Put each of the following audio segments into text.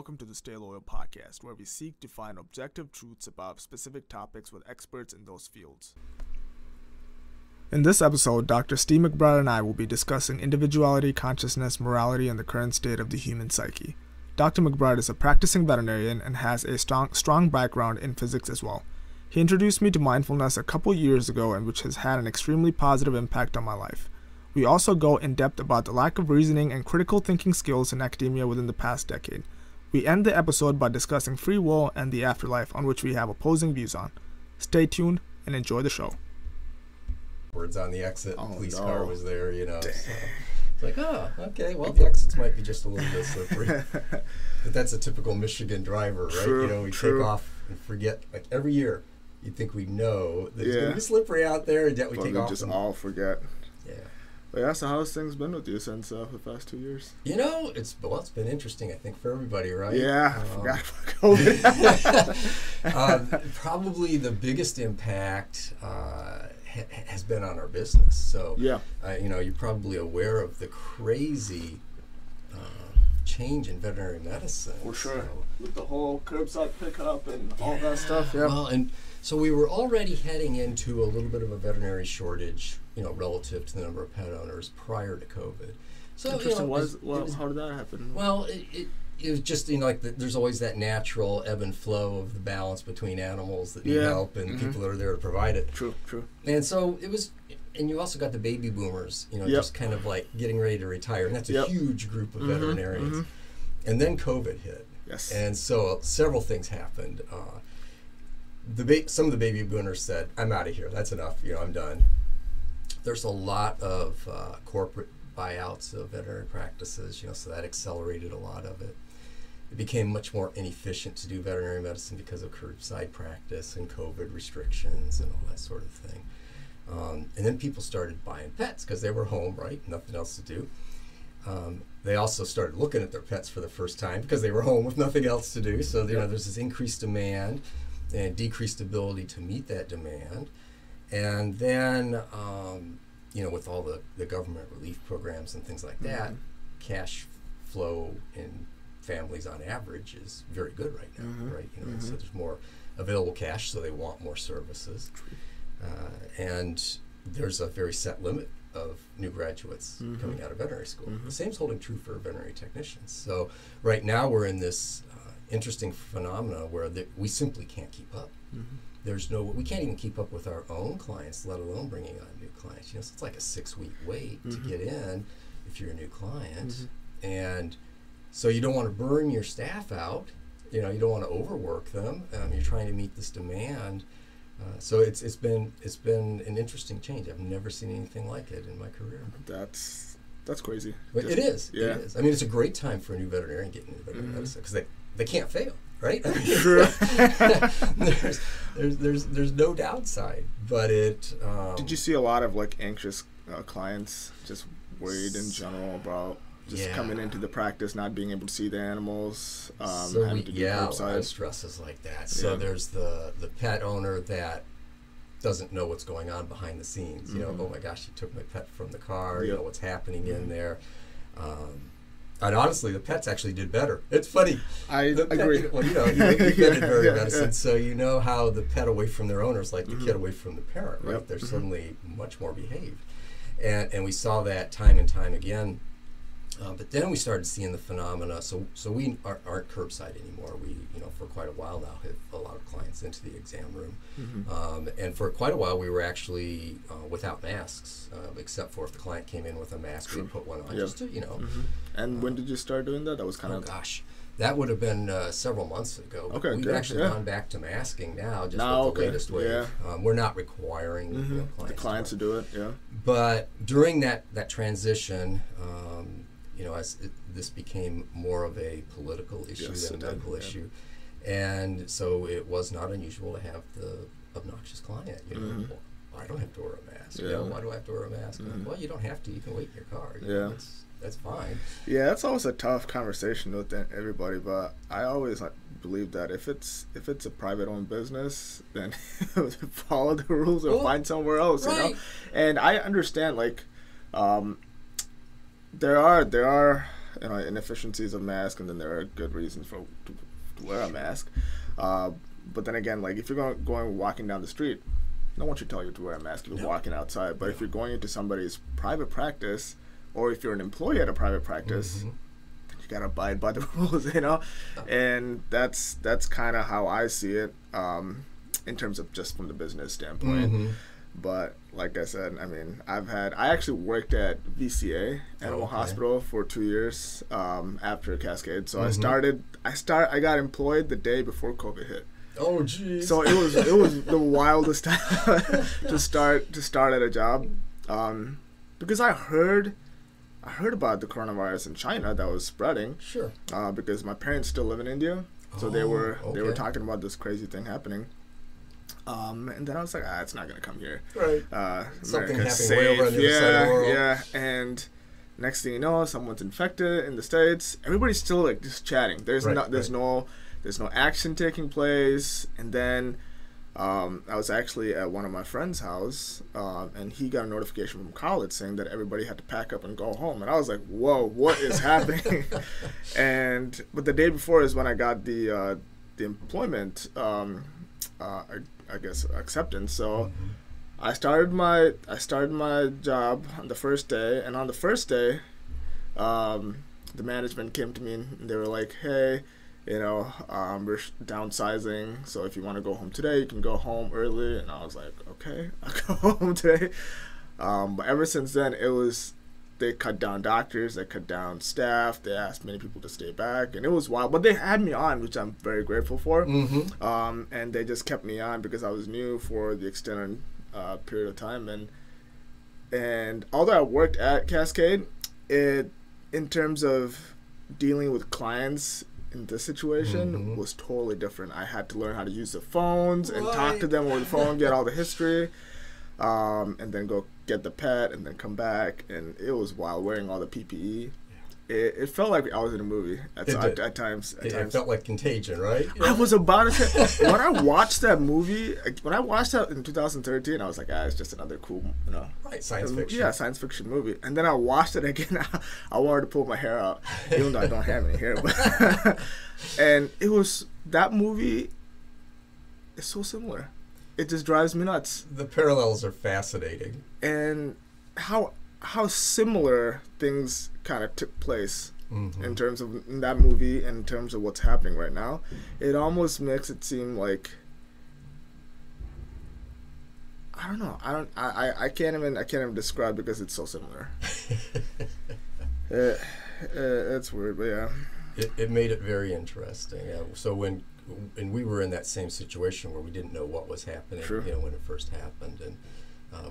welcome to the Stay Loyal podcast, where we seek to find objective truths about specific topics with experts in those fields. In this episode, Dr. Steve McBride and I will be discussing individuality, consciousness, morality, and the current state of the human psyche. Dr. McBride is a practicing veterinarian and has a strong background in physics as well. He introduced me to mindfulness a couple years ago, and which has had an extremely positive impact on my life. We also go in depth about the lack of reasoning and critical thinking skills in academia within the past decade. We end the episode by discussing free will and the afterlife, on which we have opposing views on. Stay tuned and enjoy the show. Words on the exit, police car was there, Dang. So it's like, oh, okay, well, the exits might be just a little bit slippery. But that's a typical Michigan driver, right? True, We true. take off and forget, like every year, you'd think we know that it's going Yeah. to be slippery out there, and yet we But take we off. just and, all forget. yeah. But yeah, so how's things been with you since the past 2 years? It's been interesting, I think, for everybody, right? Yeah, I forgot about COVID. Probably the biggest impact has been on our business. So, Yeah. You're probably aware of the crazy change in veterinary medicine. For sure. So, With the whole curbside pickup and all that stuff, yeah. Well, and so we were already heading into a little bit of a veterinary shortage, relative to the number of pet owners prior to COVID. So, Interesting. it was, How did that happen? well, it was just, there's always that natural ebb and flow of the balance between animals that need Yeah. help and people that are there to provide it. True. And so it was, and you also got the baby boomers, Yep. just kind of like getting ready to retire. And that's a Yep. huge group of veterinarians. And then COVID hit. Yes. And so several things happened. Some of the baby boomers said, I'm out of here. That's enough. I'm done. There's a lot of corporate buyouts of veterinary practices, so that accelerated a lot of it. It became much more inefficient to do veterinary medicine because of curbside practice and COVID restrictions and all that sort of thing. And then people started buying pets because they were home, right? Nothing else to do. They also started looking at their pets for the first time because they were home with nothing else to do. So there's this increased demand and decreased ability to meet that demand. And then, with all the government relief programs and things like that, cash flow in families on average is very good right now, right? So there's more available cash, so they want more services. And there's a very set limit of new graduates coming out of veterinary school. The same's holding true for veterinary technicians. So right now we're in this interesting phenomena where we simply can't keep up. We can't even keep up with our own clients, let alone bringing on new clients. So it's like a 6-week wait to get in if you're a new client. And so you don't want to burn your staff out. You don't want to overwork them. You're trying to meet this demand. So it's been an interesting change. I've never seen anything like it in my career. That's crazy. But it is. Yeah. It is. It's a great time for a new veterinarian getting into veterinary medicine because they can't fail, right? True. there's no downside, but it. Did you see a lot of anxious clients, just worried in general about just coming into the practice, not being able to see the animals, having to do a lot curbside? of stresses like that. So there's the pet owner that doesn't know what's going on behind the scenes. Oh my gosh, he took my pet from the car. Yep. What's happening in there. And honestly, the pets actually did better. It's funny. I agree. You vetted veterinary medicine, so you know how the pet away from their owner is like the kid away from the parent, right? Yep. They're suddenly much more behaved. And we saw that time and time again. But then we started seeing the phenomena. So we aren't curbside anymore. We, for quite a while now, have a lot of clients into the exam room. And for quite a while, we were actually without masks, except for if the client came in with a mask, we'd put one on just to, And when did you start doing that? That was kind of... Oh, gosh. That would have been several months ago. Okay, We've good. actually gone back to masking now, just with the latest wave. Yeah. We're not requiring the clients to do it, yeah. But during that transition, as this became more of a political issue than a medical issue. And so it was not unusual to have the obnoxious client, well, I don't have to wear a mask. Why do I have to wear a mask? Well, you don't have to. You can wait in your car. That's fine. Yeah, that's always a tough conversation with everybody, but I always believe that if it's a private-owned business, then follow the rules or find somewhere else, And I understand, there are inefficiencies of mask, and then there are good reasons to wear a mask. But then again, like if you're going walking down the street, no one should tell you to wear a mask if you're walking outside. But if you're going into somebody's private practice, or if you're an employee at a private practice, you gotta abide by the rules, And that's kind of how I see it, in terms of just from the business standpoint. But like I said, I mean, I actually worked at VCA Animal Hospital for 2 years after Cascade. So I got employed the day before COVID hit. Oh, geez. So it was the wildest time to start at a job, because I heard about the coronavirus in China that was spreading. Sure. Because my parents still live in India, so they were talking about this crazy thing happening. And then I was like, it's not gonna come here. Right. Something happening way over on the other side of the world. Yeah. And next thing you know, someone's infected in the States. Everybody's still like just chatting. There's no action taking place. And then I was actually at one of my friend's house, and he got a notification from college saying that everybody had to pack up and go home. And I was like, whoa, what is happening? But the day before is when I got the employment, I guess, acceptance. So I started my job on the first day, and on the first day, the management came to me and they were like, hey, we're downsizing, so if you want to go home today, you can go home early. And I was like, okay, I'll go home today. But ever since then, they cut down doctors, they cut down staff, they asked many people to stay back, and it was wild. But they had me on, which I'm very grateful for. And they just kept me on because I was new for the extended period of time. And although I worked at Cascade, in terms of dealing with clients in this situation was totally different. I had to learn how to use the phones and talk to them over the phone, get all the history, and then go get the pet and then come back. And it was wild, wearing all the PPE. It felt like I was in a movie at times. It felt like Contagion, right? I was about to say, when I watched that movie, in 2013, I was like, it's just another cool, right, science fiction. Yeah, science fiction movie. And then I watched it again. I wanted to pull my hair out, even though I don't have any hair. But and that movie is so similar. It just drives me nuts. The parallels are fascinating. And how similar things kind of took place in terms of in that movie and in terms of what's happening right now. It almost makes it seem like, I don't know. I can't even describe, because it's so similar. It's weird, but yeah. It made it very interesting. So when we were in that same situation where we didn't know what was happening, when it first happened, and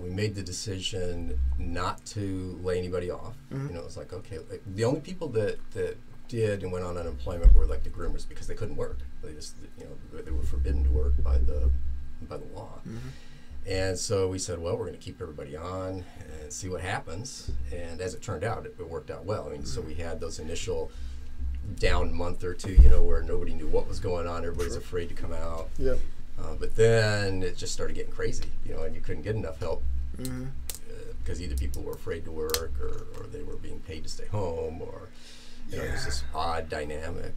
we made the decision not to lay anybody off. It was like, okay, the only people that did and went on unemployment were like the groomers, because they couldn't work. They just, they were forbidden to work by the law. And so we said, well, we're going to keep everybody on and see what happens. And as it turned out, it worked out well. I mean, so we had those initial down month or two, where nobody knew what was going on. Everybody's afraid to come out. Yep. But then it just started getting crazy, and you couldn't get enough help because either people were afraid to work or they were being paid to stay home, or it was this odd dynamic.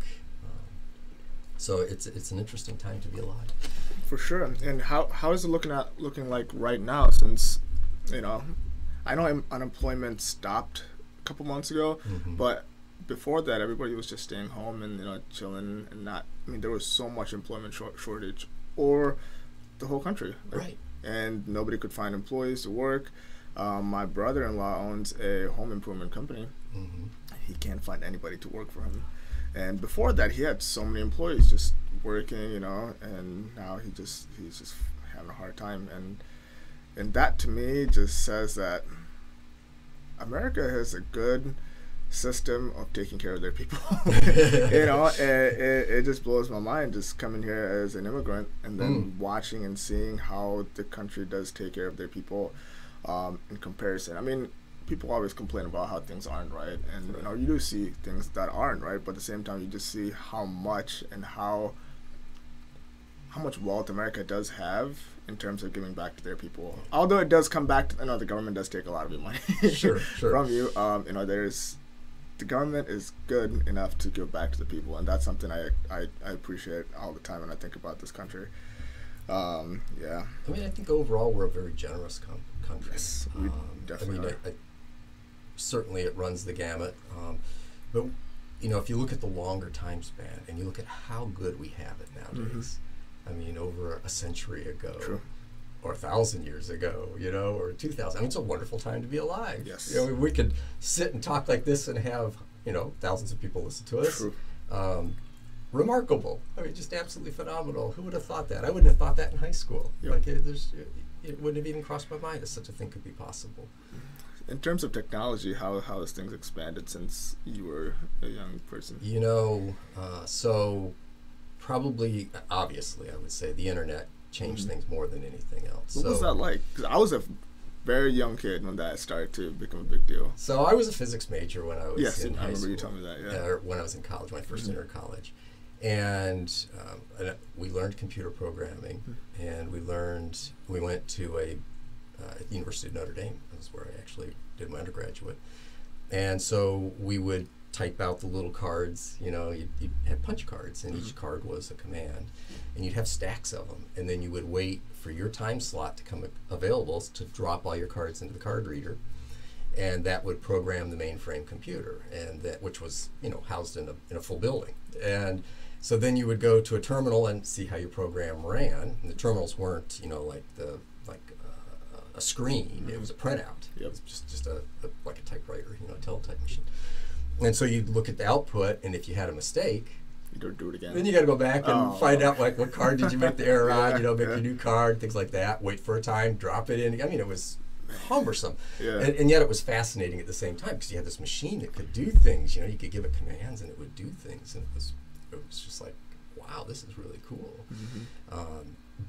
So it's an interesting time to be alive. For sure. And how is it looking like right now? Since I know unemployment stopped a couple months ago, but before that, everybody was just staying home and chilling and not. I mean, there was so much employment shortage, or the whole country, right? And nobody could find employees to work. My brother-in-law owns a home improvement company. He can't find anybody to work for him. And before that, he had so many employees just working, and now he's just having a hard time. And that to me just says that America has a good system of taking care of their people. It just blows my mind just coming here as an immigrant and then watching and seeing how the country does take care of their people in comparison. I mean, people always complain about how things aren't right, and you do see things that aren't right, but at the same time you just see how much and how much wealth America does have in terms of giving back to their people. Although it does come back to, the government does take a lot of your money sure. from you. the government is good enough to give back to the people, and that's something I appreciate all the time when I think about this country. Yeah. I mean, I think overall we're a very generous country. Yes, we definitely are. Certainly it runs the gamut. But, you know, if you look at the longer time span and you look at how good we have it nowadays, I mean, over a century ago, True. or 1,000 years ago, you know, or 2,000. I mean, it's a wonderful time to be alive. Yes. You know, we could sit and talk like this and have, you know, thousands of people listen to us. True. Remarkable. I mean, just absolutely phenomenal. Who would have thought that? I wouldn't have thought that in high school. Yep. Like, it wouldn't have even crossed my mind that such a thing could be possible. In terms of technology, how has things expanded since you were a young person? You know, so probably, obviously, I would say the internet changed things more than anything else. What was that like? Because I was a very young kid when that started to become a big deal. So I was a physics major when I was in high school. Yes, I remember you telling me that, yeah. When I was in college, when I first entered college. And we learned computer programming, and we went to at the University of Notre Dame. That's where I actually did my undergraduate. And so we would type out the little cards, you know, you'd have punch cards, and each card was a command, and you'd have stacks of them, and then you would wait for your time slot to come available to drop all your cards into the card reader, and that would program the mainframe computer, and which was, you know, housed in a full building. And so then you would go to a terminal and see how your program ran. And the terminals weren't, you know, like a screen. It was a printout. Yep. It was just like a typewriter, you know, a teletype machine. And so you'd look at the output, and if you had a mistake, You don't do it again. then you got to go back and find out, like, what card did you make the error on, you know, make a new card, things like that, wait for a time, drop it in. I mean, it was cumbersome. Yeah. And yet it was fascinating at the same time, because you had this machine that could do things, you know, you could give it commands and it would do things, and it was just like, wow, this is really cool.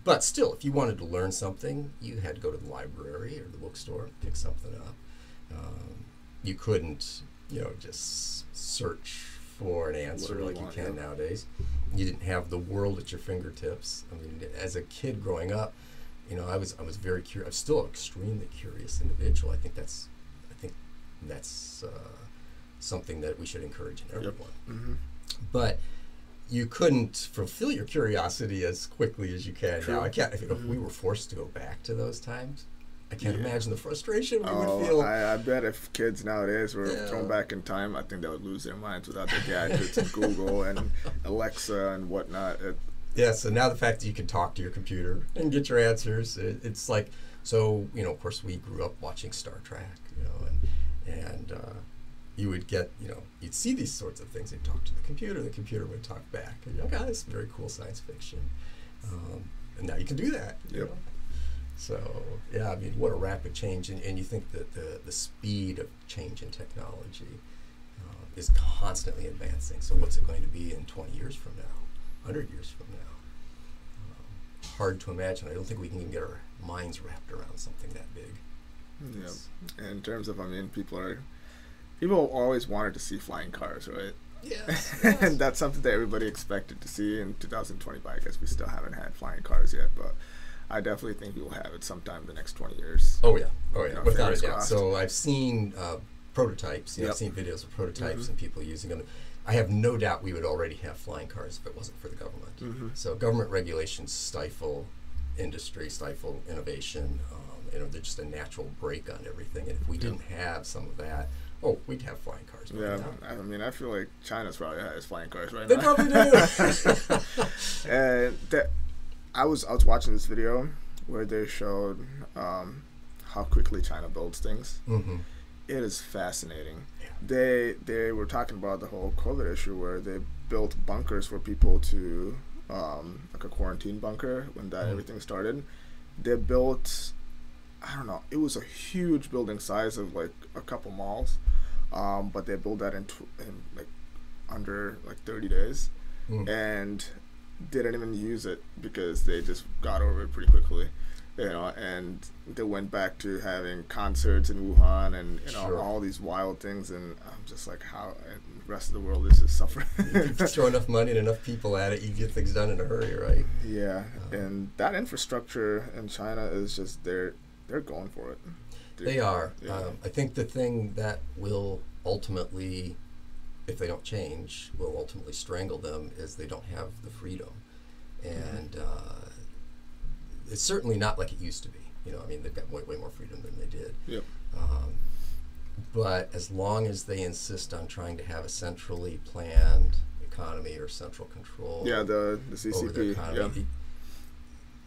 But still, if you wanted to learn something, you had to go to the library or the bookstore and pick something up. You couldn't, you know, just search for an answer like you can nowadays. You didn't have the world at your fingertips. I mean, as a kid growing up, you know, I was very curious. I'm still an extremely curious individual. I think that's something that we should encourage in everyone. But you couldn't fulfill your curiosity as quickly as you can now. I can't. If we were forced to go back to those times, I can't imagine the frustration we would feel. I bet if kids nowadays were thrown back in time, I think they would lose their minds without their gadgets and Google and Alexa and whatnot. Yes, and now the fact that you can talk to your computer and get your answers, it's like, so, you know, of course we grew up watching Star Trek, you know, and you would get, you know, you'd see these sorts of things. They'd talk to the computer would talk back. And you're like, oh, it's very cool science fiction. And now you can do that, you know. So, yeah, I mean, what a rapid change. And you think that the speed of change in technology is constantly advancing. So what's it going to be in 20 years from now, 100 years from now? Hard to imagine. I don't think we can even get our minds wrapped around something that big. Yeah. In terms of, I mean, people always wanted to see flying cars, right? Yes. And that's something that everybody expected to see in 2020, but I guess we still haven't had flying cars yet, but I definitely think we will have it sometime in the next 20 years. Oh, yeah. You know, Without a doubt. crossed. So I've seen prototypes. You know, I've seen videos of prototypes and people using them. I have no doubt we would already have flying cars if it wasn't for the government. So government regulations stifle industry, stifle innovation. You know, they're just a natural brake on everything. And if we didn't have some of that, we'd have flying cars. Yeah, I mean, I feel like China's probably has flying cars right now. They probably do. And I was watching this video where they showed how quickly China builds things. It is fascinating. Yeah. They were talking about the whole COVID issue where they built bunkers for people to like a quarantine bunker when everything started. They built, I don't know, it was a huge building size of like a couple malls, but they built that in like under like 30 days, and didn't even use it because they just got over it pretty quickly, you know, and they went back to having concerts in Wuhan and you know all these wild things, and I'm just like, how the rest of the world is just suffering. If you throw enough money and enough people at it, you get things done in a hurry, right? Yeah, and that infrastructure in China is just they're going for it. They are. Yeah. I think the thing that will ultimately if they don't change, will ultimately strangle them, is they don't have the freedom. And it's certainly not like it used to be. You know, I mean, they've got way more freedom than they did. Yep. But as long as they insist on trying to have a centrally planned economy or central control, the CCP, over their economy,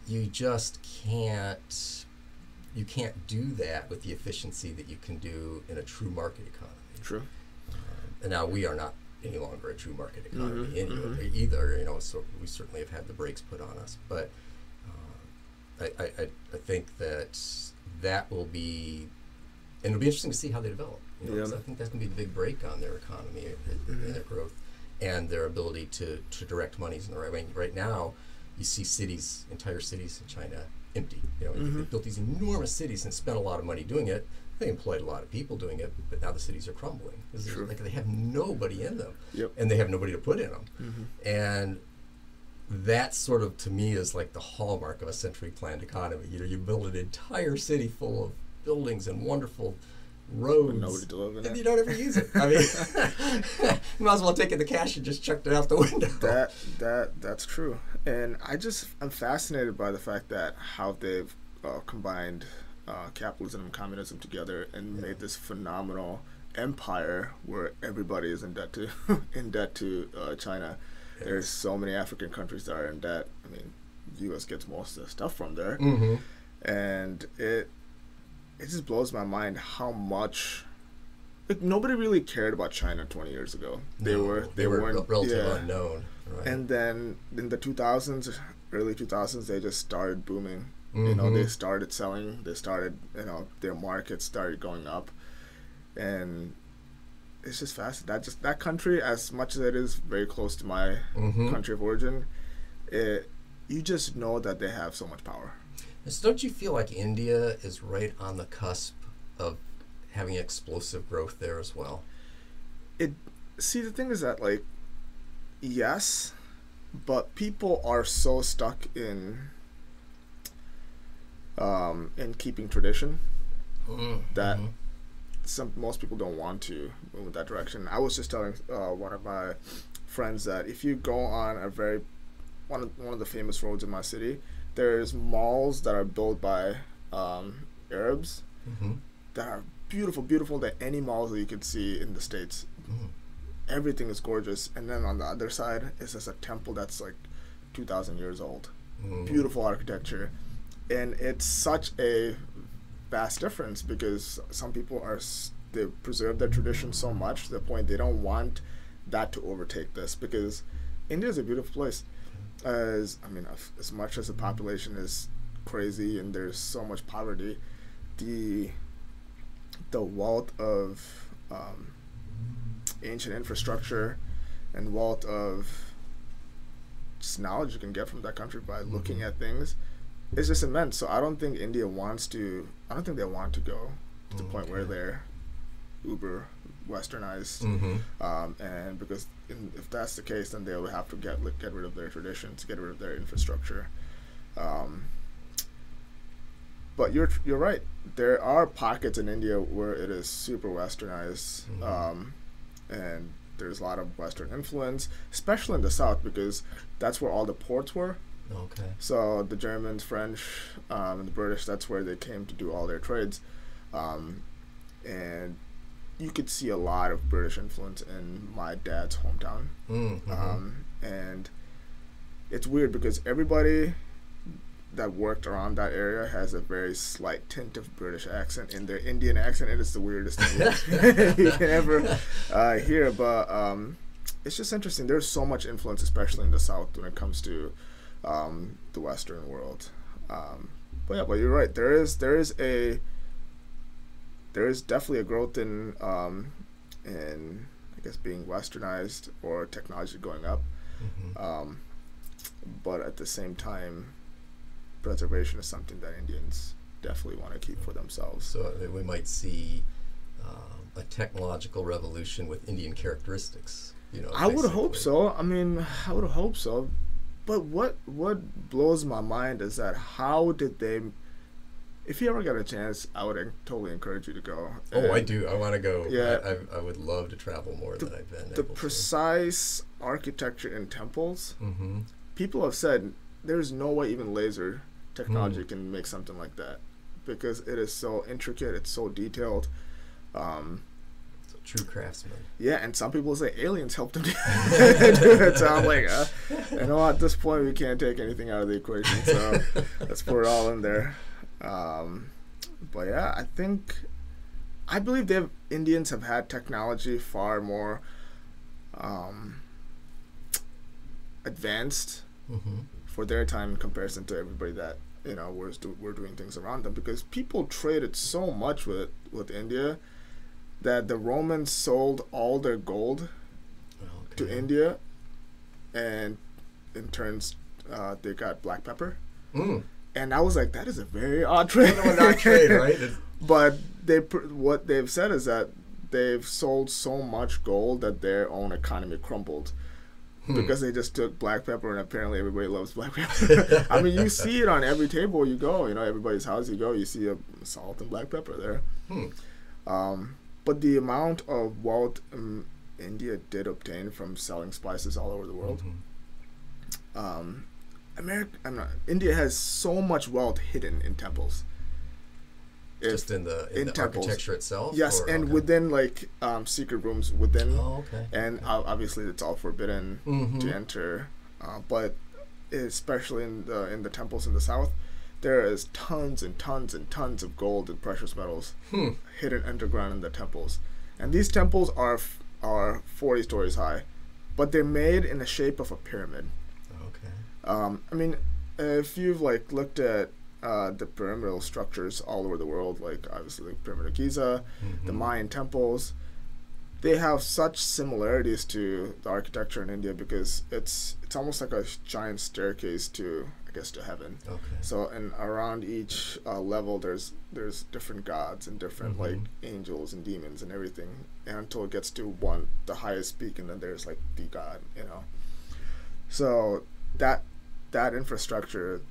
you just can't. You can't do that with the efficiency that you can do in a true market economy. True. And now we are not any longer a true market economy either. You know, so we certainly have had the brakes put on us. But I think that will be, and it'll be interesting to see how they develop. You know, 'cause I think that's going to be the big break on their economy and their growth and their ability to direct monies in the right way. Right now, you see entire cities in China empty. You know, they built these enormous cities and spent a lot of money doing it. They employed a lot of people doing it, but now the cities are crumbling. Like they have nobody in them, and they have nobody to put in them. And that sort of, to me, is like the hallmark of a centrally planned economy. You know, you build an entire city full of buildings and wonderful roads, nobody to live in and it. you don't ever use it. I mean, you might as well take in the cash and just chucked it out the window. That's true. And I'm fascinated by the fact that how they've combined capitalism and communism together and made this phenomenal empire where everybody is in debt to China. Yes. There's so many African countries that are in debt. I mean, U.S. gets most of the stuff from there, and it just blows my mind how much. Like, nobody really cared about China 20 years ago. They weren't relatively unknown. Right. And then in the 2000s, early 2000s, they just started booming. You know, they started selling. They started, their markets started going up, and it's just fascinating. That country, as much as it is very close to my country of origin, you just know that they have so much power. So don't you feel like India is right on the cusp of having explosive growth there as well? See, the thing is that, like, yes, but people are so stuck in keeping tradition that most people don't want to move in that direction. I was just telling one of my friends that if you go on one of the famous roads in my city, there's malls that are built by Arabs that are beautiful than any malls that you could see in the States. Everything is gorgeous, and then on the other side is just a temple that's like 2,000 years old. Beautiful architecture, and it's such a vast difference because some people they preserve their tradition so much to the point they don't want that to overtake this, because India is a beautiful place. As much as the population is crazy and there's so much poverty, the wealth of ancient infrastructure and wealth of just knowledge you can get from that country by looking at things is just immense. So I don't think they want to go to the point where they're uber westernized, and because if that's the case, then they'll have to get rid of their traditions, get rid of their infrastructure. But you're right. There are pockets in India where it is super westernized, and there's a lot of Western influence, especially in the South, because that's where all the ports were. Okay. So the Germans, French, and the British, that's where they came to do all their trades, and you could see a lot of British influence in my dad's hometown. And it's weird because everybody that worked around that area has a very slight tint of British accent in their Indian accent, and it's the weirdest thing you can ever hear. But it's just interesting. There's so much influence, especially in the South, when it comes to the Western world. But you're right. There is definitely a growth in I guess being westernized or technology going up, but at the same time, preservation is something that Indians definitely want to keep for themselves. So we might see a technological revolution with Indian characteristics. I would hope so. I would hope so. But what blows my mind is that how did they If you ever get a chance, I would totally encourage you to go. Oh, I do. I want to go. Yeah. I would love to travel more than I've been The able precise architecture in temples, to. Mm-hmm. people have said there's no way even laser technology can make something like that, because it is so intricate, it's so detailed. True craftsman. Yeah, and some people say aliens helped them do it. So I'm like, you know, at this point we can't take anything out of the equation, so let's put it all in there. But yeah, I believe Indians have had technology far more advanced for their time in comparison to everybody that, you know, we're doing things around them, because people traded so much with India that the Romans sold all their gold to India, and in turns they got black pepper. And I was like, that is a very odd trade. Not trade, right? But what they've said is that they've sold so much gold that their own economy crumbled. Because they just took black pepper, and apparently everybody loves black pepper. I mean, you see it on every table you go. You know, everybody's house you go, you see a salt and black pepper there. But the amount of wealth India did obtain from selling spices all over the world. India has so much wealth hidden in temples. Just in the architecture itself? Yes, and within like secret rooms within. Oh, okay. And obviously it's all forbidden to enter. But especially in the temples in the south, there is tons and tons and tons of gold and precious metals hidden underground in the temples. And these temples are 40 stories high, but they're made in the shape of a pyramid. Okay. I mean, if you've like looked at the pyramidal structures all over the world, like obviously the Pyramid of Giza, the Mayan temples, they have such similarities to the architecture in India, because it's almost like a giant staircase to heaven. Okay. So, and around each level there's different gods and different like angels and demons and everything, and until it gets to the highest peak, and then there's like the god, you know. So that infrastructure,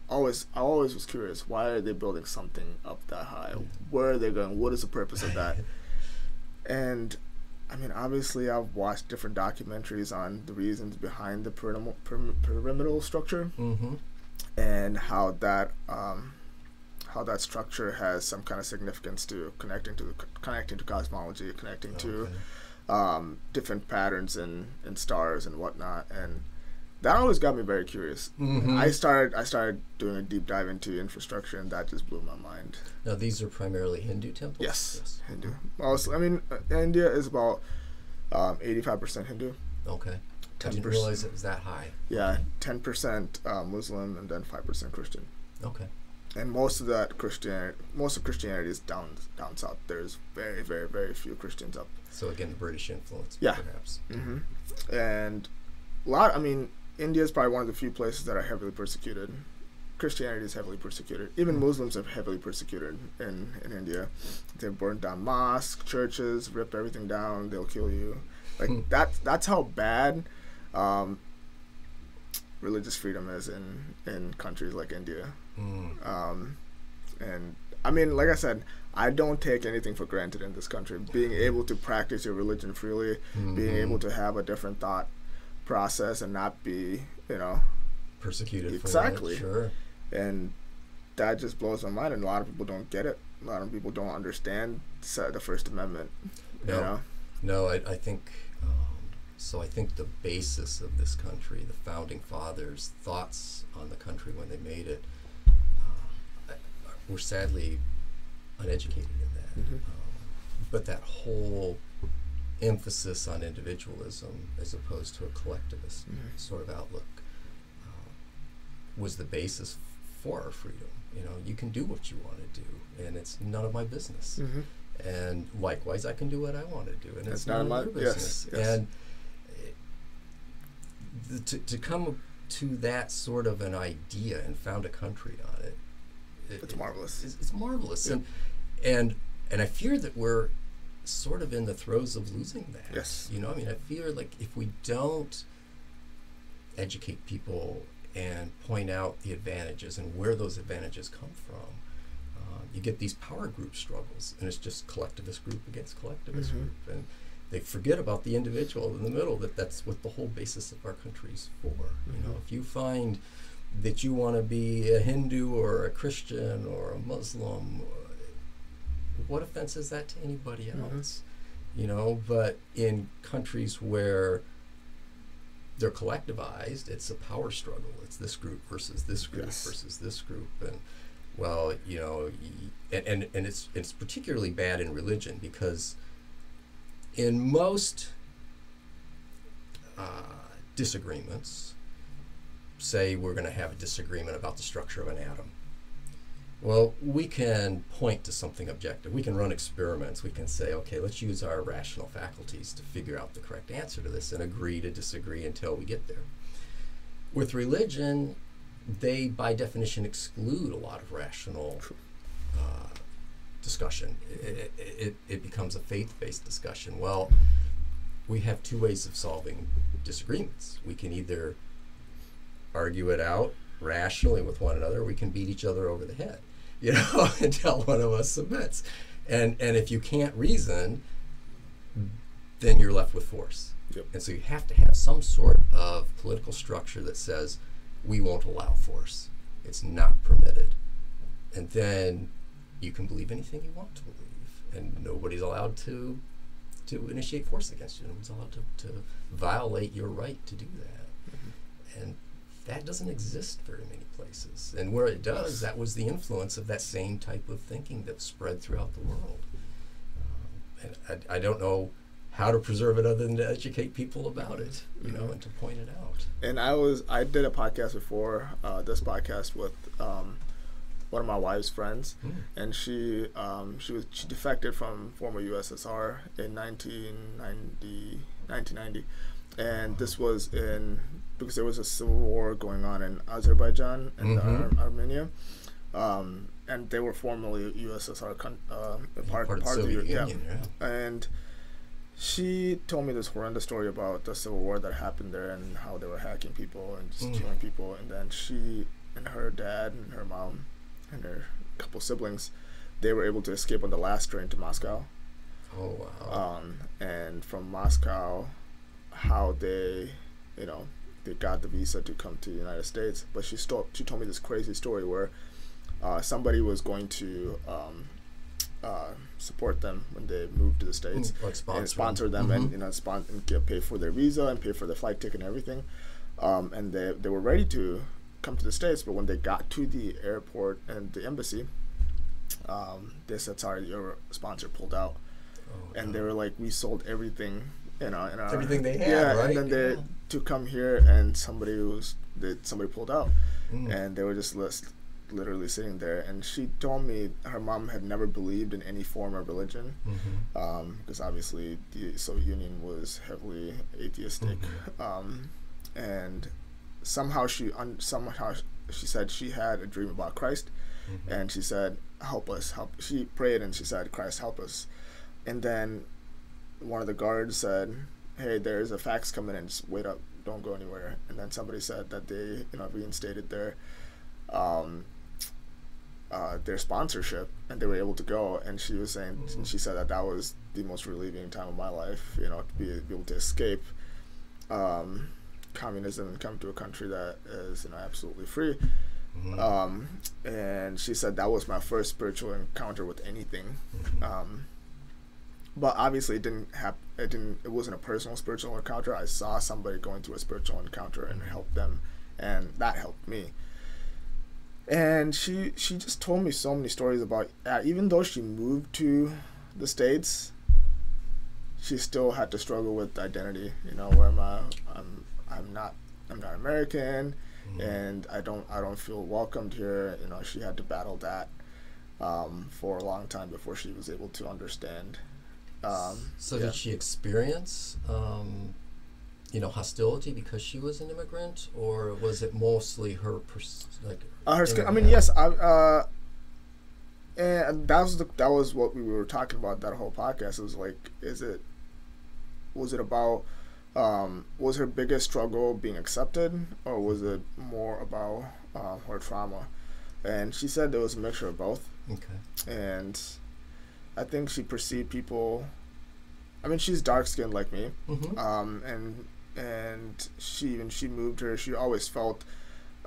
I always was curious, why are they building something up that high? Where are they going? What is the purpose of that? And I mean, obviously I've watched different documentaries on the reasons behind the pyramidal structure, and how that structure has some kind of significance to connecting to cosmology, connecting to different patterns in stars and whatnot. And that always got me very curious. I started doing a deep dive into infrastructure, and that just blew my mind. Now, these are primarily Hindu temples? Yes. Hindu. Also, I mean, India is about 85% Hindu. Okay. I didn't realize it was that high. Yeah, 10% Muslim, and then 5% Christian. Okay. And most of Christianity is down south. There's very, very, very few Christians up. So again, the British influence, perhaps. And India is probably one of the few places that are heavily persecuted. Christianity is heavily persecuted. Even Muslims are heavily persecuted in India. They burn down mosques, churches, rip everything down. They'll kill you. Like that's how bad religious freedom is in countries like India. And I mean, like I said, I don't take anything for granted in this country. Being able to practice your religion freely, being able to have a different thought process and not be, persecuted exactly. For it, sure. And that just blows my mind, and a lot of people don't get it. A lot of people don't understand the First Amendment. No, I think so. I think the basis of this country, the founding fathers' thoughts on the country when they made it, were sadly uneducated in that. But that whole emphasis on individualism as opposed to a collectivist sort of outlook was the basis for our freedom. You can do what you want to do, and it's none of my business. And likewise, I can do what I want to do, and it's none of my business. Yes. And to come to that sort of an idea and found a country on it, it's marvelous. It's marvelous. Yeah. And I fear that we're sort of in the throes of losing that. Yes. I fear like if we don't educate people and point out the advantages and where those advantages come from, You get these power group struggles, and it's just collectivist group against collectivist group, and they forget about the individual in the middle. That's what the whole basis of our country's for. You know, if you find that you want to be a Hindu or a Christian or a Muslim, what offense is that to anybody else? You know, but in countries where they're collectivized, it's a power struggle. It's this group versus this group versus this group, and well, you know, and it's particularly bad in religion, because in most disagreements, say we're going to have a disagreement about the structure of an atom. Well, we can point to something objective. We can run experiments. We can say, okay, let's use our rational faculties to figure out the correct answer to this and agree to disagree until we get there. With religion, they, by definition, exclude a lot of rational discussion. It becomes a faith-based discussion. Well, we have two ways of solving disagreements. We can either argue it out rationally with one another, or we can beat each other over the head, you know, until one of us submits. And if you can't reason, then you're left with force. Yep. And so you have to have some sort of political structure that says, we won't allow force. It's not permitted. And then you can believe anything you want to believe. And nobody's allowed to initiate force against you. Nobody's allowed to violate your right to do that. And that doesn't exist very many places. And where it does, that was the influence of that same type of thinking that spread throughout the world. And I don't know how to preserve it other than to educate people about it, you know, and to point it out. And I did a podcast before this podcast with one of my wife's friends, and she defected from former USSR in 1990, and this was because there was a civil war going on in Azerbaijan and Armenia, and they were formerly USSR part of the Soviet Union. And she told me this horrendous story about the civil war that happened there and how they were hacking people and just killing people. And then she and her dad and her mom and her couple siblings, they were able to escape on the last train to Moscow. Oh, wow. And from Moscow, how they got the visa to come to the United States. But she told me this crazy story where somebody was going to support them when they moved to the States, like sponsor them, and and pay for their visa and pay for their flight ticket and everything. And they were ready to come to the States, but when they got to the airport and the embassy, they said, "Sorry, your sponsor pulled out." And they were like, "We sold everything, everything they had, right?" And then to come here, and somebody pulled out, and they were just literally sitting there. And she told me her mom had never believed in any form of religion, because obviously the Soviet Union was heavily atheistic, and somehow she said she had a dream about Christ, and she said, "Help us, help." She prayed and she said, "Christ, help us." And then one of the guards said, "Hey, there's a fax coming in, just wait up, don't go anywhere." And then somebody said that they reinstated their sponsorship, and they were able to go. And she was saying, and she said that was the most relieving time of my life, to be able to escape communism and come to a country that is absolutely free. And she said that was my first spiritual encounter with anything. But obviously it wasn't a personal spiritual encounter. I saw somebody going through a spiritual encounter and helped them, and that helped me. And she just told me so many stories about, even though she moved to the States, she still had to struggle with identity. Where am I? I'm not American, and I don't feel welcomed here. She had to battle that for a long time before she was able to understand. Did she experience hostility because she was an immigrant, or was it mostly her yes. And that was what we were talking about that whole podcast. It was like, was it about was her biggest struggle being accepted, or was it more about her trauma? And she said there was a mixture of both. Okay. And I think she perceived people. I mean, she's dark skinned like me. And she moved here. She always felt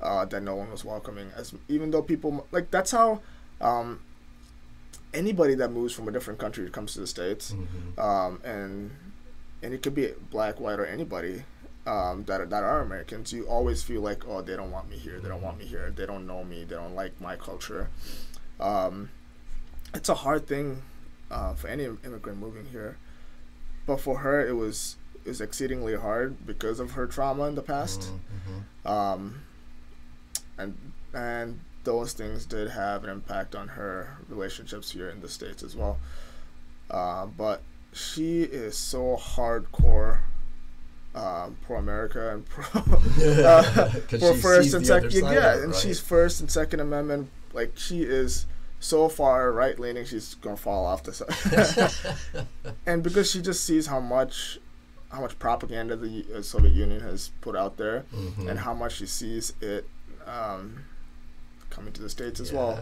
that no one was welcoming. Even though people like that's how anybody that moves from a different country comes to the States, and it could be black, white, or anybody that are Americans. You always feel like, oh, they don't want me here. They don't want me here. They don't know me. They don't like my culture. It's a hard thing for any immigrant moving here, but for her, it was exceedingly hard because of her trauma in the past. And those things did have an impact on her relationships here in the States as well. But she is so hardcore pro America and pro First and Second. She's First and Second Amendment. Like, she is so far right leaning, she's gonna fall off the side. And because she just sees how much propaganda the Soviet Union has put out there, and how much she sees it coming to the States as well.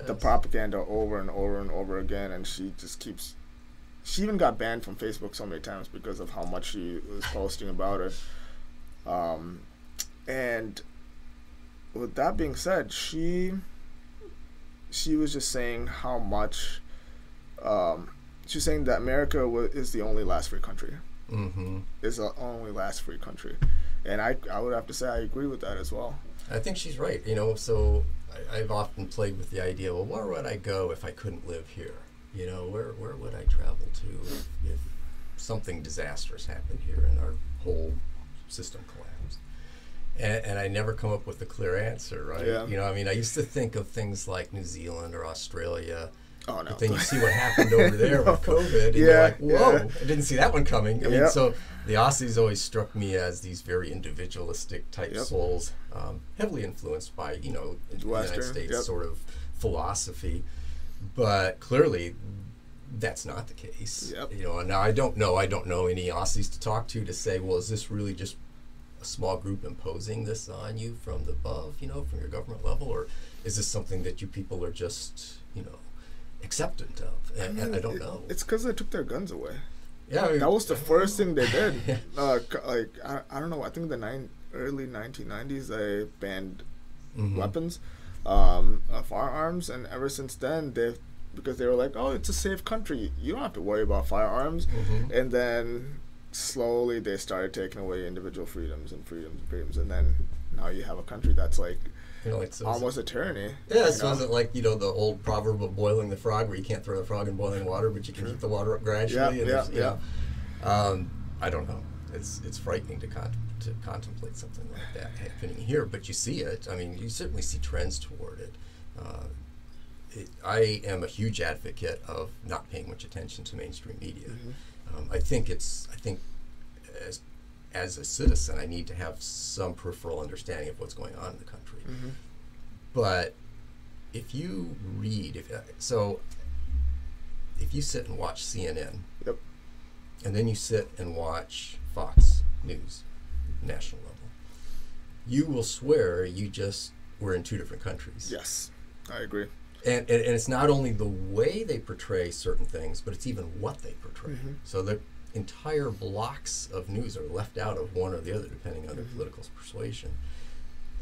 The propaganda over and over and over again, and she just keeps. She even got banned from Facebook so many times because of how much she was posting about it. And with that being said, she was just saying how much. She's saying that America is the only last free country. Is the only last free country, and I would have to say I agree with that as well. I think she's right. So I've often played with the idea, well, where would I go if I couldn't live here? Where would I travel to if something disastrous happened here and our whole system collapsed? And I never come up with a clear answer, right? Yeah. I used to think of things like New Zealand or Australia. Oh, no. But then you see what happened over there with COVID, and you're like, whoa, I didn't see that one coming. I mean, so the Aussies always struck me as these very individualistic type souls, heavily influenced by, the United States sort of philosophy. But clearly, that's not the case. Now I don't know any Aussies to talk to say, well, is this really just a small group imposing this on you from the above, from your government level, or is this something that you people are just, acceptant of? And I don't know. It's because they took their guns away. Yeah, that was the first thing they did. I don't know. I think the early 1990s they banned weapons, firearms, and ever since then because they were like, oh, it's a safe country, you don't have to worry about firearms, and then slowly they started taking away individual freedoms, and then now you have a country that's like. It's almost a tyranny. Yeah, so is it like, the old proverb of boiling the frog, where you can't throw the frog in boiling water, but you can heat the water up gradually? I don't know. It's frightening to contemplate something like that happening here, but you see it. I mean, you certainly see trends toward it. I am a huge advocate of not paying much attention to mainstream media. I think as a citizen, I need to have some peripheral understanding of what's going on in the country. But if you read, if you sit and watch CNN, and then you sit and watch Fox News, national level, you will swear you just were in two different countries. Yes, I agree. And it's not only the way they portray certain things, but it's even what they portray. So the entire blocks of news are left out of one or the other, depending on their political persuasion.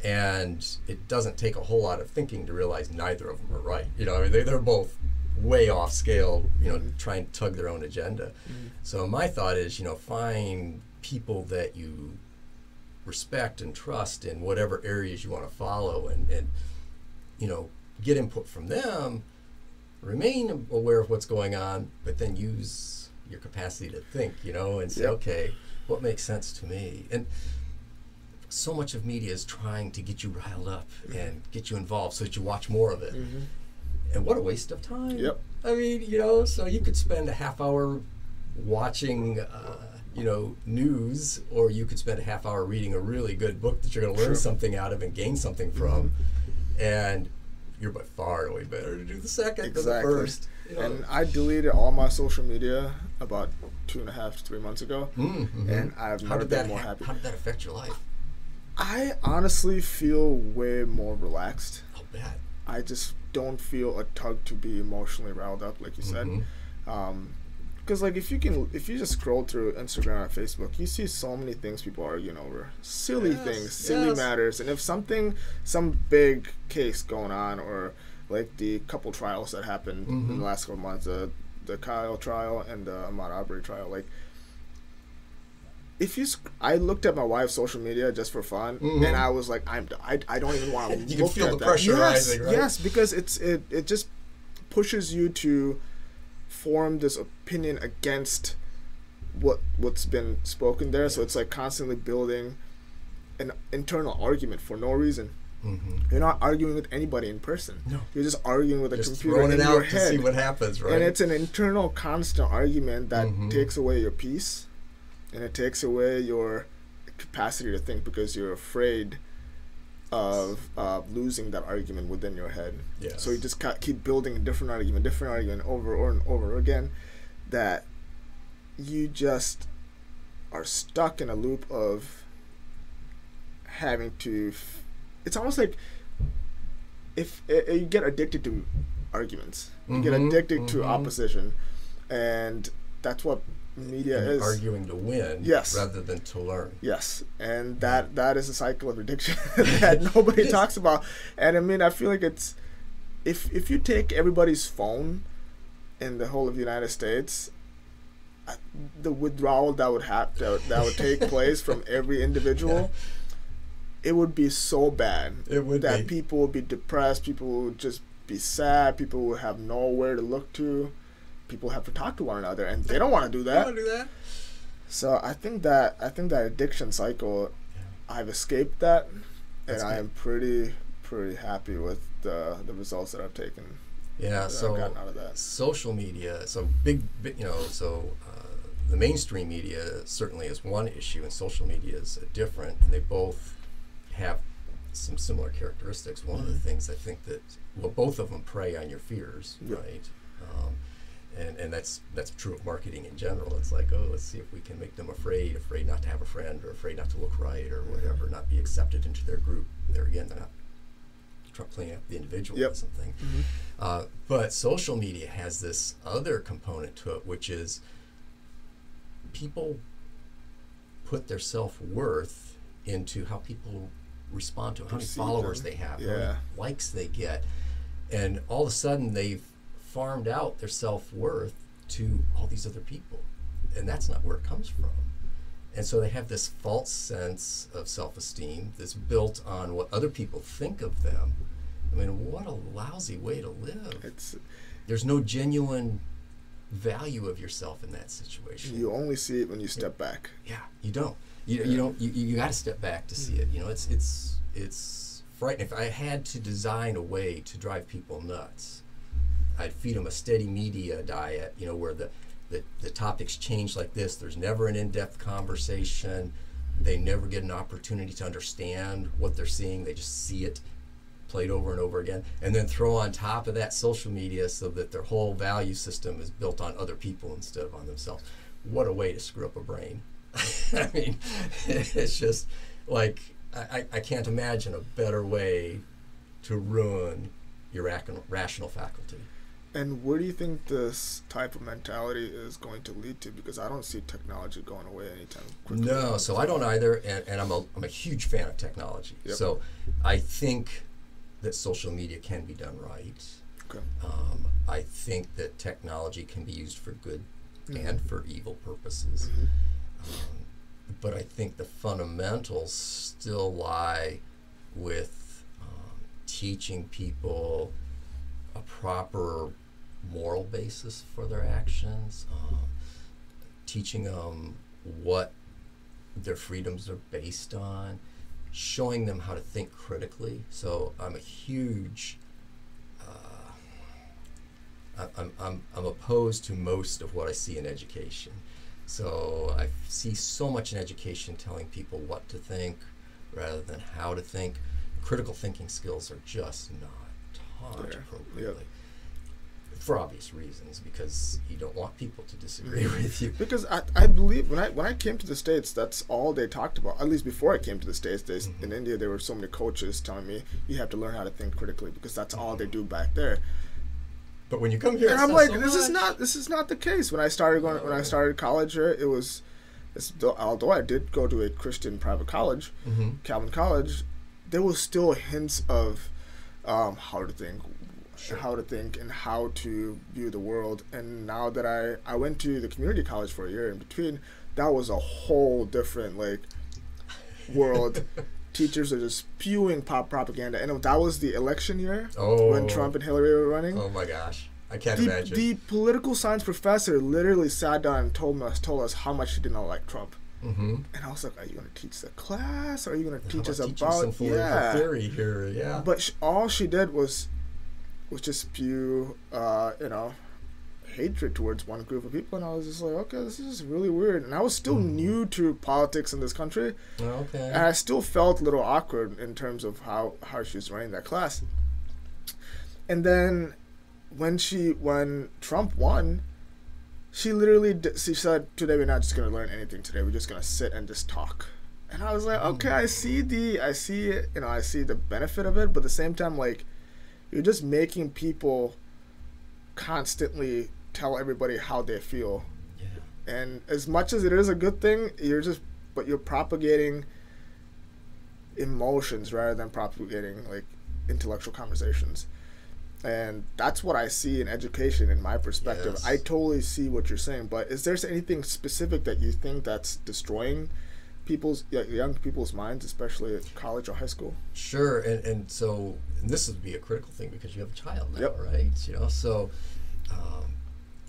And it doesn't take a whole lot of thinking to realize neither of them are right. They're both way off scale, trying to tug their own agenda. So my thought is, find people that you respect and trust in whatever areas you want to follow, and get input from them, remain aware of what's going on, but then use your capacity to think, and say, okay, what makes sense to me? And so much of media is trying to get you riled up and get you involved so that you watch more of it. And what a waste of time. I mean, so you could spend a half hour watching, news, or you could spend a half hour reading a really good book that you're going to learn something out of and gain something from. And you're by far way better to do the second than the first. And I deleted all my social media about 2.5 to 3 months ago, and I've never been more happy. How did that affect your life? I honestly feel way more relaxed. I'll bet. I just don't feel a tug to be emotionally riled up, like you said. Because like if you just scroll through Instagram or Facebook, you see so many things people arguing over, silly things, silly matters, and if some big case going on, or like the couple trials that happened in the last couple months, the Kyle trial and the Ahmaud Arbery trial, like I looked at my wife's social media just for fun, and I was like, I don't even want to look at that. You can feel the pressure rising, right? Yes, because it just pushes you to form this opinion against what's been spoken there. So it's like constantly building an internal argument for no reason. You're not arguing with anybody in person. No. You're just arguing with a computer in your head. To see what happens, right? And it's an internal constant argument that takes away your peace, and it takes away your capacity to think, because you're afraid of losing that argument within your head. Yes. So you just keep building a different argument over and over again, that you just are stuck in a loop of having to it's almost like if you get addicted to arguments, you get addicted to opposition, and that's what media is. Arguing to win, rather than to learn. Yes, and that is a cycle of addiction that nobody talks about. And I mean, I feel like it's if you take everybody's phone in the whole of the United States, the withdrawal that would take place from every individual. It would be so bad that people would be depressed, people would just be sad, people would have nowhere to look to, people have to talk to one another, and they don't want to do that. They don't want to do that. So I think that addiction cycle, I've escaped that, and I am pretty happy with the results that I've taken. Yeah, so I've gotten out of that. Social media, so big, the mainstream media certainly is one issue, and social media is different, and they both have some similar characteristics. One of the things I think that, both of them prey on your fears, right? And that's true of marketing in general. It's like, let's see if we can make them afraid not to have a friend, or afraid not to look right, or whatever, not be accepted into their group. There again, they're not playing up the individualism thing. But social media has this other component to it, which is people put their self-worth into how people respond to them, how many followers they have, how many likes they get, and all of a sudden they've farmed out their self-worth to all these other people, and that's not where it comes from. And so they have this false sense of self-esteem that's built on what other people think of them. I mean, what a lousy way to live. There's no genuine value of yourself in that situation. You only see it when you step back. Yeah, you don't. You don't. You got to step back to see it. You know, it's frightening. If I had to design a way to drive people nuts, I'd feed them a steady media diet. You know, where the topics change like this. There's never an in-depth conversation. They never get an opportunity to understand what they're seeing. They just see it played over and over again, and then throw on top of that social media so that their whole value system is built on other people instead of on themselves. What a way to screw up a brain. I mean, it's just like, I can't imagine a better way to ruin your rational faculty. And where do you think this type of mentality is going to lead to? Because I don't see technology going away anytime quickly. No, so I don't either, and I'm a huge fan of technology. So I think that social media can be done right. Okay. I think that technology can be used for good and for evil purposes. But I think the fundamentals still lie with teaching people a proper moral basis for their actions, teaching them what their freedoms are based on, showing them how to think critically. So I'm a huge I'm opposed to most of what I see in education. So I see so much in education telling people what to think rather than how to think. Critical thinking skills are just not taught appropriately. for obvious reasons, because you don't want people to disagree with you. Because I believe when I came to the States, that's all they talked about. At least before I came to the States, in India there were so many coaches telling me you have to learn how to think critically, because that's all they do back there. But when you come here, and I'm like, this is not the case. When I started college here, although I did go to a Christian private college, Calvin College, there was still hints of how to think. Sure. How to think and how to view the world. And now that I went to the community college for a year in between, that was a whole different world. Teachers are just spewing propaganda, and that was the election year when Trump and Hillary were running. Oh my gosh, I can't imagine. The political science professor literally sat down and told us how much he did not like Trump. And I was like, are you going to teach the class? Or are you going to teach us about some political theory here? Yeah. But all she did was just spew, hatred towards one group of people, and I was just like, okay, this is really weird. And I was still new to politics in this country, and I still felt a little awkward in terms of how she was running that class. And then when Trump won, she literally she said, today we're not just going to learn anything today, we're just going to sit and just talk. And I was like, okay, I see the benefit of it, but at the same time, you're just making people constantly tell everybody how they feel. Yeah. And as much as it is a good thing, you're propagating emotions rather than propagating intellectual conversations. And that's what I see in education in my perspective. Yes. I totally see what you're saying, but is there anything specific that you think that's destroying young people's minds, especially at college or high school? Sure, and so this would be a critical thing because you have a child now, right? So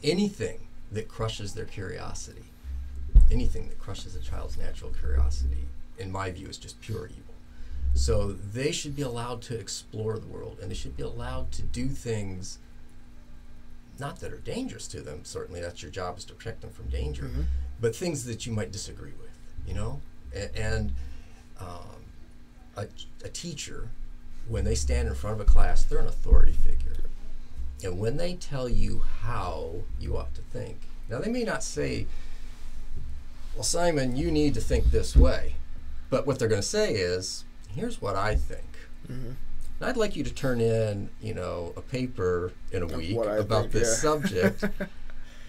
anything that crushes their curiosity, anything that crushes a child's natural curiosity, in my view, is just pure evil. So they should be allowed to explore the world, and they should be allowed to do things, not that are dangerous to them. Certainly, that's your job, is to protect them from danger, but things that you might disagree with. And a teacher, when they stand in front of a class, they're an authority figure. And when they tell you how you ought to think, now they may not say, well, Simon, you need to think this way. But what they're going to say is, here's what I think. And I'd like you to turn in, a paper in a week about this subject.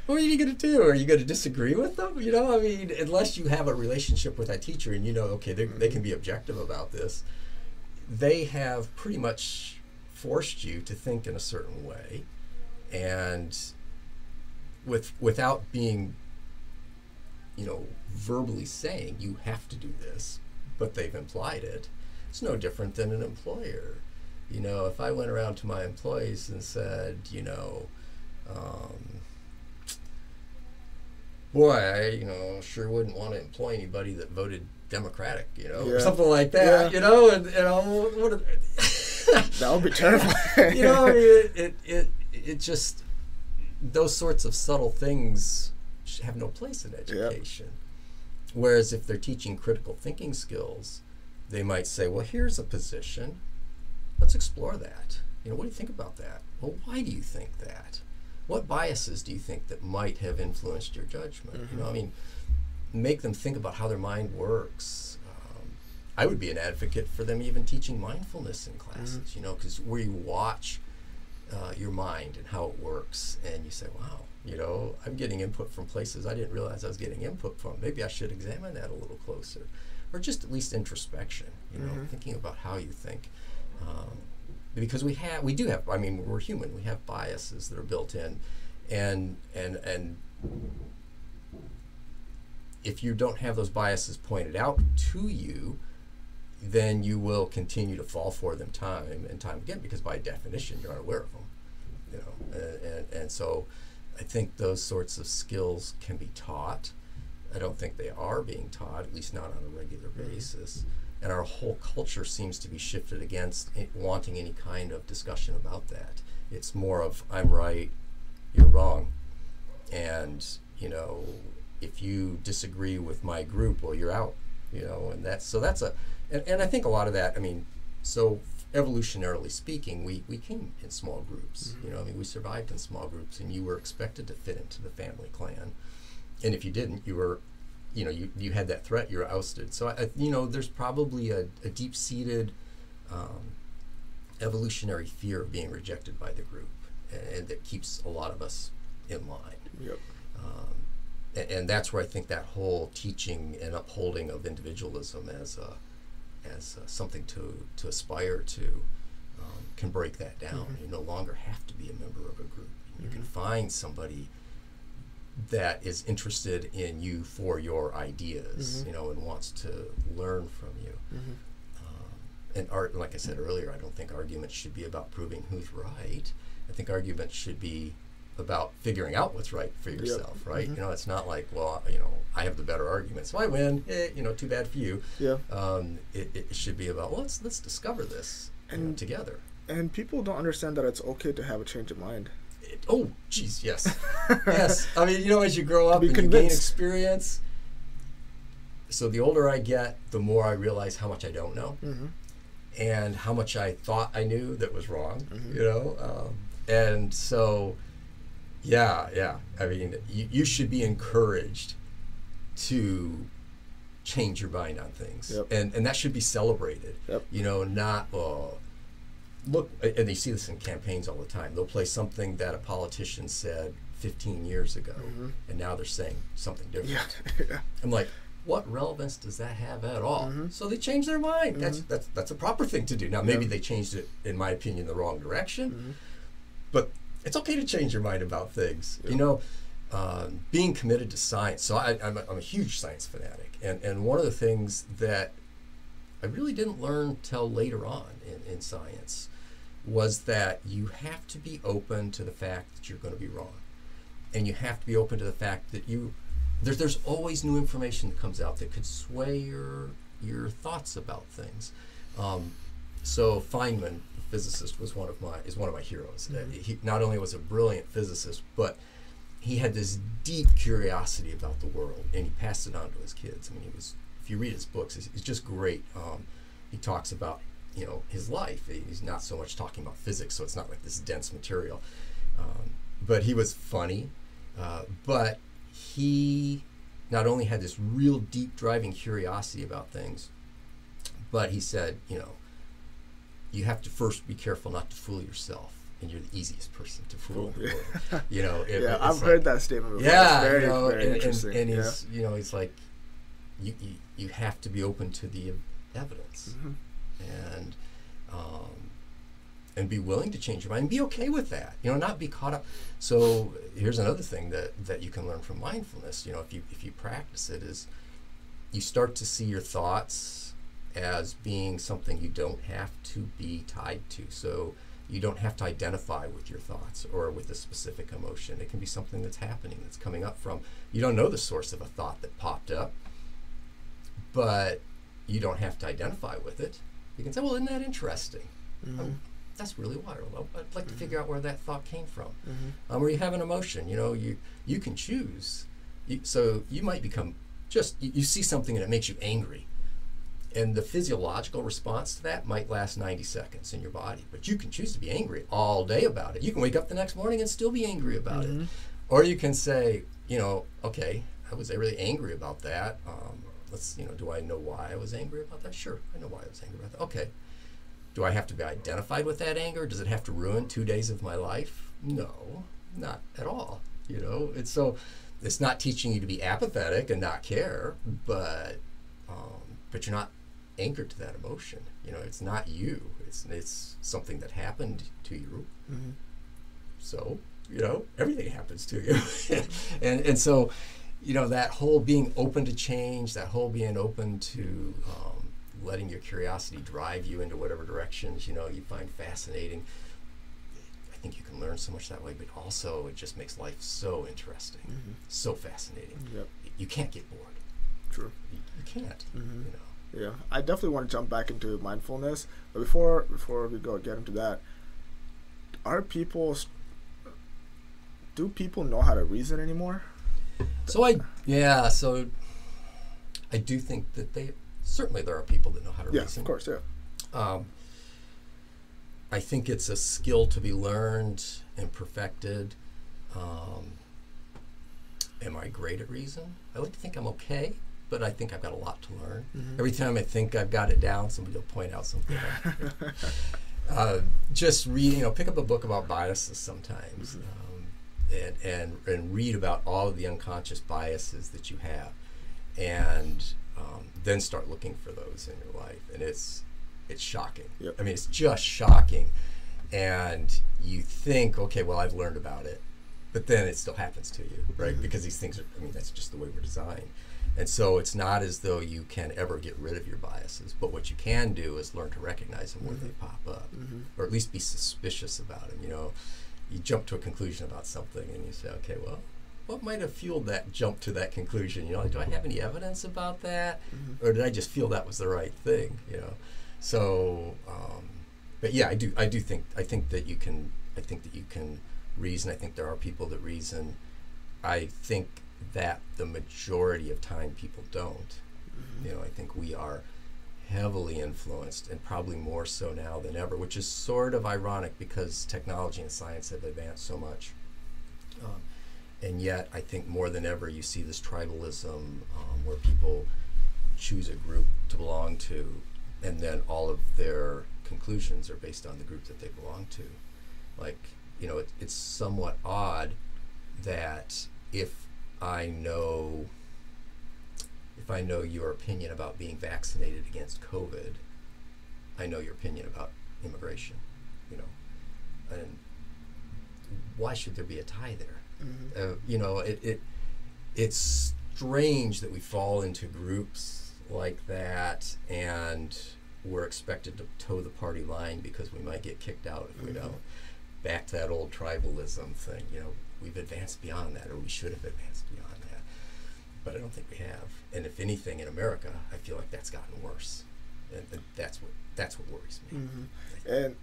What are you going to do? Are you going to disagree with them? Unless you have a relationship with that teacher and okay, they can be objective about this, they have pretty much forced you to think in a certain way, and without being, verbally saying you have to do this, but they've implied it. It's no different than an employer. If I went around to my employees and said, boy, I sure wouldn't want to employ anybody that voted Democratic, or something like that, what that would be terrible. It just, those sorts of subtle things have no place in education. Whereas if they're teaching critical thinking skills, they might say, well, here's a position, let's explore that. What do you think about that? Well, why do you think that? What biases do you think that might have influenced your judgment? Make them think about how their mind works. I would be an advocate for them even teaching mindfulness in classes, because where you watch your mind and how it works, and you say, wow, I'm getting input from places I didn't realize I was getting input from. Maybe I should examine that a little closer. Or just at least introspection, thinking about how you think. Because we're human, we have biases that are built in, and if you don't have those biases pointed out to you, then you will continue to fall for them time and time again, because by definition you're unaware of them. And so I think those sorts of skills can be taught. I don't think they are being taught, at least not on a regular basis. And our whole culture seems to be shifted against wanting any kind of discussion about that. It's more of, I'm right, you're wrong. And, if you disagree with my group, well, you're out, and that's, and I think a lot of that, so evolutionarily speaking, we came in small groups. You know, I mean, we survived in small groups, and you were expected to fit into the family clan. And if you didn't, you were, you know, you had that threat, you were ousted. So, you know, there's probably a deep-seated evolutionary fear of being rejected by the group, and that keeps a lot of us in line. Yep. And that's where I think that whole teaching and upholding of individualism as something to aspire to can break that down. You no longer have to be a member of a group. You can find somebody that is interested in you for your ideas, you know, and wants to learn from you. And like I said earlier, I don't think arguments should be about proving who's right. I think arguments should be about figuring out what's right for yourself, right? You know, it's not like, well, you know, I have the better argument, so I win. You know, too bad for you. Yeah. It should be about, well, let's discover this together. And people don't understand that it's okay to have a change of mind. Oh, geez, yes. Yes. I mean, you know, as you grow up and convinced. you gain experience, so the older I get, the more I realize how much I don't know and how much I thought I knew that was wrong, you know? And so, yeah. I mean, you should be encouraged to change your mind on things. And that should be celebrated. You know, not, look, and you see this in campaigns all the time. They'll play something that a politician said 15 years ago, and now they're saying something different. I'm like, what relevance does that have at all? So they change their mind. That's a proper thing to do. Now, maybe they changed it, in my opinion, the wrong direction, but it's okay to change your mind about things. You know, being committed to science. So I'm a huge science fanatic, and one of the things that I really didn't learn till later on in science was that you have to be open to the fact that you're going to be wrong, and you have to be open to the fact that there's always new information that comes out that could sway your thoughts about things. So Feynman, the physicist, is one of my heroes. He not only was a brilliant physicist, but he had this deep curiosity about the world, and he passed it on to his kids. I mean, if you read his books, it's just great. He talks about, you know, his life. He's not so much talking about physics, so it's not like this dense material. But he was funny, but he not only had this real deep driving curiosity about things, but he said, you know, you have to first be careful not to fool yourself, and you're the easiest person to fool in the world. You know, I've heard that statement before. Yeah, it's very, you know, very interesting. And he's, you know, he's like, you have to be open to the evidence, and be willing to change your mind, and be okay with that. You know, not be caught up. So here's another thing that you can learn from mindfulness. You know, if you practice it, is you start to see your thoughts as being something you don't have to be tied to. So you don't have to identify with your thoughts or with a specific emotion. It can be something that's happening, that's coming up from, you don't know the source of a thought that popped up, but you don't have to identify with it. You can say, well, isn't that interesting? That's really wild. I'd like to figure out where that thought came from. Or you have an emotion, you know, you can choose. So you might become you see something and it makes you angry. And the physiological response to that might last 90 seconds in your body, but you can choose to be angry all day about it. You can wake up the next morning and still be angry about it. Or you can say, you know, okay, I was really angry about that. Do I know why I was angry about that? Sure, I know why I was angry about that. Okay. Do I have to be identified with that anger? Does it have to ruin 2 days of my life? No, not at all. You know, it's not teaching you to be apathetic and not care, but you're not anchored to that emotion. You know, it's not you. It's something that happened to you. So, you know, everything happens to you. and so, you know, that whole being open to change, that whole being open to letting your curiosity drive you into whatever directions, you know, you find fascinating. I think you can learn so much that way, but also it just makes life so interesting, so fascinating. You can't get bored. True. You can't, you know. Yeah, I definitely want to jump back into mindfulness, but before we get into that, do people know how to reason anymore? So I do think that certainly there are people that know how to reason. Yeah, of course, yeah. I think it's a skill to be learned and perfected. Am I great at reason? I like to think I'm okay, but I think I've got a lot to learn. Every time I think I've got it down, somebody will point out something. Just read, pick up a book about biases sometimes, and read about all of the unconscious biases that you have, and then start looking for those in your life. And it's shocking. Yep. I mean, it's just shocking. And you think, okay, well, I've learned about it. But then it still happens to you, right? Because these things that's just the way we're designed. And so it's not as though you can ever get rid of your biases. But what you can do is learn to recognize them when they pop up. Or at least be suspicious about them. You jump to a conclusion about something and you say, okay, well, what might have fueled that jump to that conclusion? Do I have any evidence about that? Or did I just feel that was the right thing? So, but yeah, I think that you can reason. I think there are people that reason. I think that the majority of time people don't. I think we are heavily influenced, and probably more so now than ever, which is sort of ironic because technology and science have advanced so much. And yet, I think more than ever, you see this tribalism where people choose a group to belong to, and then all of their conclusions are based on the group that they belong to. It's somewhat odd that if I know your opinion about being vaccinated against COVID, I know your opinion about immigration, and why should there be a tie there? It's strange that we fall into groups like that, and we're expected to toe the party line because we might get kicked out if we don't. Back to that old tribalism thing, we've advanced beyond that, or we should have advanced beyond that, but I don't think we have. And if anything, in America, I feel like that's gotten worse, and that's what worries me. And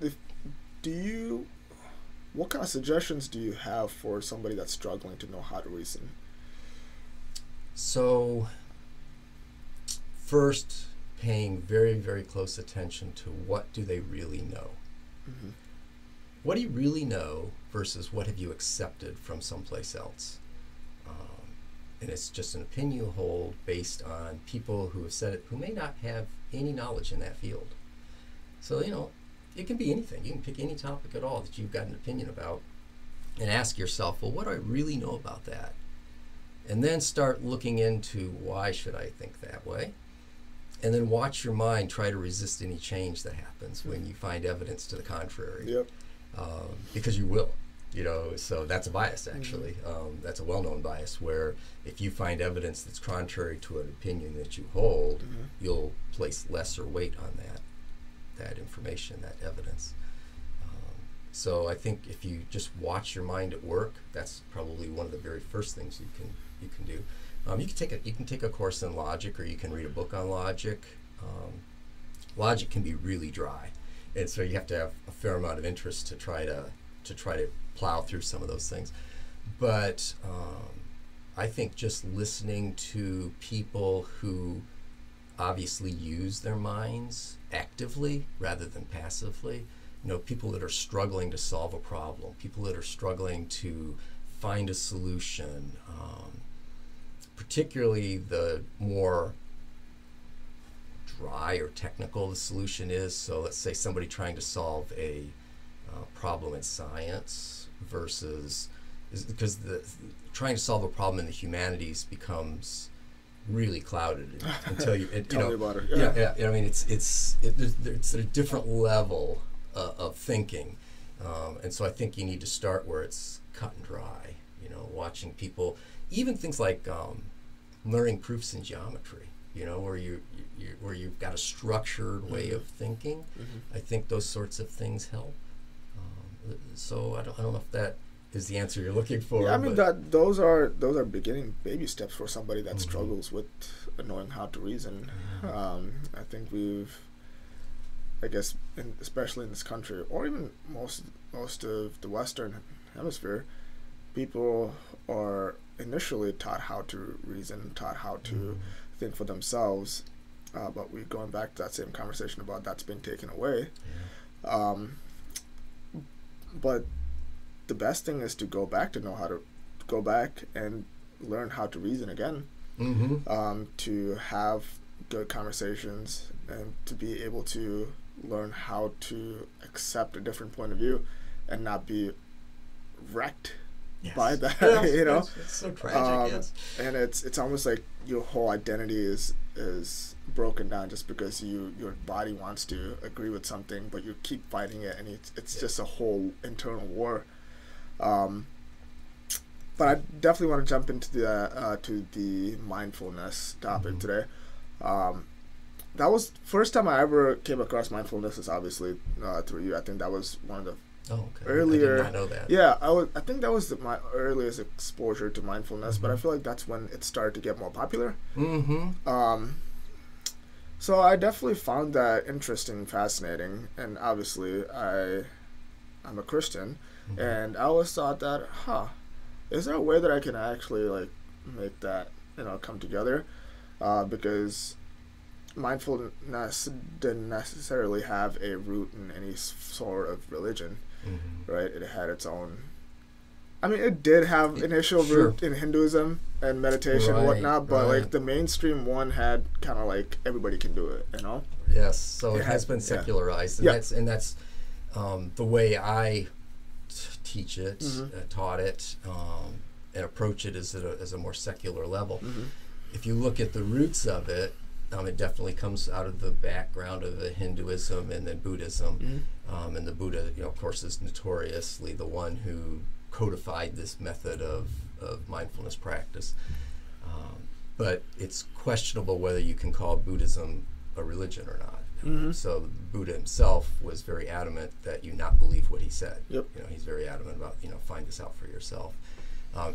what kind of suggestions do you have for somebody that's struggling to know how to reason? So, first, paying very, very close attention to what do they really know. What do you really know versus what have you accepted from someplace else? And it's just an opinion you hold based on people who have said it, who may not have any knowledge in that field. So, it can be anything. You can pick any topic at all that you've got an opinion about and ask yourself, well, what do I really know about that? And then start looking into why should I think that way? And then watch your mind try to resist any change that happens when you find evidence to the contrary. Yep. Because you will, so that's a bias, actually. That's a well-known bias where if you find evidence that's contrary to an opinion that you hold, you'll place lesser weight on that information, that evidence. So I think if you just watch your mind at work, that's probably one of the very first things you can do. You can take a course in logic, or you can read a book on logic. Logic can be really dry, and so you have to have a fair amount of interest to try to plow through some of those things. But I think just listening to people who obviously use their minds actively rather than passively, people that are struggling to solve a problem, people that are struggling to find a solution, particularly the more dry or technical the solution is. So let's say somebody trying to solve a problem in science versus, because trying to solve a problem in the humanities becomes really clouded until you Tell me about it. Yeah. I mean, it's a different level of thinking, and so I think you need to start where it's cut and dry. Watching people, even things like learning proofs in geometry. Where you've got a structured way of thinking. I think those sorts of things help. So I don't know if that is the answer you're looking for. Yeah, I mean those are beginning baby steps for somebody that struggles with knowing how to reason. I think especially in this country, or even most of the Western Hemisphere, people are initially taught how to reason, taught how to think for themselves, but we're going back to that same conversation about that's been taken away. but the best thing is to go back to know how to go back and learn how to reason again, to have good conversations, and to be able to learn how to accept a different point of view and not be wrecked by that. It's so tragic. And it's almost like your whole identity is broken down just because your body wants to agree with something, but you keep fighting it, and it's just a whole internal war. But I definitely want to jump into the mindfulness topic today. That was first time I ever came across mindfulness is obviously through you. I think that was one of the earlier. I did not know that. Yeah, I think that was my earliest exposure to mindfulness, but I feel like that's when it started to get more popular. So I definitely found that interesting, fascinating, and obviously I'm a Christian, and I always thought that, is there a way that I can actually like make that come together? Because mindfulness didn't necessarily have a root in any sort of religion, right? It had its own. I mean, it did have initial root in Hinduism and meditation and whatnot, but like the mainstream one had kind of like everybody can do it, Yes, so it has been secularized, and that's the way I teach it, taught it, and approach it as a more secular level. If you look at the roots of it, it definitely comes out of the background of the Hinduism and then Buddhism, and the Buddha, of course, is notoriously the one who codified this method of mindfulness practice. But it's questionable whether you can call Buddhism a religion or not. So Buddha himself was very adamant that you not believe what he said. He's very adamant about, find this out for yourself.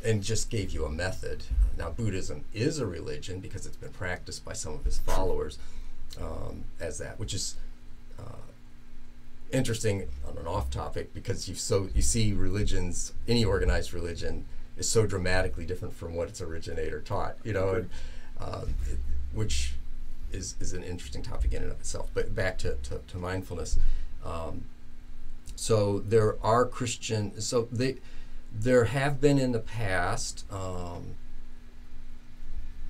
And just gave you a method. Now, Buddhism is a religion because it's been practiced by some of his followers as that, which is interesting on an off topic, because you see religions, any organized religion is so dramatically different from what its originator taught, which is an interesting topic in and of itself. But back to mindfulness. So there are there have been in the past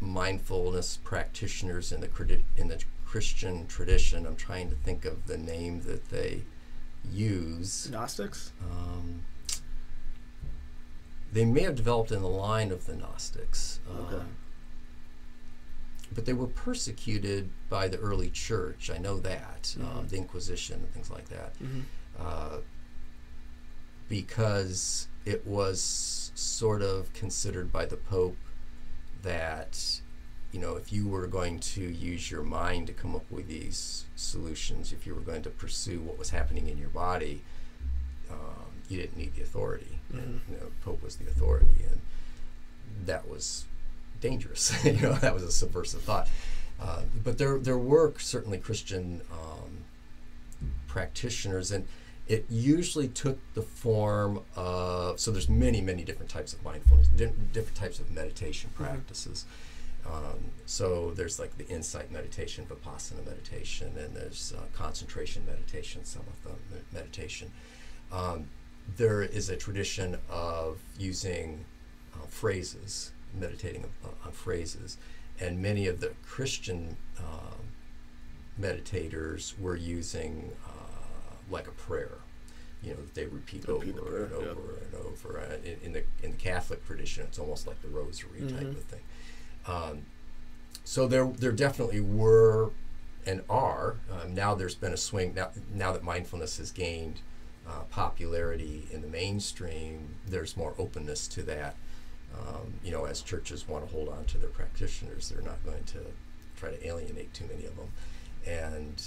mindfulness practitioners in the Christian tradition. I'm trying to think of the name that they use. Gnostics? They may have developed in the line of the Gnostics. But they were persecuted by the early church. I know that. The Inquisition and things like that. Because it was sort of considered by the Pope that, if you were going to use your mind to come up with these solutions, if you were going to pursue what was happening in your body, you didn't need the authority. And, the Pope was the authority, and that was dangerous. That was a subversive thought. But there were certainly Christian practitioners, and it usually took the form of, so there's many different types of mindfulness, different types of meditation practices. So there's like the insight meditation, Vipassana meditation, and there's concentration meditation, samatha meditation. There is a tradition of using phrases, meditating on phrases, and many of the Christian meditators were using like a prayer, that they repeat over and over and over. In the Catholic tradition, it's almost like the rosary type of thing. So there definitely were and are. Now there's been a swing. Now that mindfulness has gained popularity in the mainstream, there's more openness to that. As churches want to hold on to their practitioners, they're not going to try to alienate too many of them. And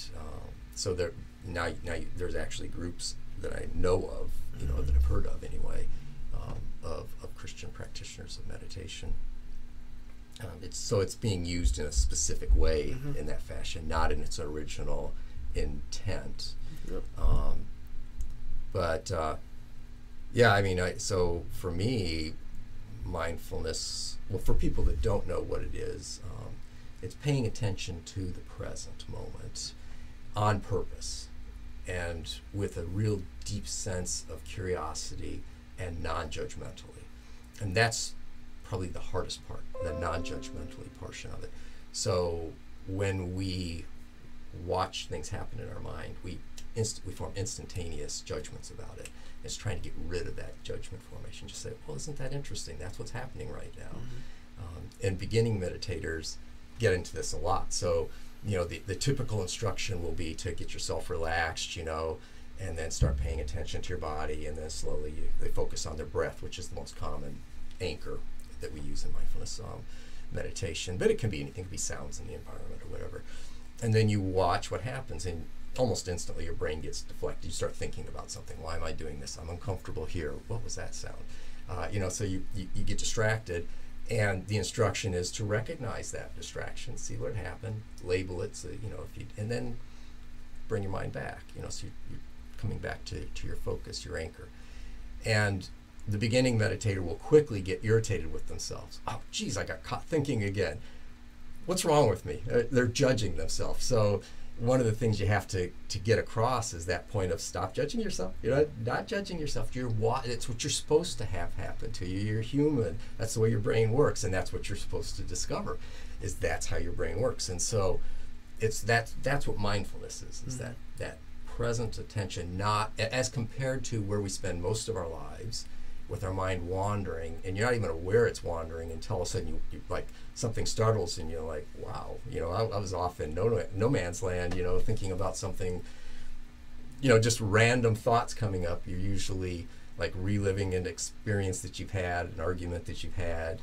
so now there's actually groups that I know of, that I've heard of anyway, of Christian practitioners of meditation. It's being used in a specific way in that fashion, not in its original intent. So for me, mindfulness, for people that don't know what it is, it's paying attention to the present moment on purpose. and with a real deep sense of curiosity and non-judgmentally. And that's probably the hardest part, the non-judgmentally portion of it. So when we watch things happen in our mind, we form instantaneous judgments about it. It's trying to get rid of that judgment formation. Just say, well, isn't that interesting? That's what's happening right now. And beginning meditators get into this a lot. So, you know, the typical instruction will be to get yourself relaxed, you know, and then start paying attention to your body, and then slowly they focus on their breath, which is the most common anchor that we use in mindfulness meditation. But it can be anything. It can be sounds in the environment or whatever. And then you watch what happens, and almost instantly your brain gets deflected. You start thinking about something. Why am I doing this? I'm uncomfortable here. What was that sound? You know, so you get distracted. And the instruction is to recognize that distraction, see what happened, label it, so, you know, and then bring your mind back, you know, so you're coming back to your focus, your anchor. And the beginning meditator will quickly get irritated with themselves. Oh, geez, I got caught thinking again. What's wrong with me? They're judging themselves. So one of the things you have to get across is that point of stop judging yourself. You're not judging yourself. It's what you're supposed to have happen to you. You're human. That's the way your brain works, and that's what you're supposed to discover. Is that's how your brain works. And so that's what mindfulness is that present attention, not as compared to where we spend most of our lives with our mind wandering, and you're not even aware it's wandering until all of a sudden you like something startles and you're like, wow, you know, I was off in no man's land, you know, thinking about something, you know, just random thoughts coming up. You're usually like reliving an experience that you've had, an argument that you've had.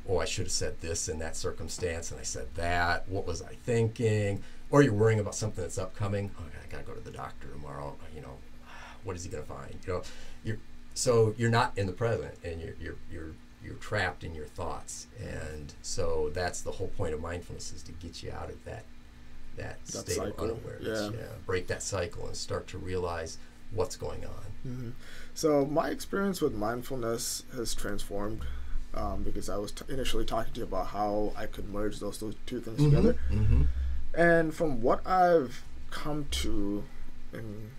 Oh, I should have said this in that circumstance, and I said that. What was I thinking? Or you're worrying about something that's upcoming. Oh, I gotta go to the doctor tomorrow. You know, what is he gonna find? You know, so you're not in the present, and you're trapped in your thoughts. And so that's the whole point of mindfulness, is to get you out of that state cycle of unawareness. Yeah, break that cycle and start to realize what's going on. Mm-hmm. So my experience with mindfulness has transformed. Because I was initially talking to you about how I could merge those two things together. Mm-hmm. And from what I've come to, and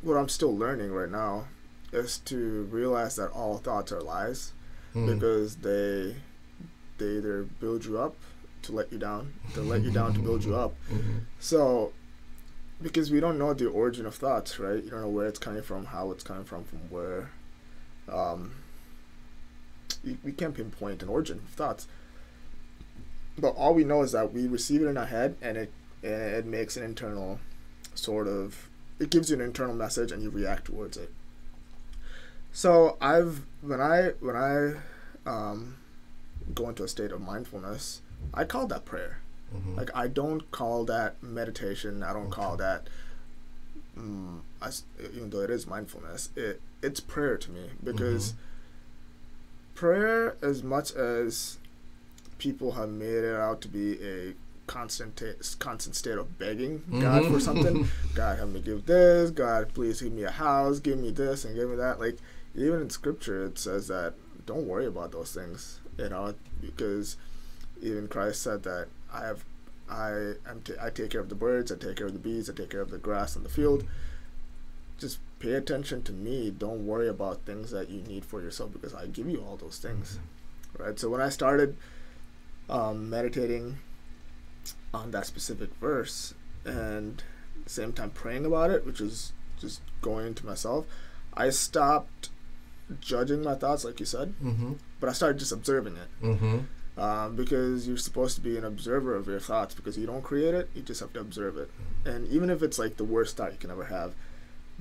what I'm still learning right now, is to realize that all thoughts are lies, because they either build you up to let you down, to let you down to build you up. So, because we don't know the origin of thoughts, right? You don't know where it's coming from, how it's coming from where. We can't pinpoint an origin of thoughts, but all we know is that we receive it in our head, and it makes an internal it gives you an internal message, and you react towards it. So when I go into a state of mindfulness, I call that prayer. Like, I don't call that meditation. I don't call that even though it is mindfulness, it's prayer to me, because prayer, as much as people have made it out to be a constant state of begging God for something, God, help me give this, God, please give me a house, give me this and give me that. Like, even in scripture it says that don't worry about those things, you know, because even Christ said that I take care of the birds, I take care of the bees, I take care of the grass in the field. Just pay attention to me. Don't worry about things that you need for yourself, because I give you all those things, right? So when I started meditating on that specific verse, and at the same time praying about it, which is just going into myself, I stopped judging my thoughts, like you said, but I started just observing it. Because you're supposed to be an observer of your thoughts, because you don't create it, you just have to observe it. And even if it's like the worst thought you can ever have,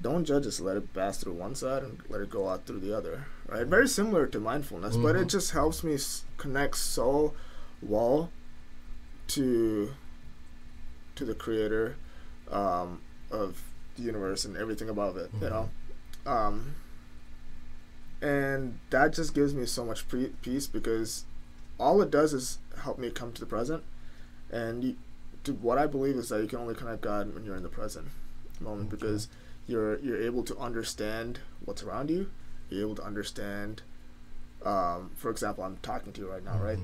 don't judge it. Let it pass through one side and let it go out through the other, right? Very similar to mindfulness, but it just helps me connect so well to the creator of the universe and everything above it, you know? And that just gives me so much peace, because all it does is help me come to the present. And what I believe is that you can only connect God when you're in the present moment, because you're able to understand what's around you. You're able to understand, for example, I'm talking to you right now, right?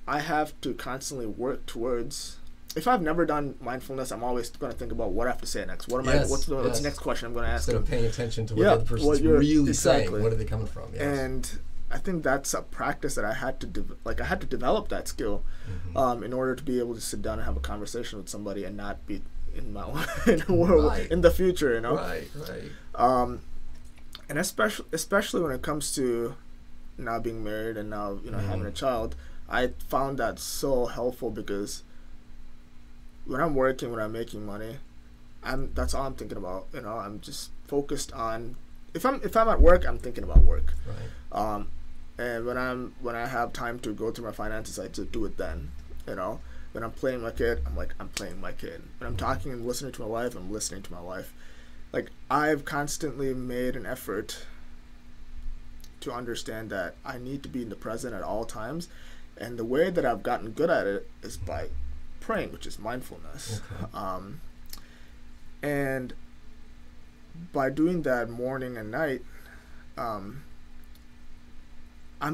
I have to constantly work towards if I've never done mindfulness, I'm always going to think about what I have to say next. What am I? What's the next question I'm going to ask? Instead of paying attention to what the other person's really saying, what are they coming from? Yes. And I think that's a practice that I had to I had to develop that skill in order to be able to sit down and have a conversation with somebody and not be in my in the future, you know. Right. And especially when it comes to now being married and now having a child, I found that so helpful because when I'm working, when I'm making money, that's all I'm thinking about. You know, I'm just focused on if I'm at work, I'm thinking about work. Right. And when I have time to go through my finances, I just do it then. You know, when I'm playing my kid, I'm playing my kid. When I'm talking and listening to my wife, I'm listening to my wife. Like, I've constantly made an effort to understand that I need to be in the present at all times. And the way that I've gotten good at it is by praying, which is mindfulness. Okay. And by doing that morning and night, I'm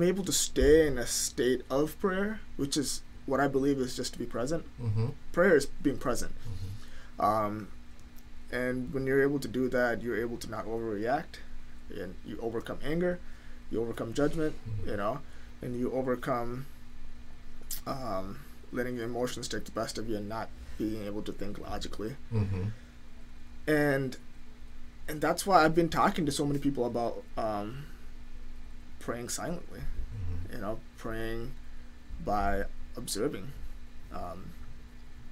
able to stay in a state of prayer, which is what I believe is just to be present. Mm-hmm. Prayer is being present. Mm-hmm. And when you're able to do that, you're able to not overreact, and you overcome anger, you overcome judgment, and you overcome letting your emotions take the best of you and not being able to think logically. Mm-hmm. And that's why I've been talking to so many people about praying silently, praying by observing,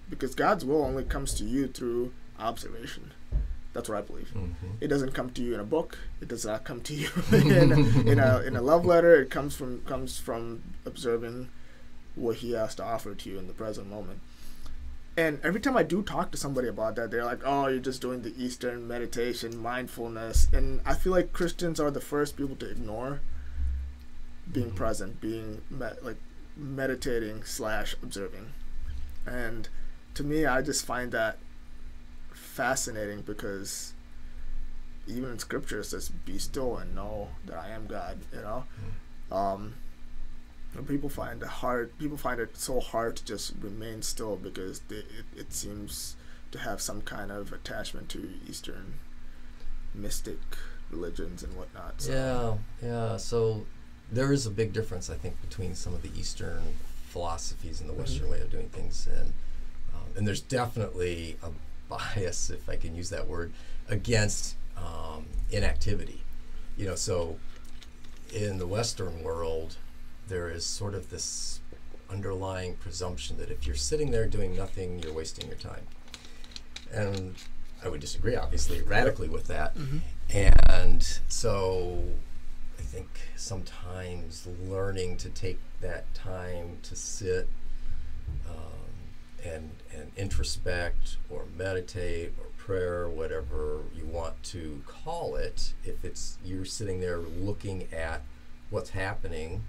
because God's will only comes to you through observation. That's what I believe. Mm-hmm. It doesn't come to you in a book. It does not come to you in a love letter. It comes from observing what He has to offer to you in the present moment. And every time I do talk to somebody about that, they're like, "Oh, you're just doing the Eastern meditation, mindfulness." And I feel like Christians are the first people to ignore being present, being meditating / observing. And to me, I just find that fascinating because even in Scripture it says, "Be still and know that I am God." And people find it so hard to just remain still because it seems to have some kind of attachment to Eastern mystic religions and whatnot. So. Yeah. So there is a big difference, I think, between some of the Eastern philosophies and the Western way of doing things, and there's definitely a bias, if I can use that word, against inactivity. So in the Western world, there is sort of this underlying presumption that if you're sitting there doing nothing, you're wasting your time. And I would disagree, obviously, radically with that. Mm-hmm. And so I think sometimes learning to take that time to sit and introspect or meditate or prayer, whatever you want to call it, if it's you're sitting there looking at what's happening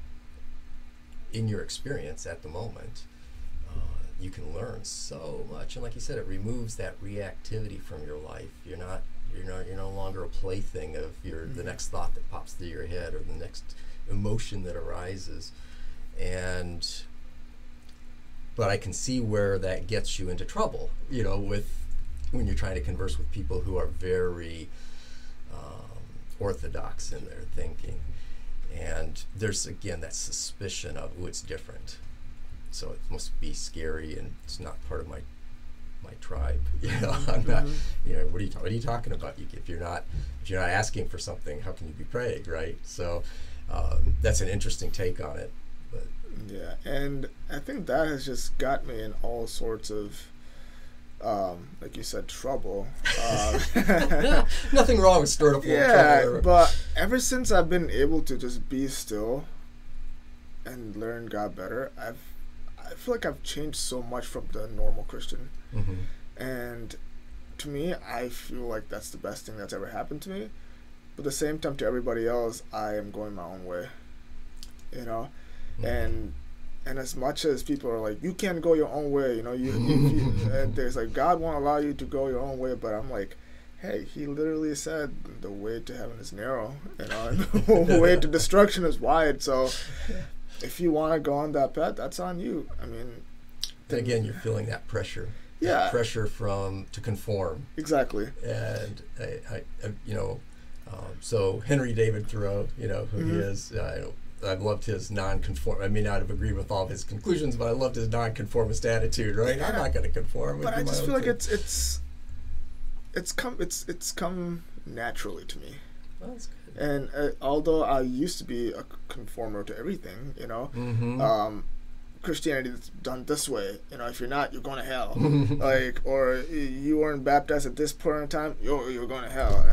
in your experience at the moment, you can learn so much. And like you said, it removes that reactivity from your life. You're no longer a plaything of the next thought that pops through your head or the next emotion that arises. But I can see where that gets you into trouble, with when you're trying to converse with people who are very orthodox in their thinking. And there's, again, that suspicion of, it's different. So it must be scary, and it's not part of my tribe. I'm not. What are you talking about? If you're not asking for something, how can you be praying, right? So that's an interesting take on it. But yeah, and I think that has just got me in all sorts of, like you said, trouble. Nothing wrong with stirring up a little trouble. Yeah, but ever since I've been able to just be still and learn God better, I feel like I've changed so much from the normal Christian. Mm-hmm. And to me, I feel like that's the best thing that's ever happened to me. But at the same time, to everybody else, I am going my own way. Mm-hmm. And as much as people are like, you can't go your own way, and there's like, God won't allow you to go your own way, but I'm like, hey, He literally said the way to heaven is narrow, and the way to destruction is wide. So if you want to go on that path, that's on you. I mean, And again, you're feeling that pressure. Yeah. That pressure to conform. Exactly. And I so Henry David Thoreau, who he is, I've loved his non-conform. I may not have agreed with all of his conclusions, but I loved his non-conformist attitude. Right? Yeah. I'm not going to conform. But I just feel like it's come naturally to me. Well, that's good. And although I used to be a conformer to everything, Christianity is done this way. If you're not, you're going to hell. Or you weren't baptized at this point in time, you're going to hell.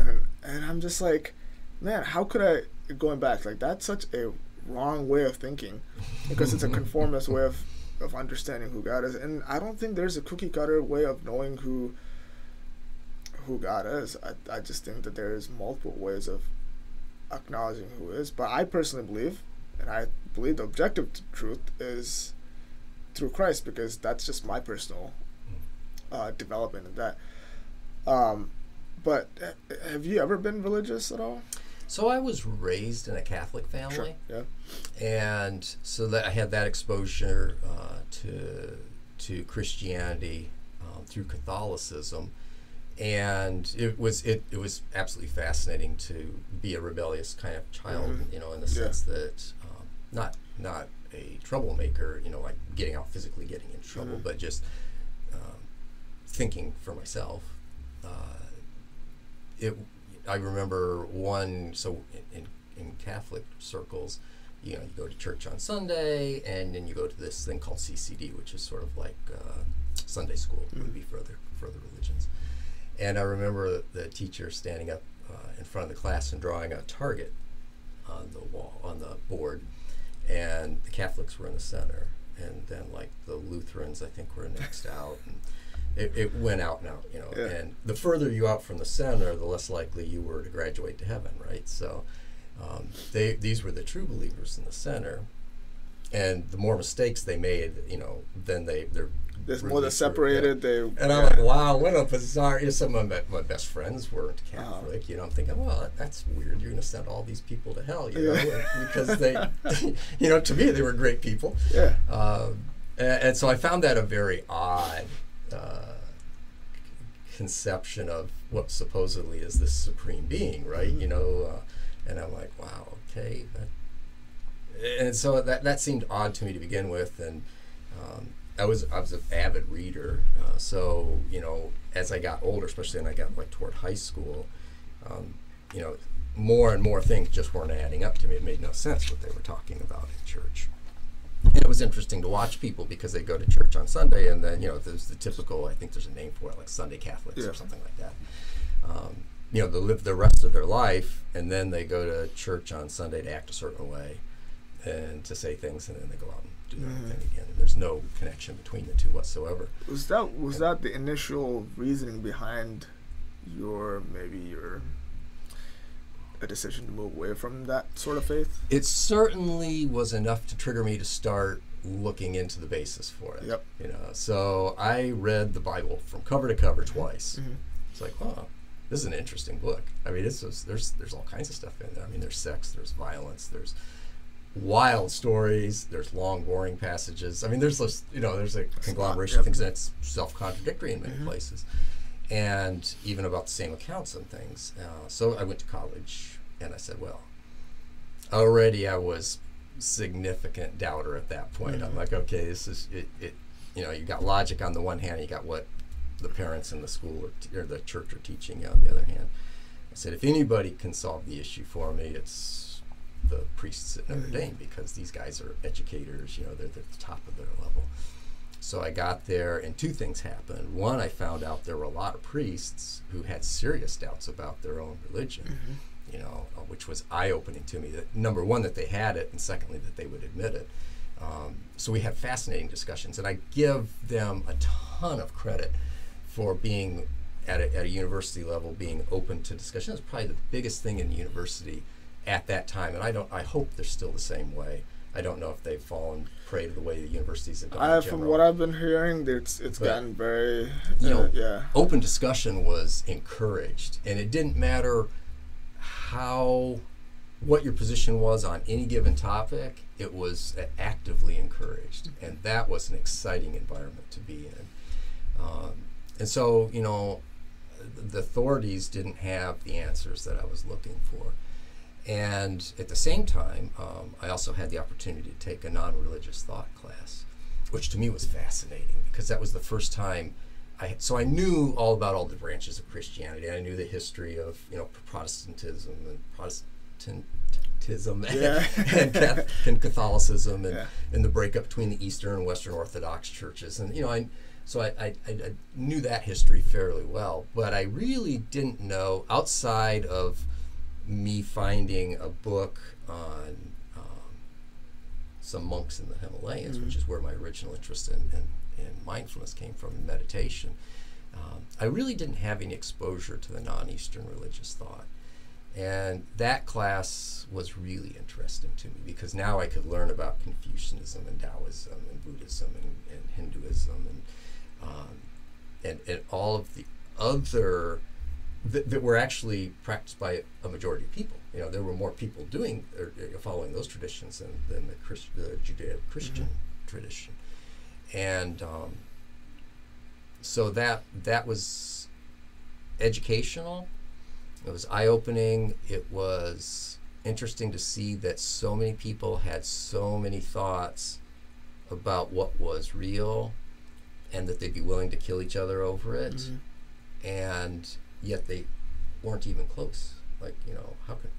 And I'm just like, man, how could I? Going back, that's such a wrong way of thinking, because it's a conformist way of understanding who God is, and I don't think there's a cookie cutter way of knowing who God is. I just think that there is multiple ways of acknowledging who is. But I personally believe, and I believe the objective truth is through Christ, because that's just my personal development in that. But have you ever been religious at all? So I was raised in a Catholic family. Sure. Yeah. And so that I had that exposure to Christianity through Catholicism, and it was absolutely fascinating to be a rebellious kind of child, in the sense that not a troublemaker, like physically getting in trouble, but just thinking for myself. I remember in Catholic circles, you go to church on Sunday, and then you go to this thing called CCD, which is sort of like Sunday school, would be for other religions. And I remember the teacher standing up in front of the class and drawing a target on the wall, on the board, and the Catholics were in the center, and then the Lutherans, I think, were next out. And it went out and out, Yeah. And the further you out from the center, the less likely you were to graduate to heaven, right? So these were the true believers in the center, and the more mistakes they made, then they're there's more that separated. And I'm like, wow, what a bizarre. Some of my best friends weren't Catholic. I'm thinking, well, that's weird. You're going to send all these people to hell, because they, to me, they were great people. Yeah. And so I found that a very odd conception of what supposedly is this supreme being, right? And I'm like, wow, okay. And so that seemed odd to me to begin with, and I was an avid reader. So as I got older, especially when I got toward high school, more and more things just weren't adding up to me. It made no sense what they were talking about in church. And it was interesting to watch people, because they go to church on Sunday, and then there's the typical, I think there's a name for it, like Sunday Catholics or something like that. They live the rest of their life, and then they go to church on Sunday to act a certain way and to say things, and then they go out and do their own thing again. And there's no connection between the two whatsoever. Was that the initial reasoning behind your a decision to move away from that sort of faith? It certainly was enough to trigger me to start looking into the basis for it. Yep. So I read the Bible from cover to cover twice. It's like, oh, this is an interesting book. I mean, there's all kinds of stuff in there. I mean, there's sex, there's violence, there's wild stories, there's long, boring passages. I mean, there's a conglomeration of things that's self-contradictory in many places, and even about the same accounts and things. So I went to college, and I said, well, already I was significant doubter at that point. I'm like, okay, this is it. You got logic on the one hand, you got what the parents in the school or the church are teaching you on the other hand. I said, if anybody can solve the issue for me, it's the priests at Notre Dame, because these guys are educators, they're at the top of their level. So I got there, and two things happened. One, I found out there were a lot of priests who had serious doubts about their own religion, which was eye-opening to me. That, number one, that they had it, and secondly, that they would admit it. So we had fascinating discussions, and I give them a ton of credit for being at a university level, being open to discussion. That's probably the biggest thing in the university at that time, and I hope they're still the same way. I don't know if they've fallen prey to the way the universities have done. From what I've been hearing, it's gotten very open discussion was encouraged, and it didn't matter how what your position was on any given topic, it was actively encouraged, and that was an exciting environment to be in. And so, you know, the authorities didn't have the answers that I was looking for. And at the same time, I also had the opportunity to take a non-religious thought class, which to me was fascinating, because that was the first time so I knew all about all the branches of Christianity. I knew the history of, you know, Protestantism and Protestantism and Catholicism and the breakup between the Eastern and Western Orthodox churches. And, you know, I knew that history fairly well, but I really didn't know, outside of me finding a book on some monks in the Himalayas, which is where my original interest in mindfulness came from, in meditation. I really didn't have any exposure to the non-Eastern religious thought. And that class was really interesting to me, because now I could learn about Confucianism and Taoism and Buddhism and Hinduism and all of the other that were actually practiced by a majority of people. You know, there were more people doing or following those traditions than the Judeo-Christian tradition. And so that was educational. It was eye-opening. It was interesting to see that so many people had so many thoughts about what was real, and that they'd be willing to kill each other over it. And yet they weren't even close. Like, you know, how could...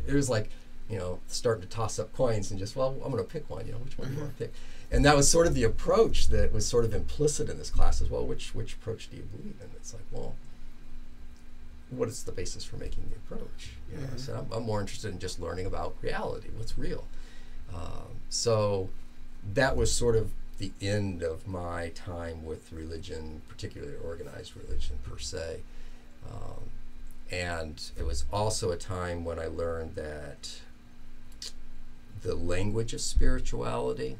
It was like, you know, starting to toss up coins and just, well, I'm going to pick one, you know, which one do you want to pick? And that was sort of the approach that was sort of implicit in this class as well. Which approach do you believe in? It's like, well, what is the basis for making the approach? You know, so I'm more interested in just learning about reality, what's real. So that was sort of the end of my time with religion, particularly organized religion per se. And it was also a time when I learned that the language of spirituality,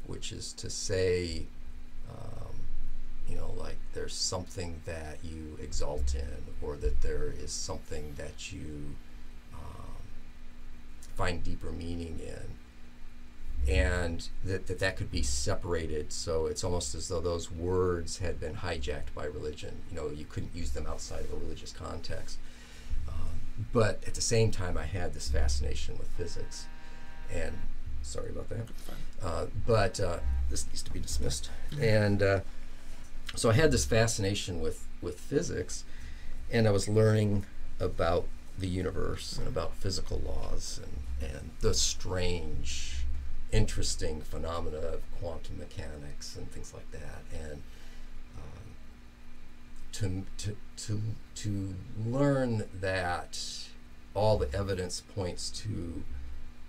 which is to say, you know, like there's something that you exalt in, or that there is something that you find deeper meaning in, and that could be separated. So it's almost as though those words had been hijacked by religion. You know, you couldn't use them outside of a religious context. But at the same time, I had this fascination with physics. And sorry about that. But this needs to be dismissed. And so I had this fascination with physics, and I was learning about the universe and about physical laws and the strange, interesting phenomena of quantum mechanics and things like that. And to learn that all the evidence points to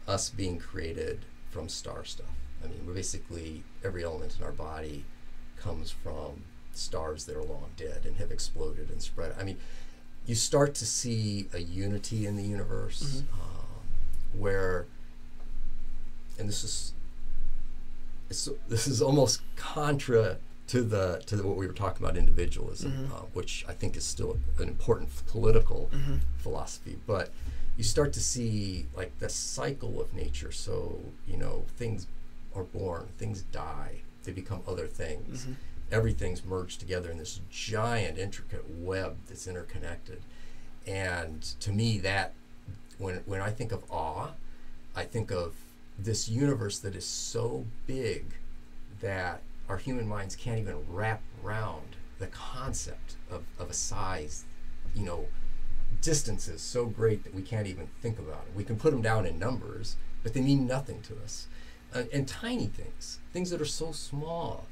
us being created from star stuff. I mean, we're basically, every element in our body comes from stars that are long dead and have exploded and spread. I mean, you start to see a unity in the universe where, and this is almost contra to what we were talking about, individualism, which I think is still an important political philosophy. But you start to see like the cycle of nature. So, you know, things are born, things die, they become other things. Everything's merged together in this giant, intricate web that's interconnected. And to me, that when I think of awe, I think of this universe that is so big that our human minds can't even wrap around the concept of a size, you know, distances so great that we can't even think about it. We can put them down in numbers, but they mean nothing to us. And tiny things that are so small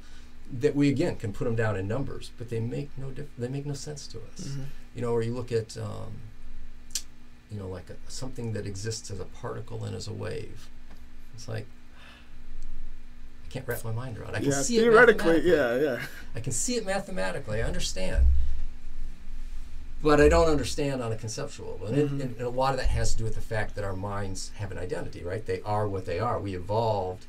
that we, again, can put them down in numbers, but they make no sense to us. You know, or you look at, you know, like something that exists as a particle and as a wave. It's like, I can't wrap my mind around it. I can see theoretically, it I can see it mathematically. I understand. But I don't understand on a conceptual level. And a lot of that has to do with the fact that our minds have an identity, right? They are what they are. We evolved,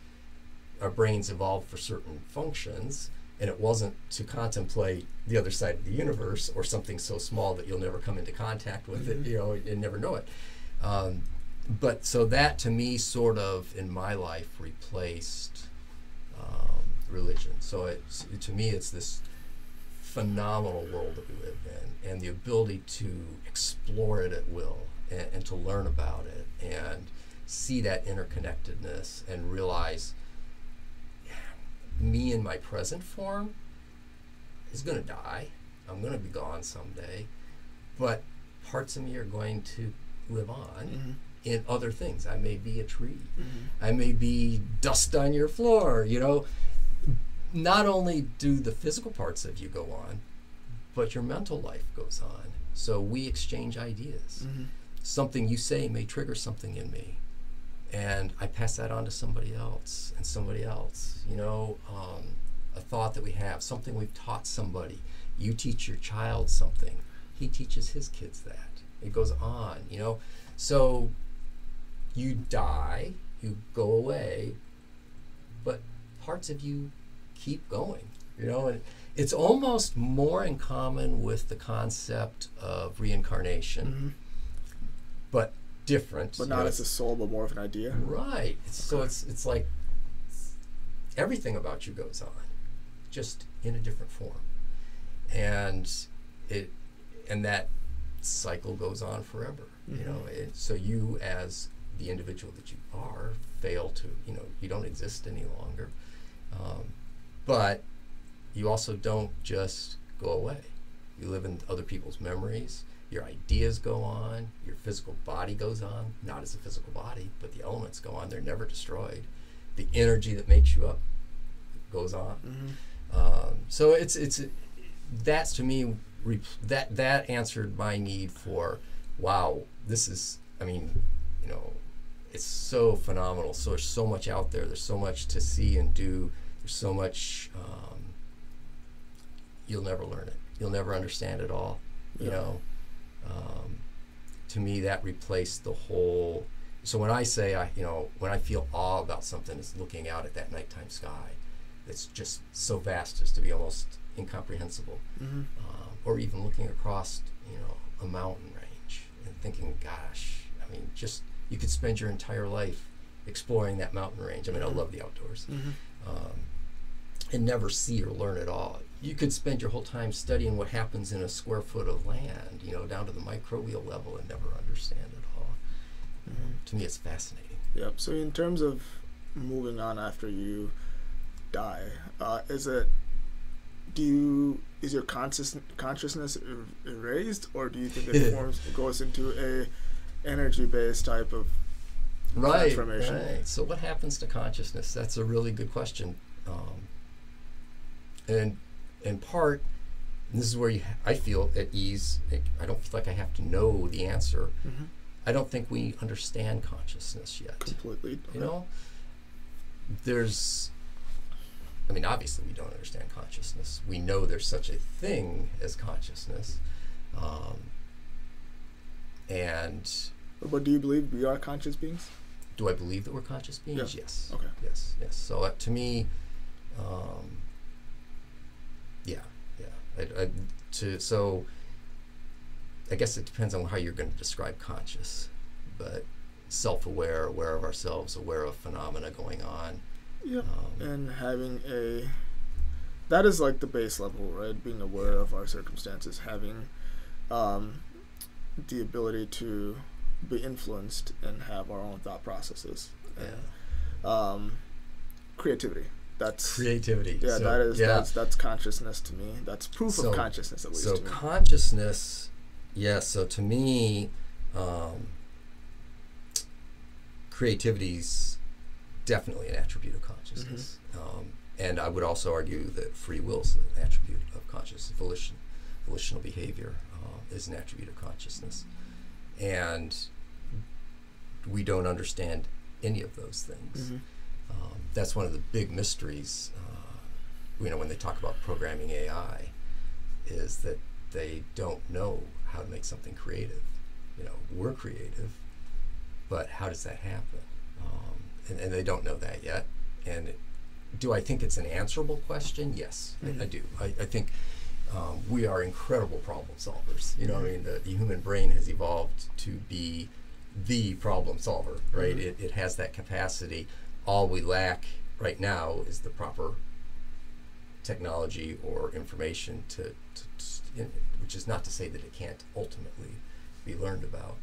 our brains evolved for certain functions, and it wasn't to contemplate the other side of the universe or something so small that you'll never come into contact with it, you know, and never know it. But so that to me sort of in my life replaced religion. So to me it's this phenomenal world that we live in, and the ability to explore it at will, and to learn about it and see that interconnectedness and realize me in my present form is going to die. I'm going to be gone someday, but parts of me are going to live on in other things. I may be a tree. I may be dust on your floor, you know. Not only do the physical parts of you go on, but your mental life goes on. So we exchange ideas. Something you say may trigger something in me, and I pass that on to somebody else and somebody else. You know, a thought that we have, something we've taught somebody. You teach your child something, he teaches his kids that. It goes on, you know. So you die, you go away, but parts of you keep going, you know. And it's almost more in common with the concept of reincarnation, but different. But not as a soul, but more of an idea. Right. So it's like everything about you goes on, just in a different form, and that cycle goes on forever. You know. So you, as the individual that you are, fail to, you know, you don't exist any longer. But you also don't just go away. You live in other people's memories. Your ideas go on. Your physical body goes on. Not as a physical body, but the elements go on. They're never destroyed. The energy that makes you up goes on. So that's to me, that answered my need for, wow, this is, I mean, you know, it's so phenomenal. So there's so much out there. There's so much to see and do. There's so much, you'll never learn it. You'll never understand it all, you know. To me, that replaced the whole. So when I say, when I feel awe about something, it's looking out at that nighttime sky that's just so vast as to be almost incomprehensible. Or even looking across, you know, a mountain range and thinking, gosh, I mean, just, you could spend your entire life exploring that mountain range. I mean, I love the outdoors. And never see or learn it all. You could spend your whole time studying what happens in a square foot of land, you know, down to the microbial level, and never understand it all. To me, it's fascinating. Yep. So in terms of moving on after you die, is your consciousness erased, or do you think it goes into a energy-based type of transformation? Right. So what happens to consciousness? That's a really good question. And in part, and this is where I feel at ease. I don't feel like I have to know the answer. I don't think we understand consciousness yet. Completely. You know? Obviously we don't understand consciousness. We know there's such a thing as consciousness. But do you believe we are conscious beings? Do I believe that we're conscious beings? Yeah. Yes. Okay. Yes. So to me, so I guess it depends on how you're going to describe conscious, but self-aware, aware of ourselves, aware of phenomena going on. Yeah, and having that is like the base level, right? Being aware of our circumstances, having the ability to be influenced and have our own thought processes. And, creativity. That's creativity. Yeah, that's consciousness to me. That's proof of consciousness, at least. So to me. Consciousness, yes. So to me, creativity's definitely an attribute of consciousness. And I would also argue that free will is an attribute of consciousness. Volitional behavior is an attribute of consciousness. And we don't understand any of those things. That's one of the big mysteries, when they talk about programming AI, is that they don't know how to make something creative. We're creative, but how does that happen? And they don't know that yet. And do I think it's an answerable question? Yes, I do. I think we are incredible problem solvers. The human brain has evolved to be the problem solver, right? It has that capacity. All we lack right now is the proper technology or information which is not to say that it can't ultimately be learned about.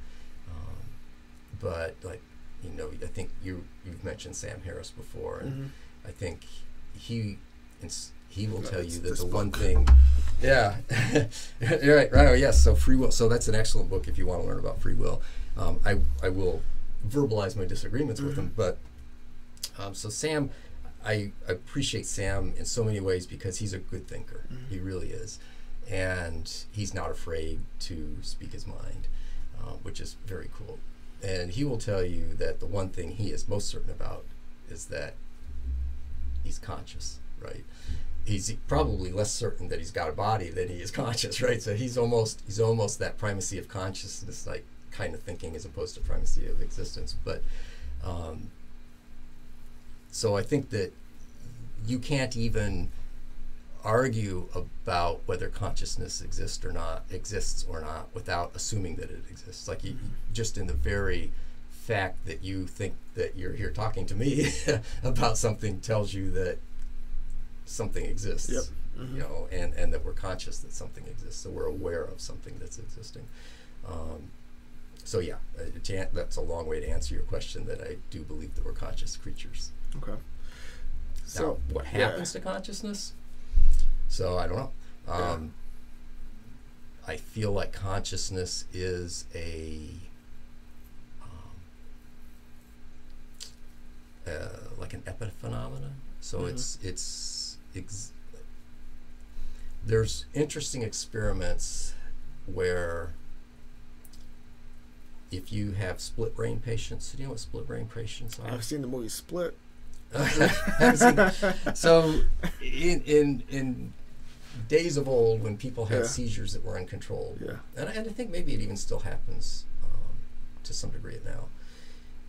But like, I think you've mentioned Sam Harris before, and I think he will tell you that the one thing, yeah, right, oh, yes. So free will. So that's an excellent book if you want to learn about free will. I will verbalize my disagreements with him, but so Sam, I appreciate Sam in so many ways because he's a good thinker. He really is, and he's not afraid to speak his mind, which is very cool. And he will tell you that the one thing he is most certain about is that he's conscious, right? He's probably less certain that he's got a body than he is conscious, right? So he's almost that primacy of consciousness, like kind of thinking, as opposed to primacy of existence. But so I think that you can't even argue about whether consciousness exists or not without assuming that it exists. Like just in the very fact that you think that you're here talking to me about something tells you that something exists. Yep. And that we're conscious that something exists, so we're aware of something that's existing. So yeah, that's a long way to answer your question, that I do believe that we're conscious creatures. Okay. Now, what happens to consciousness? So I don't know. I feel like consciousness is like an epiphenomena. So there's interesting experiments where if you have split brain patients, do you know what split brain patients are? I've seen the movie Split. So in days of old, when people had seizures that were uncontrolled, and I think maybe it even still happens to some degree now,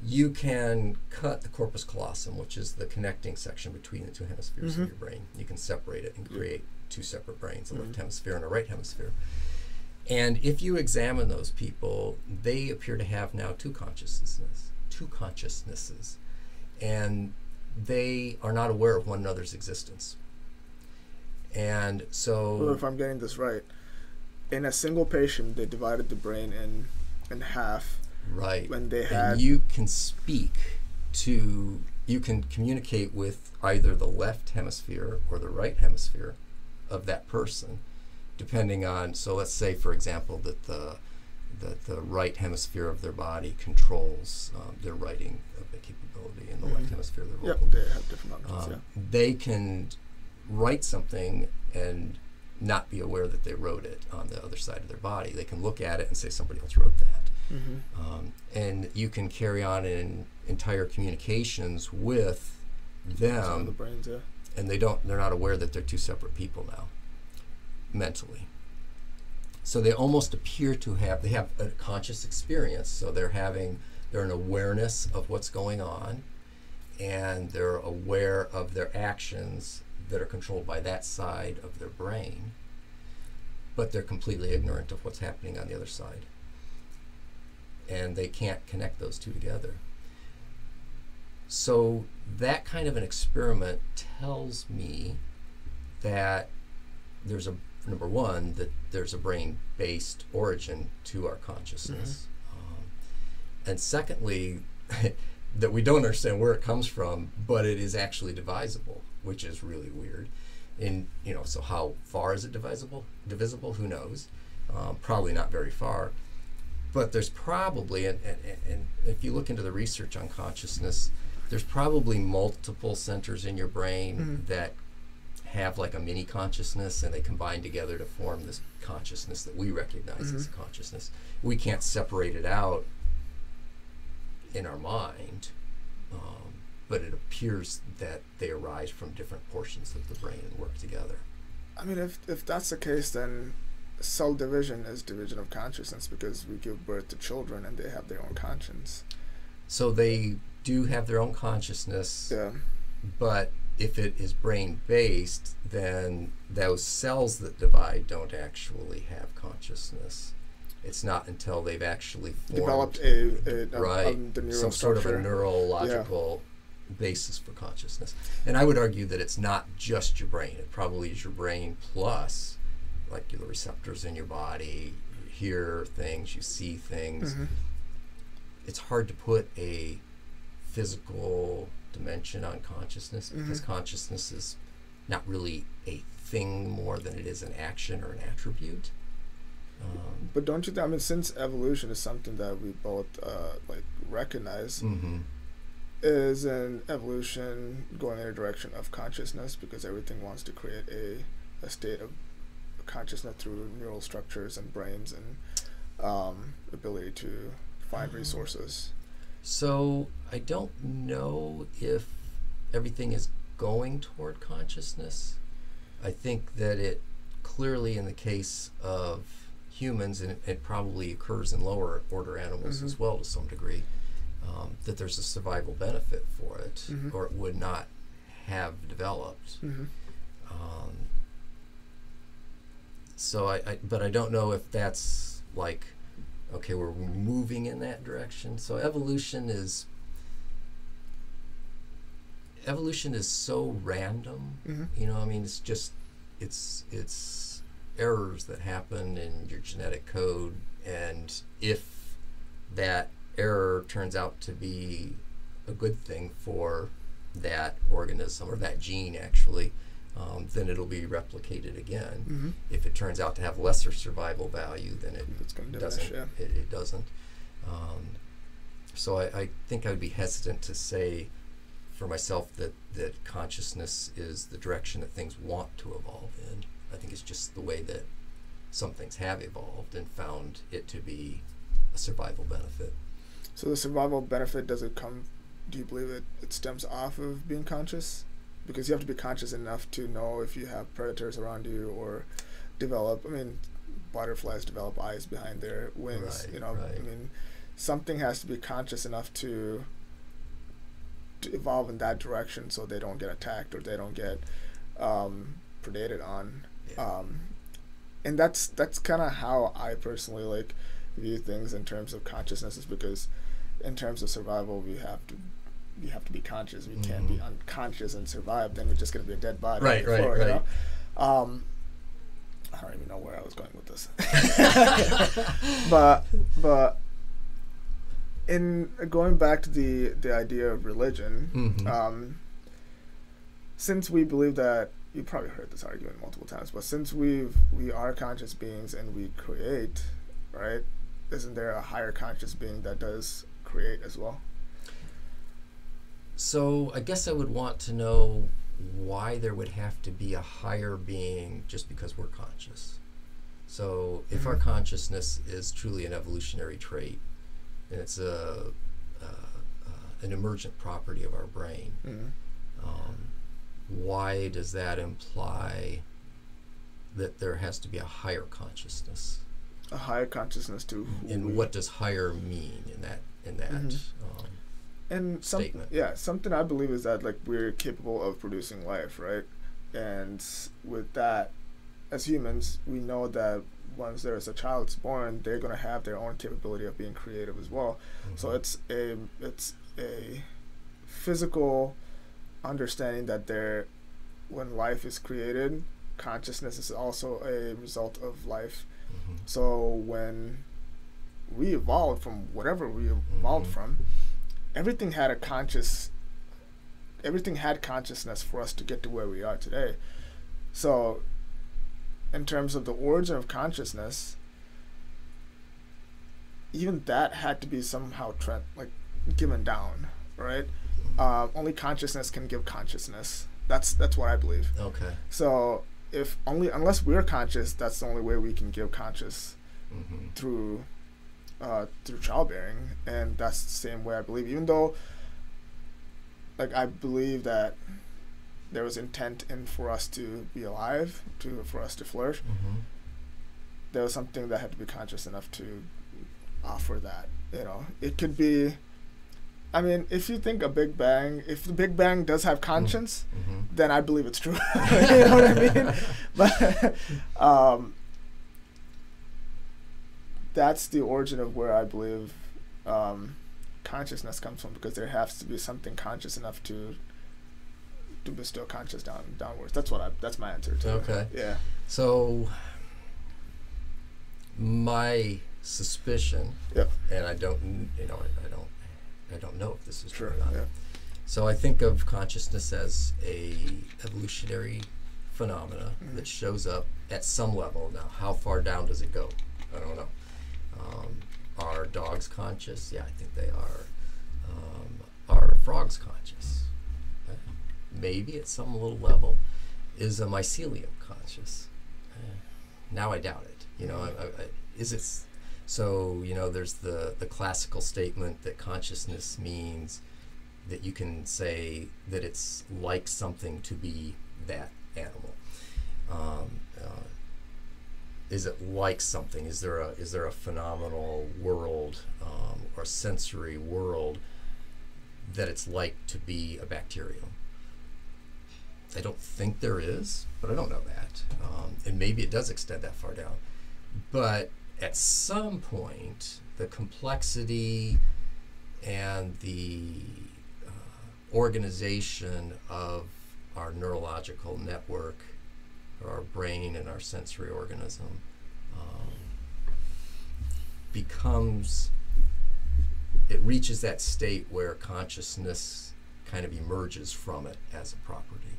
you can cut the corpus callosum, which is the connecting section between the two hemispheres of your brain. You can separate it and create two separate brains, a left hemisphere and a right hemisphere. And if you examine those people, they appear to have now two consciousnesses. And they are not aware of one another's existence. And so... Well, if I'm getting this right, in a single patient, they divided the brain in half. Right. When they had... And you can communicate with either the left hemisphere or the right hemisphere of that person, depending on... So let's say, for example, that the right hemisphere of their body controls their writing capability, and the left hemisphere of their vocal. Yep, they have different functions, They can write something and not be aware that they wrote it on the other side of their body. They can look at it and say somebody else wrote that. And you can carry on in entire communications with them, the brains, and they're not aware that they're two separate people now, mentally. So they almost appear to have a conscious experience. So they're an awareness of what's going on, and they're aware of their actions that are controlled by that side of their brain, but they're completely ignorant of what's happening on the other side. And they can't connect those two together. So that kind of an experiment tells me that number one, that there's a brain-based origin to our consciousness. And secondly, that we don't understand where it comes from, but it is actually divisible, which is really weird. And so how far is it divisible? Who knows? Probably not very far. But there's probably, and if you look into the research on consciousness, there's probably multiple centers in your brain that have like a mini consciousness, and they combine together to form this consciousness that we recognize as consciousness. We can't separate it out in our mind, but it appears that they arise from different portions of the brain and work together. I mean, if that's the case, then cell division is division of consciousness, because we give birth to children and they have their own conscience. So they do have their own consciousness, but if it is brain-based, then those cells that divide don't actually have consciousness. It's not until they've actually formed, developed the neural some sort of a structure. neurological basis for consciousness. And I would argue that it's not just your brain. It probably is your brain plus, like, the receptors in your body. You hear things, you see things. Mm-hmm. It's hard to put a physical dimension on consciousness because consciousness is not really a thing more than it is an action or an attribute. But don't you think, I mean, since evolution is something that we both like recognize, is an evolution going in a direction of consciousness because everything wants to create a state of consciousness through neural structures and brains and ability to find resources? So I don't know if everything is going toward consciousness. I think that it clearly, in the case of humans, and it probably occurs in lower order animals as well to some degree, that there's a survival benefit for it, or it would not have developed. So but I don't know if that's like, okay, we're moving in that direction. So evolution is so random. You know, I mean, it's just it's errors that happen in your genetic code, and if that error turns out to be a good thing for that organism or that gene actually, then it'll be replicated again. If it turns out to have lesser survival value, then it doesn't. It doesn't. So I think I would be hesitant to say for myself that consciousness is the direction that things want to evolve in. I think it's just the way that some things have evolved and found it to be a survival benefit. So the survival benefit, do you believe it stems off of being conscious? Because you have to be conscious enough to know if you have predators around you or develop, I mean, butterflies develop eyes behind their wings, I mean, something has to be conscious enough to evolve in that direction so they don't get attacked or they don't get predated on. And that's kind of how I personally like view things in terms of consciousness, is because in terms of survival we have to be conscious. We can't be unconscious and survive, then we're just going to be a dead body. Right. You know? I don't even know where I was going with this. but in going back to the idea of religion, since we believe that, you probably heard this argument multiple times, but since we are conscious beings and we create, right? Isn't there a higher conscious being that does create as well? So I guess I would want to know why there would have to be a higher being just because we're conscious. So if our consciousness is truly an evolutionary trait, and it's an emergent property of our brain, why does that imply that there has to be a higher consciousness? A higher consciousness to who? And what does higher mean in that and statement? Something I believe is that, like, we're capable of producing life, right? And with that, as humans, we know that once there's a child's born, they're going to have their own capability of being creative as well. So it's a physical understanding that when life is created, consciousness is also a result of life. So when we evolved from whatever we evolved from, everything had consciousness for us to get to where we are today. So in terms of the origin of consciousness, even that had to be somehow given down, right? Only consciousness can give consciousness. That's what I believe. Okay. So unless we're conscious, that's the only way we can give conscious through childbearing, and that's the same way I believe. Even though, like, I believe that there was intent for us to be alive, for us to flourish. There was something that had to be conscious enough to offer that. It could be. I mean, if you think if the Big Bang does have conscience, then I believe it's true. You know what I mean? But that's the origin of where I believe consciousness comes from, because there has to be something conscious enough to bestow conscious downwards. That's my answer to Okay. it. Yeah. So my suspicion, Yep. and I don't know if this is true Sure. or not. Yeah. So I think of consciousness as a evolutionary phenomena that shows up at some level. Now, how far down does it go? I don't know. Are dogs conscious? Yeah, I think they are. Are frogs conscious? Maybe at some little level. Is a mycelium conscious? Now I doubt it. Is it? So, there's the classical statement that consciousness means that you can say that it's like something to be that animal. Is it like something? Is there a phenomenal world or sensory world that it's like to be a bacterium? I don't think there is, but I don't know that. And maybe it does extend that far down. But at some point, the complexity and the organization of our neurological network, or our brain and our sensory organism, it reaches that state where consciousness kind of emerges from it as a property.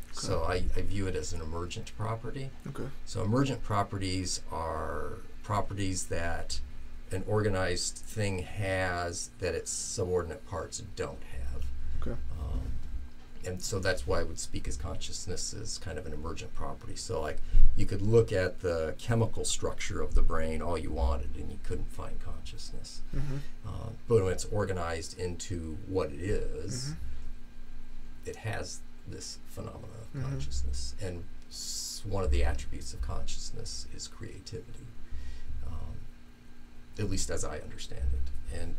Okay. So I view it as an emergent property. Okay. So emergent properties are properties that an organized thing has that its subordinate parts don't have. Okay. And so that's why I would speak as consciousness as kind of an emergent property. So like you could look at the chemical structure of the brain all you wanted and you couldn't find consciousness. But when it's organized into what it is, it has this phenomena of consciousness. And one of the attributes of consciousness is creativity, at least as I understand it.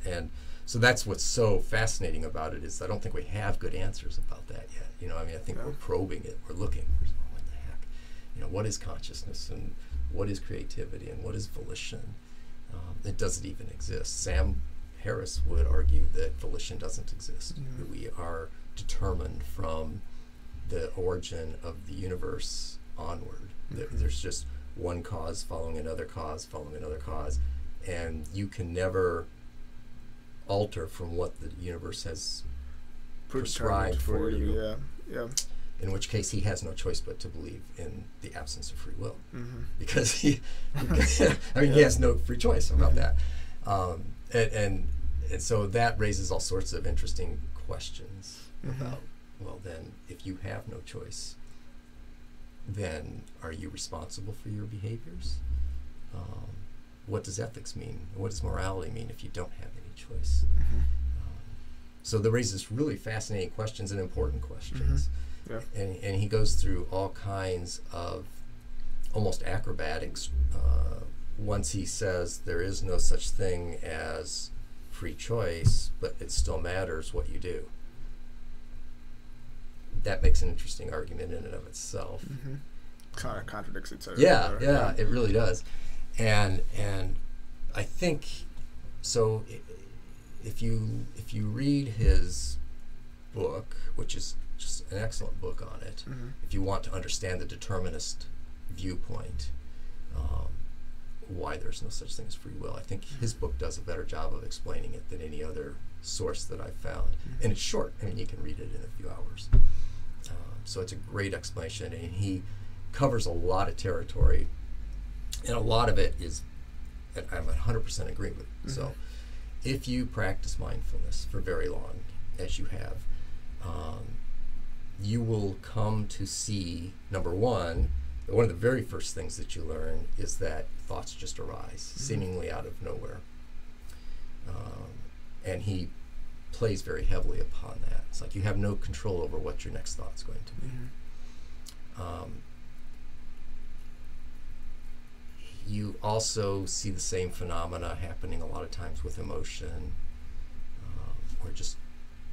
And so that's what's so fascinating about it, is I don't think we have good answers about that yet. I think we're probing it. We're looking. What the heck? What is consciousness, and what is creativity, and what is volition? It doesn't even exist. Sam Harris would argue that volition doesn't exist. That we are determined from the origin of the universe onward. There's just one cause following another cause following another cause, and you can never alter from what the universe has prescribed for you. Yeah. In which case he has no choice but to believe in the absence of free will, because he has no free choice about that. And so that raises all sorts of interesting questions about, well, then if you have no choice, then are you responsible for your behaviors? What does ethics mean? What does morality mean if you don't have any choice? So that raises really fascinating questions and important questions. Yeah. And he goes through all kinds of almost acrobatics once he says there is no such thing as free choice, but it still matters what you do. That makes an interesting argument in and of itself. Kind of contradicts itself. Yeah, it really does. And I think so. If you read his book, which is just an excellent book on it, if you want to understand the determinist viewpoint, why there's no such thing as free will, I think his book does a better job of explaining it than any other source that I've found. And it's short. I mean, you can read it in a few hours. So it's a great explanation, and he covers a lot of territory, and a lot of it is, and I'm 100% agree with. So if you practice mindfulness for very long, as you have, you will come to see, number one of the very first things that you learn is that thoughts just arise, seemingly out of nowhere. And he plays very heavily upon that. It's like you have no control over what your next thought's going to be. You also see the same phenomena happening a lot of times with emotion, where it just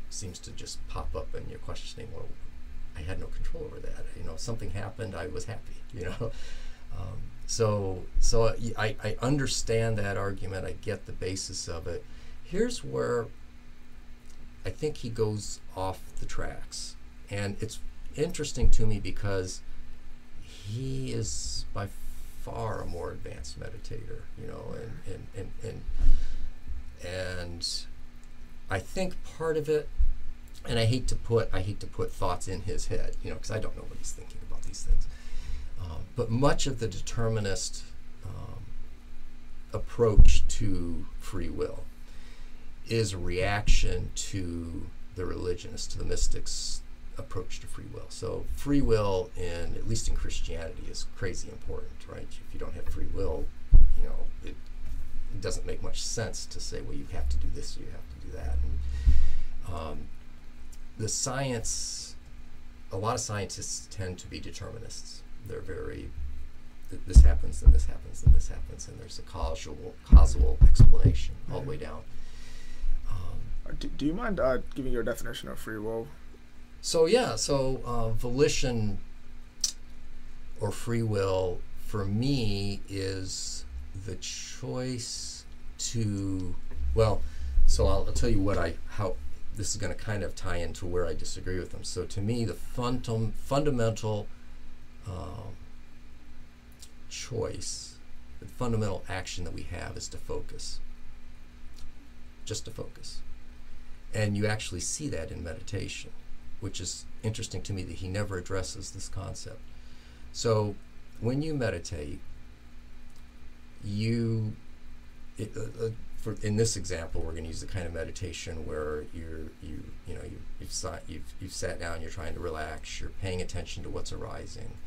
seems to just pop up and you're questioning, well, I had no control over that. Something happened, I was happy, I understand that argument. I get the basis of it. Here's where I think he goes off the tracks. And it's interesting to me because he is by far a more advanced meditator, you know, and I think part of it, and I hate to put thoughts in his head, you know, because I don't know what he's thinking about these things. But much of the determinist approach to free will is a reaction to the religionists, to the mystics' approach to free will. So free will, at least in Christianity, is crazy important, right? If you don't have free will, you know, it doesn't make much sense to say, well, you have to do this, you have to do that. And the science, a lot of scientists tend to be determinists. They're very, this happens, then this happens, then this happens, and there's a causal explanation all the way down. Do you mind giving your definition of free will? Volition or free will for me is the choice to, I'll tell you how this is going to kind of tie into where I disagree with them. So to me, the fundamental choice, the fundamental action that we have is to focus. Just to focus. And you actually see that in meditation, which is interesting to me that he never addresses this concept. So when you meditate, in this example, we're going to use the kind of meditation where you've sat down, you're trying to relax, you're paying attention to what's arising,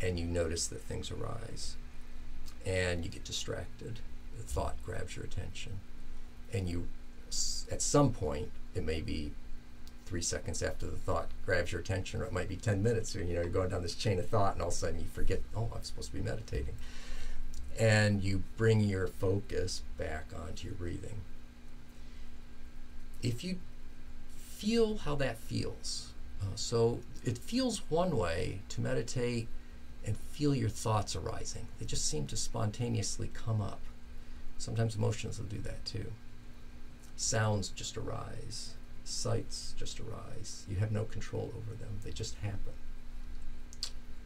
and you notice that things arise, and you get distracted. The thought grabs your attention, and you, at some point, it may be 3 seconds after the thought grabs your attention, or it might be 10 minutes, or you're going down this chain of thought, and all of a sudden you forget, oh, I'm supposed to be meditating. And you bring your focus back onto your breathing. If you feel how that feels, so it feels one way to meditate and feel your thoughts arising. They just seem to spontaneously come up. Sometimes emotions will do that too. Sounds just arise. Sights just arise. You have no control over them. They just happen.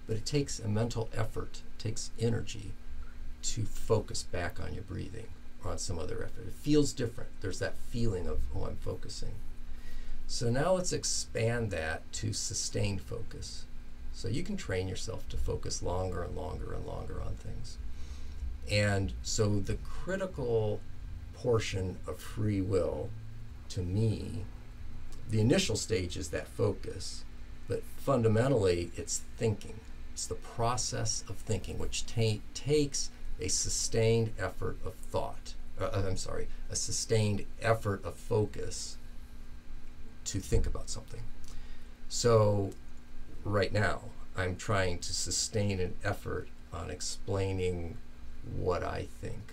But it takes a mental effort, it takes energy to focus back on your breathing or on some other effort. It feels different. There's that feeling of, oh, I'm focusing. So now let's expand that to sustained focus. So you can train yourself to focus longer and longer and longer on things. And so the critical portion of free will, to me, the initial stage is that focus, but fundamentally it's thinking. It's the process of thinking, which takes a sustained effort of thought. A sustained effort of focus to think about something. So right now, I'm trying to sustain an effort on explaining what I think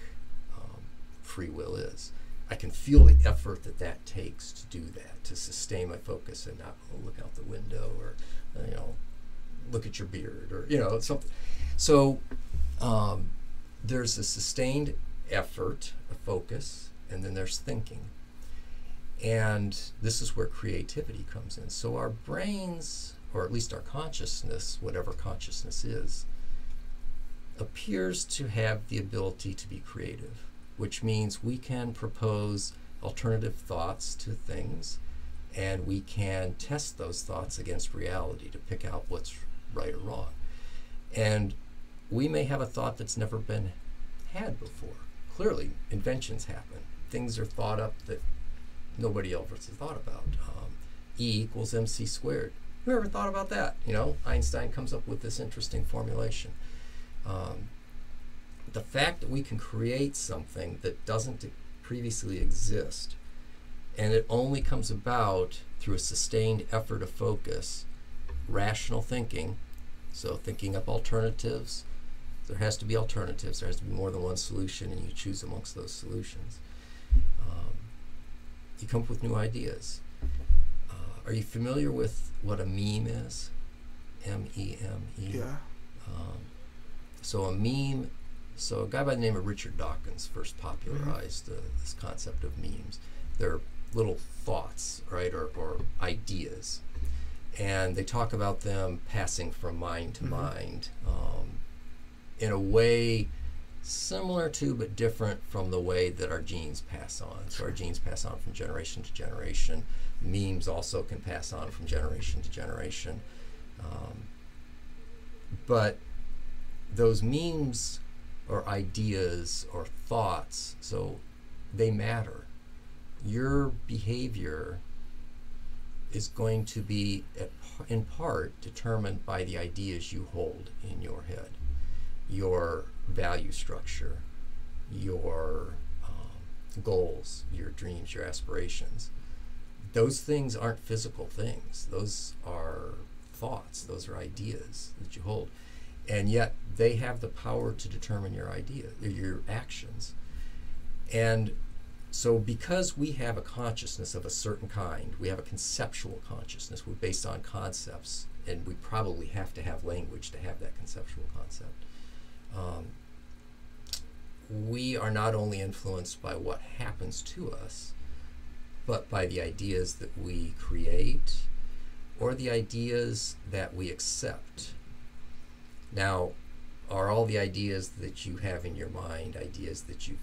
free will is. I can feel the effort that takes to do that, to sustain my focus and not look out the window or, look at your beard or, something. So there's a sustained effort, a focus, and then there's thinking. And this is where creativity comes in. So our brains, or at least our consciousness, whatever consciousness is, appears to have the ability to be creative, which means we can propose alternative thoughts to things, and we can test those thoughts against reality to pick out what's right or wrong. And we may have a thought that's never been had before. Clearly, inventions happen. Things are thought up that nobody else has thought about. E equals mc squared. Who ever thought about that? Einstein comes up with this interesting formulation. The fact that we can create something that doesn't previously exist, and it only comes about through a sustained effort of focus, rational thinking, so thinking up alternatives. There has to be alternatives. There has to be more than one solution, and you choose amongst those solutions. You come up with new ideas. Are you familiar with what a meme is? M-E-M-E? Yeah. So a meme, so a guy by the name of Richard Dawkins first popularized this concept of memes. They're little thoughts, right, or ideas. And they talk about them passing from mind to mind in a way similar to but different from the way that our genes pass on. So our genes pass on from generation to generation. Memes also can pass on from generation to generation. But those memes or ideas or thoughts, so they matter. Your behavior is going to be in part determined by the ideas you hold in your head, your value structure, your goals, your dreams, your aspirations. Those things aren't physical things. Those are thoughts. Those are ideas that you hold. And yet they have the power to determine your your actions. And so because we have a consciousness of a certain kind, we have a conceptual consciousness, we're based on concepts, and we probably have to have language to have that conceptual concept. We are not only influenced by what happens to us, but by the ideas that we create or the ideas that we accept. Now, are all the ideas that you have in your mind ideas that you've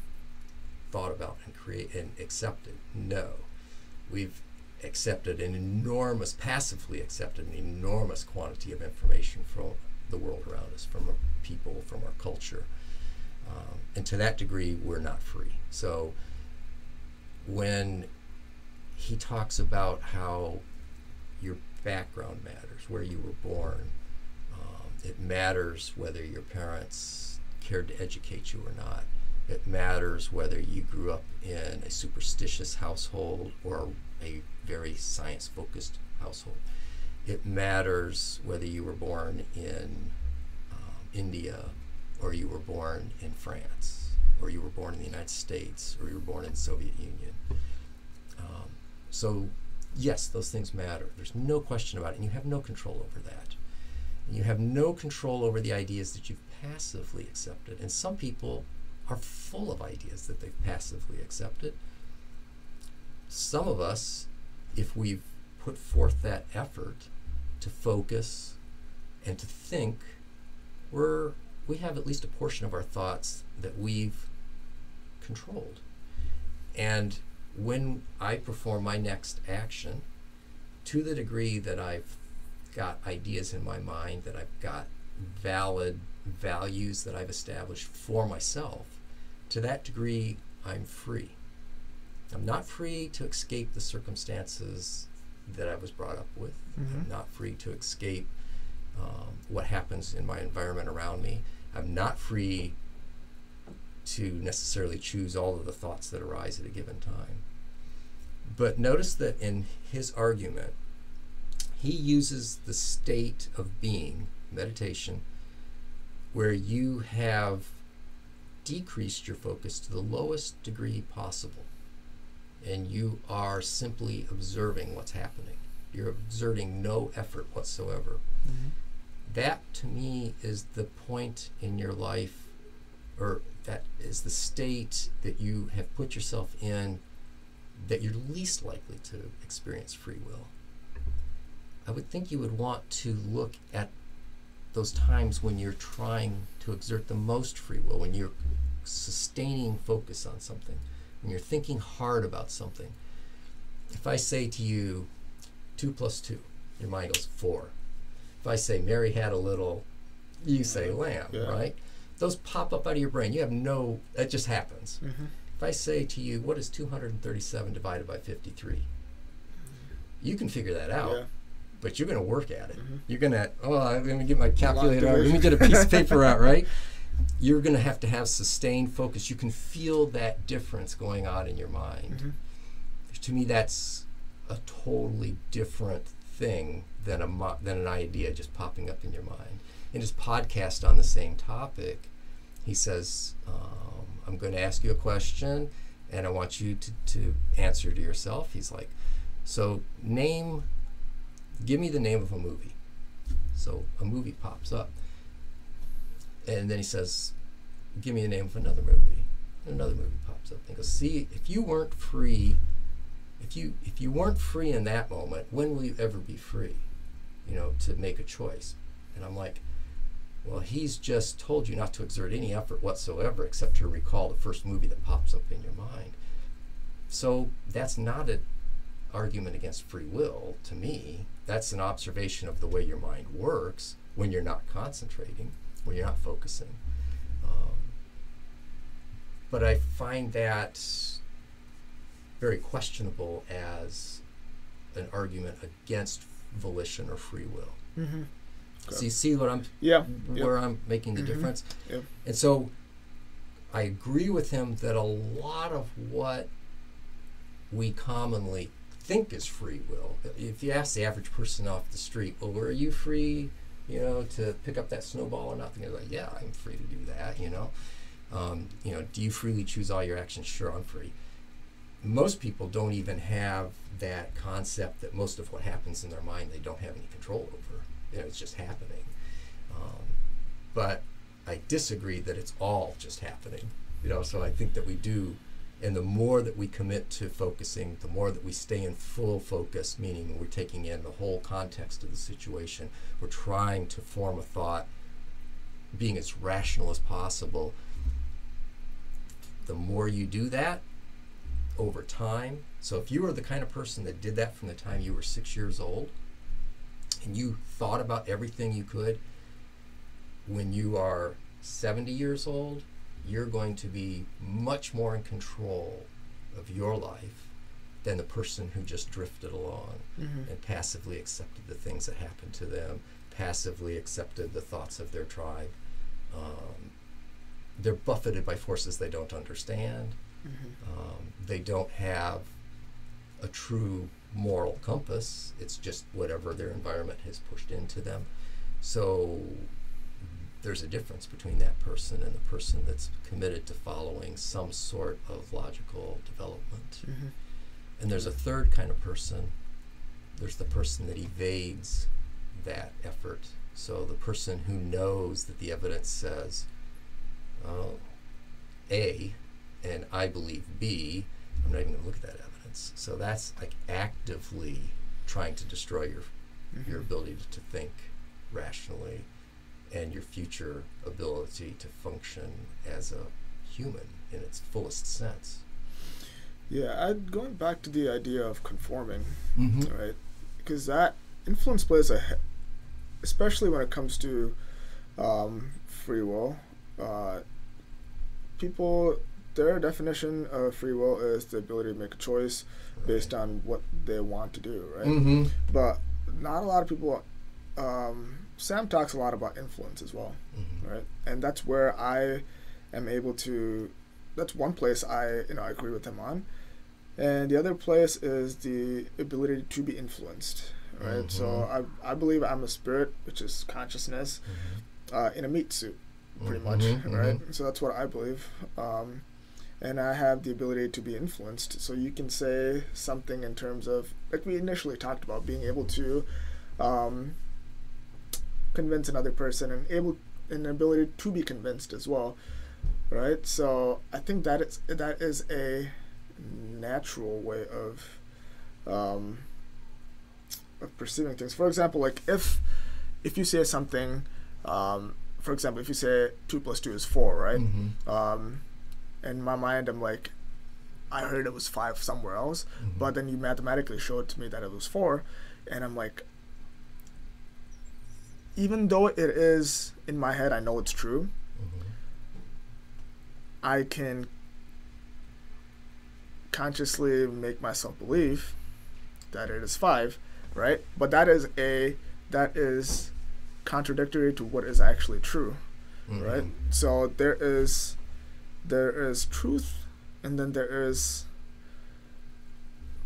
thought about and create and accepted? No. We've passively accepted an enormous quantity of information from the world around us, from our people, from our culture. And to that degree, we're not free. So when he talks about how your background matters, where you were born, it matters whether your parents cared to educate you or not. It matters whether you grew up in a superstitious household or a very science-focused household. It matters whether you were born in India or you were born in France or you were born in the United States or you were born in the Soviet Union. So yes, those things matter. There's no question about it, and you have no control over that. And you have no control over the ideas that you've passively accepted. And some people are full of ideas that they've passively accepted. Some of us, if we've put forth that effort to focus and to think, we have at least a portion of our thoughts that we've controlled. And when I perform my next action, to the degree that I've got ideas in my mind, that I've got valid values that I've established for myself, to that degree, I'm free. I'm not free to escape the circumstances that I was brought up with. I'm not free to escape what happens in my environment around me. I'm not free to necessarily choose all of the thoughts that arise at a given time. But notice that in his argument, he uses the state of being, meditation, where you have decreased your focus to the lowest degree possible, and you are simply observing what's happening. You're exerting no effort whatsoever. That, to me, is the point in your life, or that is the state that you have put yourself in, that you're least likely to experience free will. I would think you would want to look at those times when you're trying to exert the most free will, when you're sustaining focus on something, when you're thinking hard about something. If I say to you, 2 + 2, your mind goes 4. If I say Mary had a little, you say lamb, right? Those pop up out of your brain. You have no, that just happens. If I say to you, what is 237 divided by 53? You can figure that out, but you're going to work at it. You're going to, I'm going to get my calculator out. Let me get a piece of paper out, right? You're going to have sustained focus. You can feel that difference going on in your mind. To me, that's a totally different thing than an idea just popping up in your mind. In his podcast on the same topic, he says, I'm going to ask you a question, and I want you to answer to yourself. He's like, so give me the name of a movie. So a movie pops up. And then he says, give me the name of another movie. And another movie pops up. And he goes, see, if you weren't free, if you weren't free in that moment, when will you ever be free, to make a choice? And I'm like, well, he's just told you not to exert any effort whatsoever except to recall the first movie that pops up in your mind. So that's not an argument against free will to me. That's an observation of the way your mind works when you're not concentrating, when you're not focusing. But I find that very questionable as an argument against volition or free will. Mm-hmm. Okay. So you see what I'm where I'm making the difference? Yeah. And so I agree with him that a lot of what we commonly think is free will, if you ask the average person off the street, well, were you free, to pick up that snowball or not? They're like, yeah, I'm free to do that, do you freely choose all your actions? Sure, I'm free. Most people don't even have that concept that most of what happens in their mind they don't have any control over. It's just happening. But I disagree that it's all just happening. So I think that we do, and the more that we commit to focusing, the more that we stay in full focus, meaning we're taking in the whole context of the situation, we're trying to form a thought, being as rational as possible. The more you do that over time, so if you were the kind of person that did that from the time you were 6 years old, and you thought about everything you could, when you are 70 years old, you're going to be much more in control of your life than the person who just drifted along and passively accepted the things that happened to them, passively accepted the thoughts of their tribe. They're buffeted by forces they don't understand. They don't have a true moral compass. It's just whatever their environment has pushed into them. So there's a difference between that person and the person that's committed to following some sort of logical development. And there's a third kind of person. There's the person that evades that effort. So the person who knows that the evidence says A, and I believe B, I'm not even going to look at that evidence. So that's like actively trying to destroy your ability to think rationally and your future ability to function as a human in its fullest sense. Yeah, going back to the idea of conforming, right? Because that influence plays especially when it comes to free will. People, their definition of free will is the ability to make a choice based on what they want to do, right? But not a lot of people. Sam talks a lot about influence as well, right? And that's where I am able to. That's one place I agree with him on, and the other place is the ability to be influenced, right? So I believe I'm a spirit, which is consciousness, in a meat suit, pretty much, right? So that's what I believe, and I have the ability to be influenced. So you can say something in terms of, like we initially talked about, being able to convince another person and an ability to be convinced as well, right? So I think that is a natural way of perceiving things. For example, like if you say something, for example, if you say 2 + 2 is 4, right? In my mind, I'm like, I heard it was 5 somewhere else, but then you mathematically showed to me that it was 4, and I'm like, even though it is in my head, I know it's true. I can consciously make myself believe that it is 5, right? But that is contradictory to what is actually true, right? So there is truth, and then there is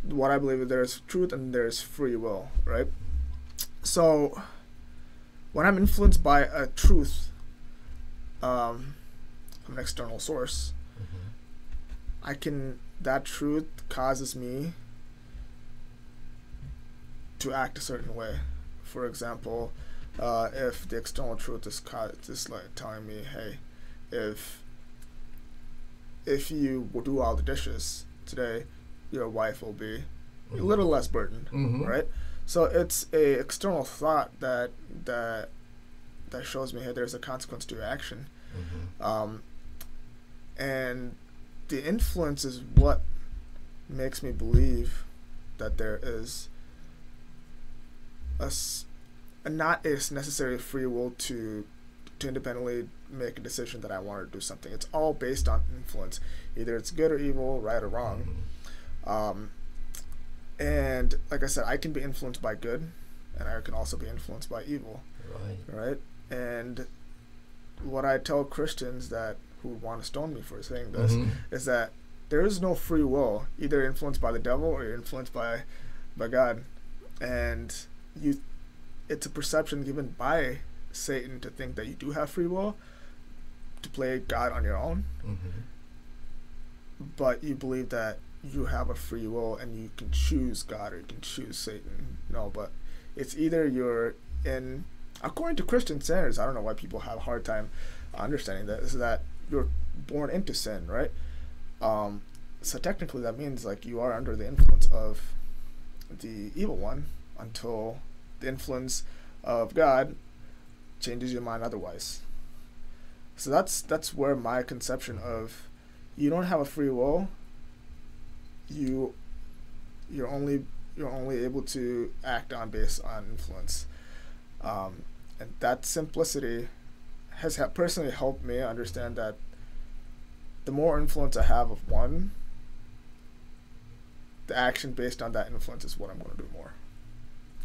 what I believe. There is truth, and there is free will, right? So when I'm influenced by a truth from an external source, that truth causes me to act a certain way. For example, if the external truth is just like telling me, hey, if you will do all the dishes today, your wife will be a little less burdened, right? So it's a external thought that shows me, hey, there's a consequence to your action, and the influence is what makes me believe that there is not a necessary free will to independently make a decision that I want to do something. It's all based on influence. Either it's good or evil, right or wrong. And like I said, I can be influenced by good, and I can also be influenced by evil. Right? And what I tell Christians that who want to stone me for saying this is that there is no free will, either influenced by the devil or you're influenced by God. And it's a perception given by Satan to think that you do have free will to play God on your own, but you believe that you have a free will and you can choose God or you can choose Satan. No, but it's either you're in, according to Christian standards, I don't know why people have a hard time understanding that, is that you're born into sin, right? So technically that means like you are under the influence of the evil one until the influence of God changes your mind otherwise. So that's where my conception of you don't have a free will, you're only able to act on based on influence, and that simplicity has personally helped me understand that the more influence I have of one, the action based on that influence is what I'm going to do more.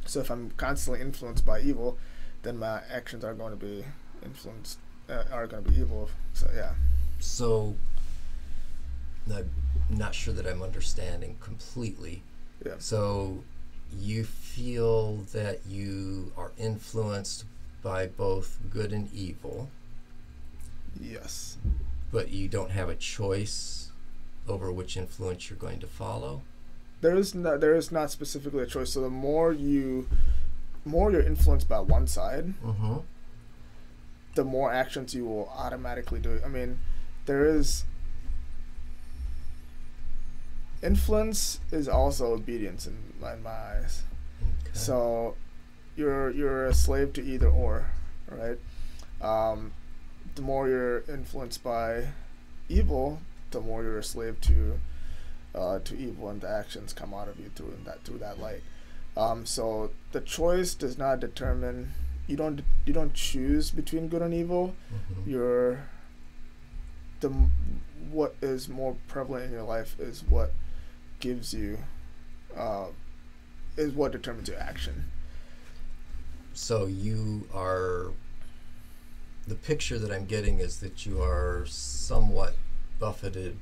So if I'm constantly influenced by evil, then my actions are going to be influenced, are going to be evil. So yeah. So I'm not sure that I'm understanding completely. Yeah. So you feel that you are influenced by both good and evil. Yes. But you don't have a choice over which influence you're going to follow? There is not specifically a choice. So the more you're influenced by one side, the more actions you will automatically do. I mean, there is influence is also obedience in my eyes. Okay. So you're a slave to either or, right? The more you're influenced by evil, the more you're a slave to evil, and the actions come out of you through that light. So the choice does not determine. You don't choose between good and evil. What is more prevalent in your life is what gives you, is what determines your action. So the picture that I'm getting is that you are somewhat buffeted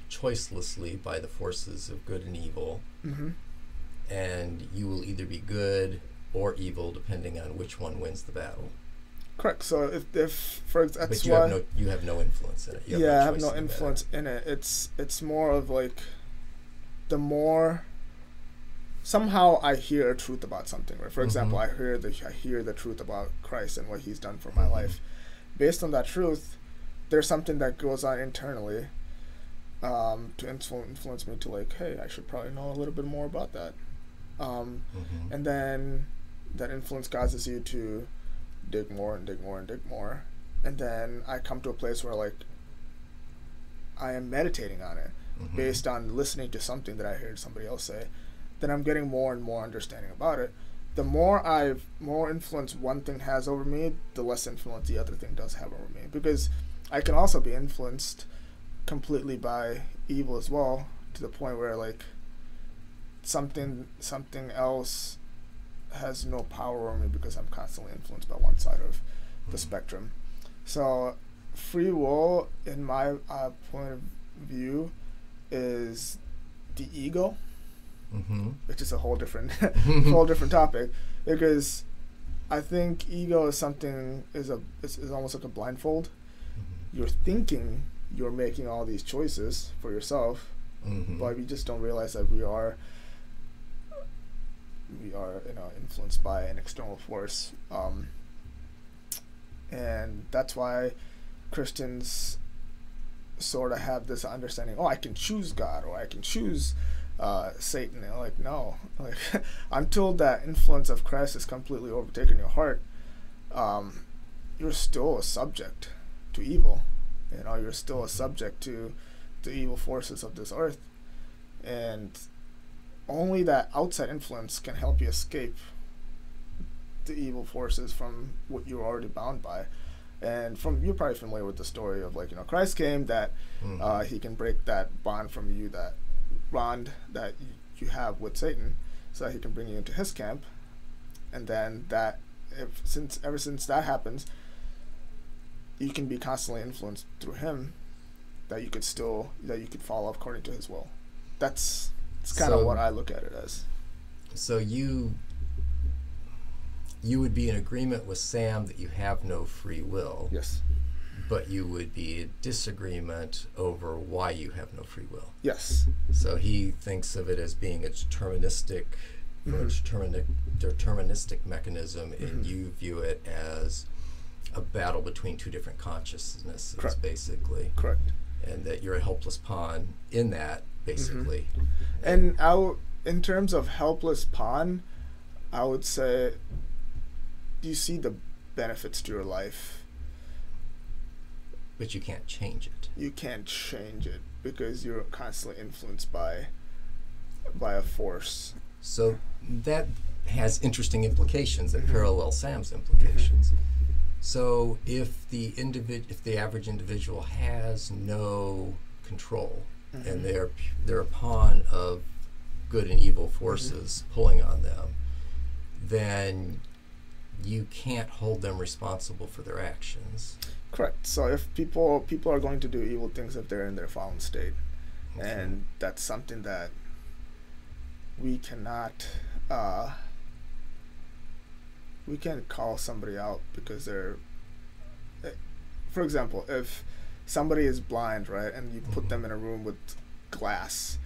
choicelessly by the forces of good and evil, and you will either be good or evil depending on which one wins the battle. Correct. So if for example, that's but you have no influence in it. I have no influence in it. It's more of like, the more somehow I hear a truth about something, right? For example, I hear the truth about Christ and what He's done for my life. Based on that truth, there's something that goes on internally to influence me to like, hey, I should probably know a little bit more about that. And then that influence causes you to dig more and dig more and dig more. And then I come to a place where like I am meditating on it based on listening to something that I heard somebody else say. Then I'm getting more and more understanding about it. The more influence one thing has over me, the less influence the other thing does have over me. Because I can also be influenced completely by evil as well, to the point where like something else has no power over me because I'm constantly influenced by one side of the spectrum. So free will, in my point of view, is the ego, which is a whole different topic, because I think ego is something is almost like a blindfold. You're thinking you're making all these choices for yourself, but you just don't realize that we are we are, influenced by an external force, and that's why Christians sort of have this understanding. Oh, I can choose God, or I can choose Satan. And like, no, like until that influence of Christ has completely overtaken your heart, you're still a subject to evil. You're still a subject to the evil forces of this earth, and only that outside influence can help you escape the evil forces from what you're already bound by. And you're probably familiar with the story of Christ came that he can break that bond from you, that bond that you have with Satan, so that he can bring you into his camp. And then ever since that happens, you can be constantly influenced through him, that you could follow according to his will. It's kind of what I look at it as. So you would be in agreement with Sam that you have no free will. Yes. But you would be in disagreement over why you have no free will. Yes. So he thinks of it as being a deterministic mechanism, and you view it as a battle between two different consciousnesses. Correct. Basically. Correct. And that you're a helpless pawn in that, basically. And in terms of helpless pawn, I would say you see the benefits to your life, but you can't change it. You can't change it because you're constantly influenced by a force. So that has interesting implications that parallel Sam's implications. So if the average individual has no control, and they're a pawn of good and evil forces pulling on them, then you can't hold them responsible for their actions. Correct. So if people are going to do evil things if they're in their fallen state, and that's something that we cannot we can't call somebody out because they're, for example, if somebody is blind, right, and you put them in a room with glass,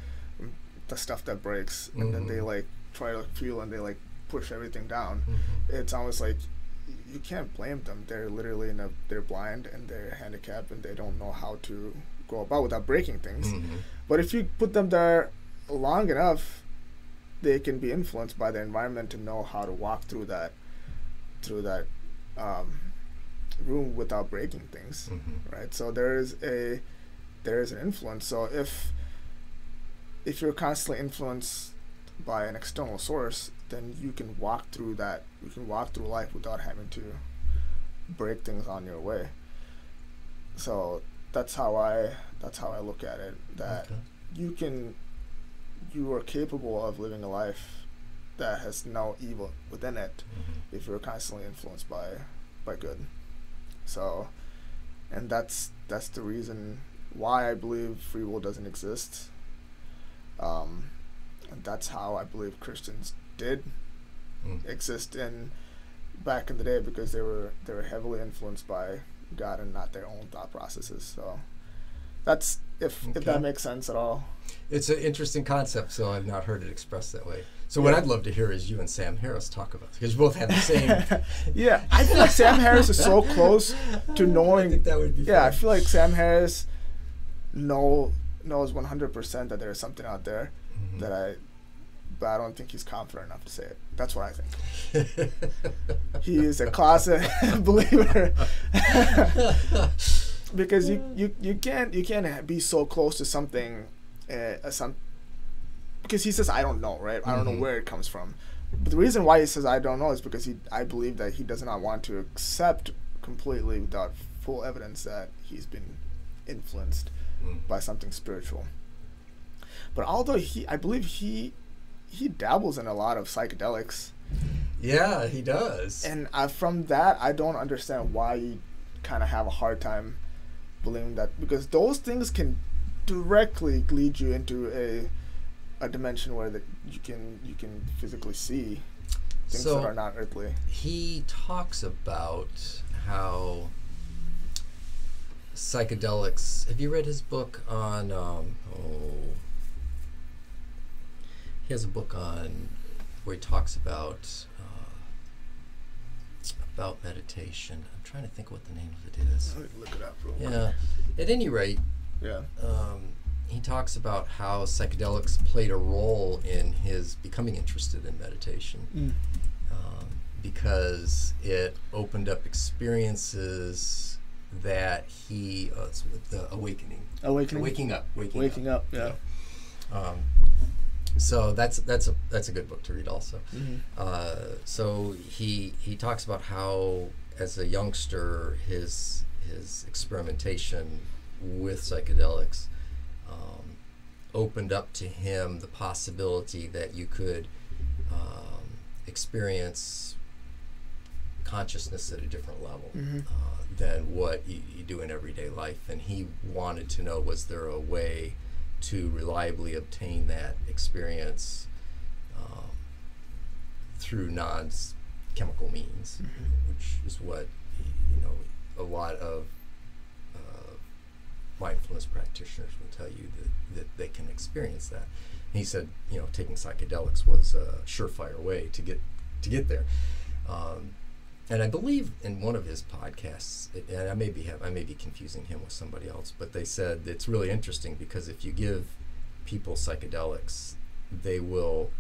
the stuff that breaks, and then they try to feel and they push everything down, it's almost like you can't blame them. They're literally they're blind and they're handicapped and they don't know how to go about without breaking things. But if you put them there long enough, they can be influenced by their environment to know how to walk through that room without breaking things, right? So there is an influence. So if you're constantly influenced by an external source, then you can walk through that. You can walk through life without having to break things on your way. So that's how I look at it. That you are capable of living a life that has no evil within it if you're constantly influenced by good. So, and that's the reason why I believe free will doesn't exist. And that's how I believe Christians did exist back in the day, because they were heavily influenced by God and not their own thought processes. So that's if that makes sense at all. It's an interesting concept, so I've not heard it expressed that way. So what I'd love to hear is you and Sam Harris talk about it, because you both have the same. I feel like Sam Harris is so close to knowing. I think that would be fun. I feel like Sam Harris knows 100% that there is something out there but I don't think he's confident enough to say it. That's what I think. He is a closet believer. Because you can't be so close to something, because he says I don't know, right? I don't know where it comes from. But the reason why he says I don't know is because I believe that he does not want to accept completely without full evidence that he's been influenced by something spiritual. But although I believe he dabbles in a lot of psychedelics. Yeah, he does. And from that, I don't understand why you kind of have a hard time believing that, because those things can directly lead you into a dimension where you can physically see things that are not earthly. He talks about how psychedelics. Have you read his book on? He has a book on where he talks about meditation. I'm trying to think what the name of it is. Let me look it up real quick. Yeah. At any rate, he talks about how psychedelics played a role in his becoming interested in meditation, because it opened up experiences that he it's with the waking up. Yeah. So that's a good book to read also. So he talks about how as a youngster his experimentation with psychedelics opened up to him the possibility that you could experience consciousness at a different level than what you do in everyday life. And he wanted to know, was there a way to reliably obtain that experience through non-chemical means, which is what a lot of mindfulness practitioners will tell you that they can experience that. And he said, taking psychedelics was a surefire way to get there. And I believe in one of his podcasts, and I may be confusing him with somebody else, but they said it's really interesting because if you give people psychedelics, they will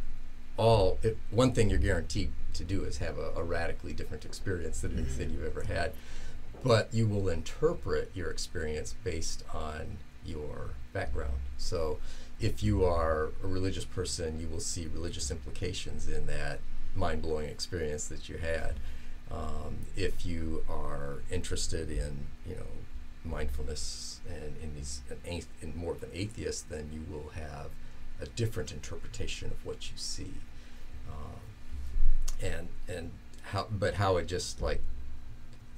one thing you're guaranteed to do is have a radically different experience than you've ever had. But you will interpret your experience based on your background. So if you are a religious person, you will see religious implications in that mind-blowing experience that you had. If you are interested in, mindfulness and more of an atheist, then you will have a different interpretation of what you see. How it just like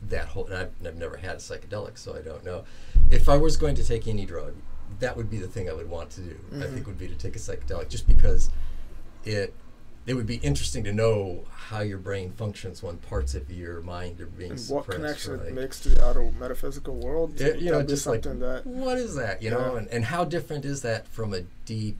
that whole, and I've never had a psychedelic, so I don't know. If I was going to take any drug, that would be the thing I would want to do. I think would be to take a psychedelic, just because it would be interesting to know how your brain functions when parts of your mind are being suppressed. What connection it makes to the outer metaphysical world? Just something like, what is that? And how different is that from a deep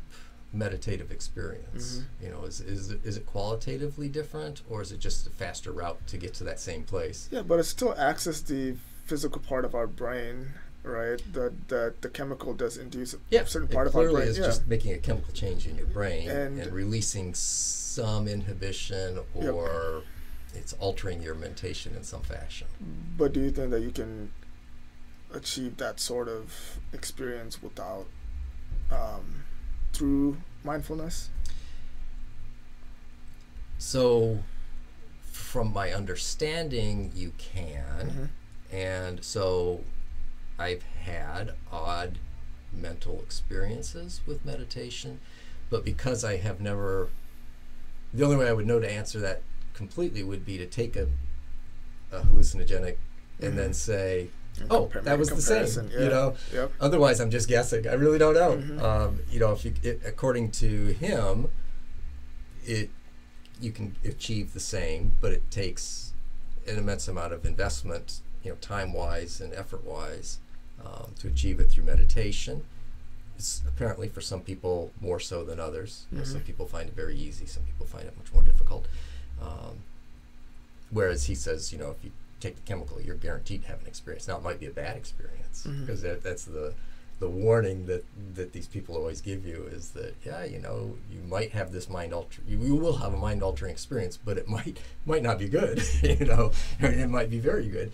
meditative experience? Is it qualitatively different, or is it just a faster route to get to that same place? Yeah, but it still accesses the physical part of our brain, right? The chemical does induce a certain part of our brain. Clearly is just making a chemical change in your brain and releasing some inhibition, or it's altering your mentation in some fashion. But do you think that you can achieve that sort of experience without through mindfulness? So from my understanding, you can. And so I've had odd mental experiences with meditation, but because I have never, the only way I would know to answer that completely would be to take a hallucinogenic and then say, that was the same. Otherwise I'm just guessing. I really don't know. According to him, you can achieve the same, but it takes an immense amount of investment, time-wise and effort-wise, to achieve it through meditation. It's apparently for some people more so than others. Some people find it very easy. Some people find it much more difficult. Whereas he says, if you take the chemical, you're guaranteed to have an experience. Now, it might be a bad experience, because that's the warning that these people always give you, is that, you might have this you will have a mind-altering experience, but it might not be good, it might be very good.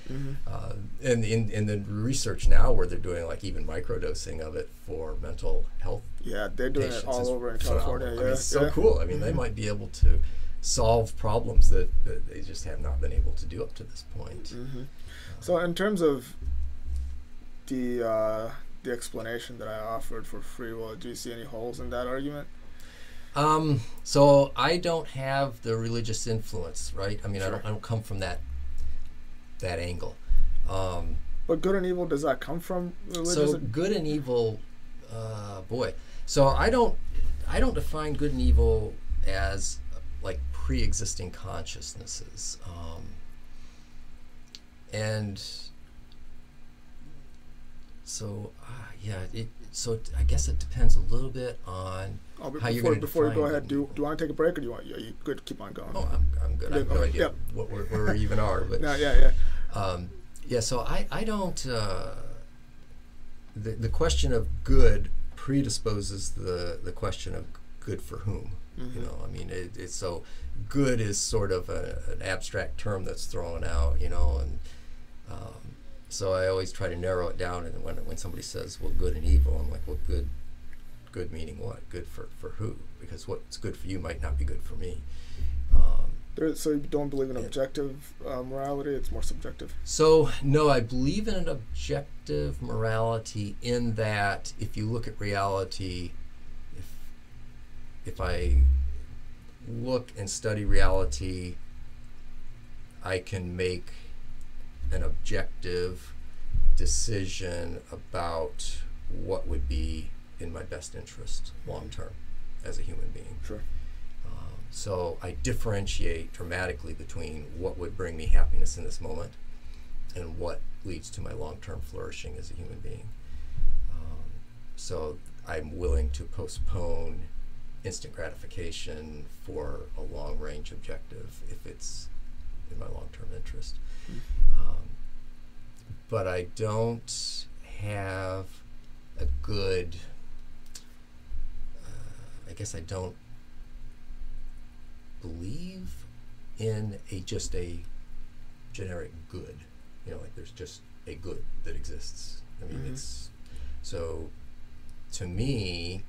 And in the research now, where they're doing like even microdosing of it for mental health, they're doing it all over in California. It's so cool. I mean, they might be able to solve problems that they just have not been able to do up to this point. So in terms of the explanation that I offered for free will, do you see any holes in that argument? So I don't have the religious influence, right? I mean, I don't come from that angle. But good and evil, does that come from religious? So good and evil, So I don't define good and evil as like pre-existing consciousnesses, and so so I guess it depends a little bit on how you're going to before you go define ahead, do you want to take a break, or are you good to keep on going? Oh, I'm good. I have no idea where we even are. But no, so I don't. The question of good predisposes the question of good for whom. You know, I mean, it's so good is sort of an abstract term that's thrown out. You know, and so I always try to narrow it down. And when somebody says, "Well, good and evil," I'm like, "Well, good meaning what? Good for who? Because what's good for you might not be good for me." So you don't believe in objective morality? It's more subjective. So no, I believe in an objective morality in that if you look at reality, if I look and study reality, I can make an objective decision about what would be in my best interest long term as a human being. Sure. So I differentiate dramatically between what would bring me happiness in this moment and what leads to my long-term flourishing as a human being. So I'm willing to postpone instant gratification for a long-range objective if it's in my long-term interest. But I don't have a good, I guess I don't believe in just a generic good, you know, like there's just a good that exists. I mean, it's so to me,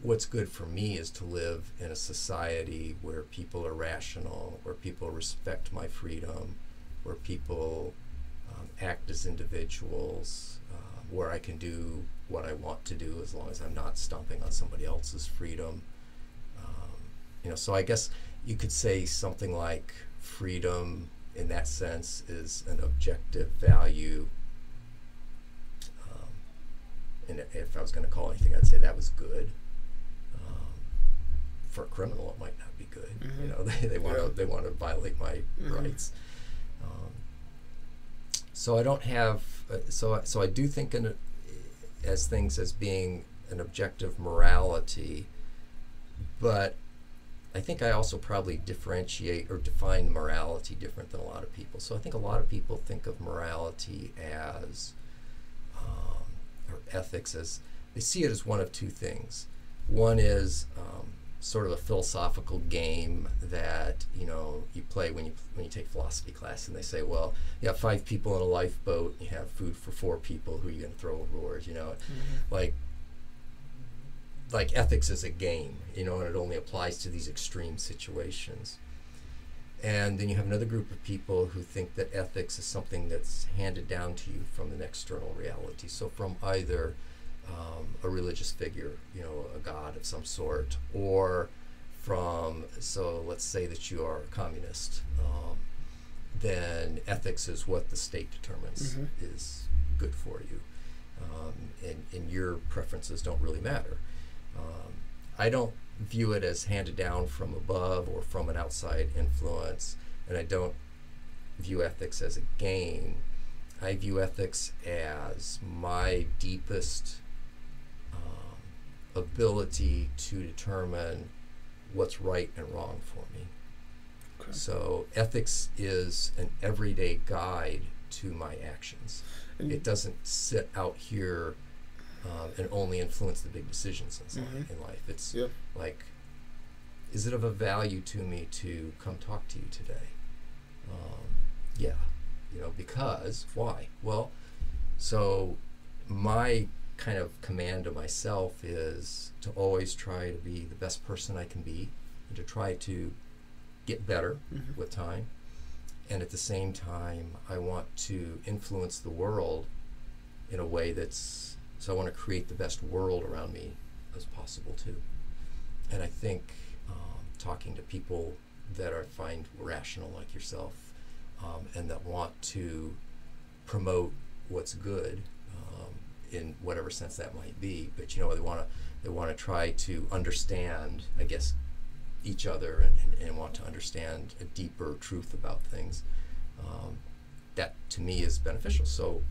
what's good for me is to live in a society where people are rational, where people respect my freedom, where people act as individuals, where I can do what I want to do as long as I'm not stomping on somebody else's freedom. You know, so I guess you could say something like freedom in that sense is an objective value. And if I was going to call anything, I'd say that was good. For a criminal, it might not be good. You know, they want to violate my rights. So I don't have. So I do think as things as being an objective morality, but I think I also probably differentiate or define morality different than a lot of people. So I think a lot of people think of morality as, or ethics as, they see it as one of two things. One is sort of a philosophical game that, you know, you play when you take philosophy class, and they say, well, you have 5 people in a lifeboat, you have food for 4 people, who are you going to throw overboard, you know? Like ethics is a game, you know, and it only applies to these extreme situations. And then you have another group of people who think that ethics is something that's handed down to you from an external reality. So from either a religious figure, you know, a god of some sort, or from, so let's say that you are a communist, then ethics is what the state determines is good for you. And your preferences don't really matter. I don't view it as handed down from above or from an outside influence, and I don't view ethics as a game. I view ethics as my deepest ability to determine what's right and wrong for me. Okay. So ethics is an everyday guide to my actions. It doesn't sit out here and only influence the big decisions in life. It's like, is it of a value to me to come talk to you today? Yeah, you know, because why? Well, so my kind of command to myself is to always try to be the best person I can be, and to try to get better with time. And at the same time, I want to influence the world in a way that's, so I want to create the best world around me as possible too. And I think talking to people that I find rational like yourself, and that want to promote what's good, in whatever sense that might be, but you know, they want to try to understand, I guess, each other and want to understand a deeper truth about things. That to me is beneficial. So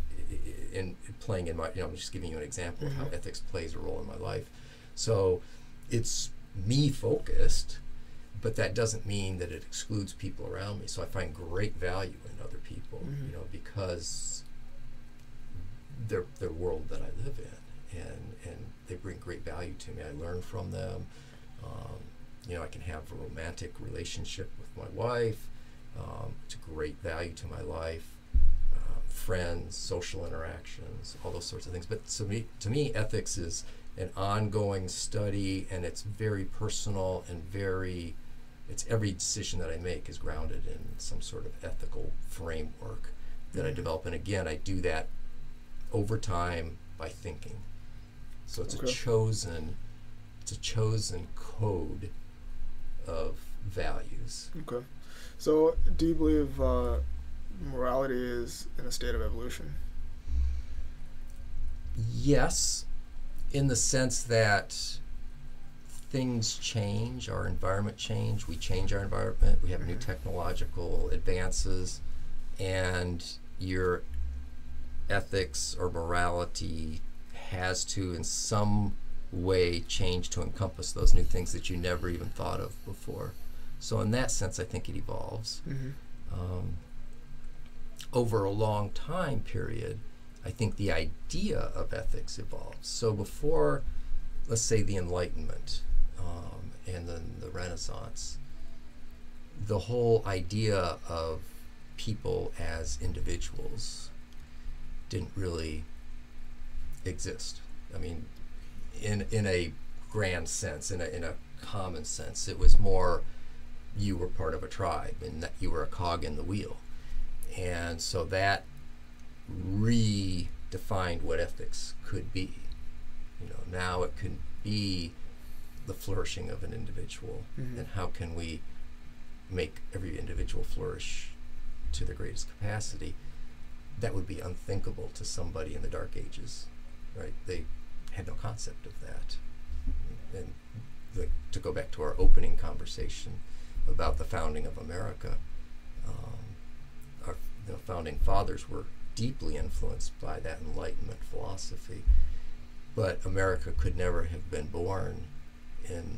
in playing in my, I'm just giving you an example of how ethics plays a role in my life. So it's me focused, but that doesn't mean that it excludes people around me. So I find great value in other people, because they're the world that I live in, and they bring great value to me. I learn from them. I can have a romantic relationship with my wife. It's a great value to my life. Friends, social interactions, all those sorts of things. But to me, ethics is an ongoing study, and it's very personal and it's every decision that I make is grounded in some sort of ethical framework that I develop. And again, I do that over time by thinking. So it's a chosen code of values. Okay. So do you believe morality is in a state of evolution? Yes, in the sense that things change, our environment change, we change our environment, we have new technological advances, and your ethics or morality has to in some way change to encompass those new things that you never even thought of before. So in that sense, I think it evolves. Over a long time period, I think the idea of ethics evolves. So before, let's say, the Enlightenment and then the Renaissance, the whole idea of people as individuals didn't really exist. I mean, in a grand sense, in a common sense, it was more you were part of a tribe and that you were a cog in the wheel. And so that redefined what ethics could be. Now it could be the flourishing of an individual, and how can we make every individual flourish to the greatest capacity. That would be unthinkable to somebody in the Dark Ages, right? They had no concept of that. And to go back to our opening conversation about the founding of America, the founding fathers were deeply influenced by that Enlightenment philosophy, but America could never have been born in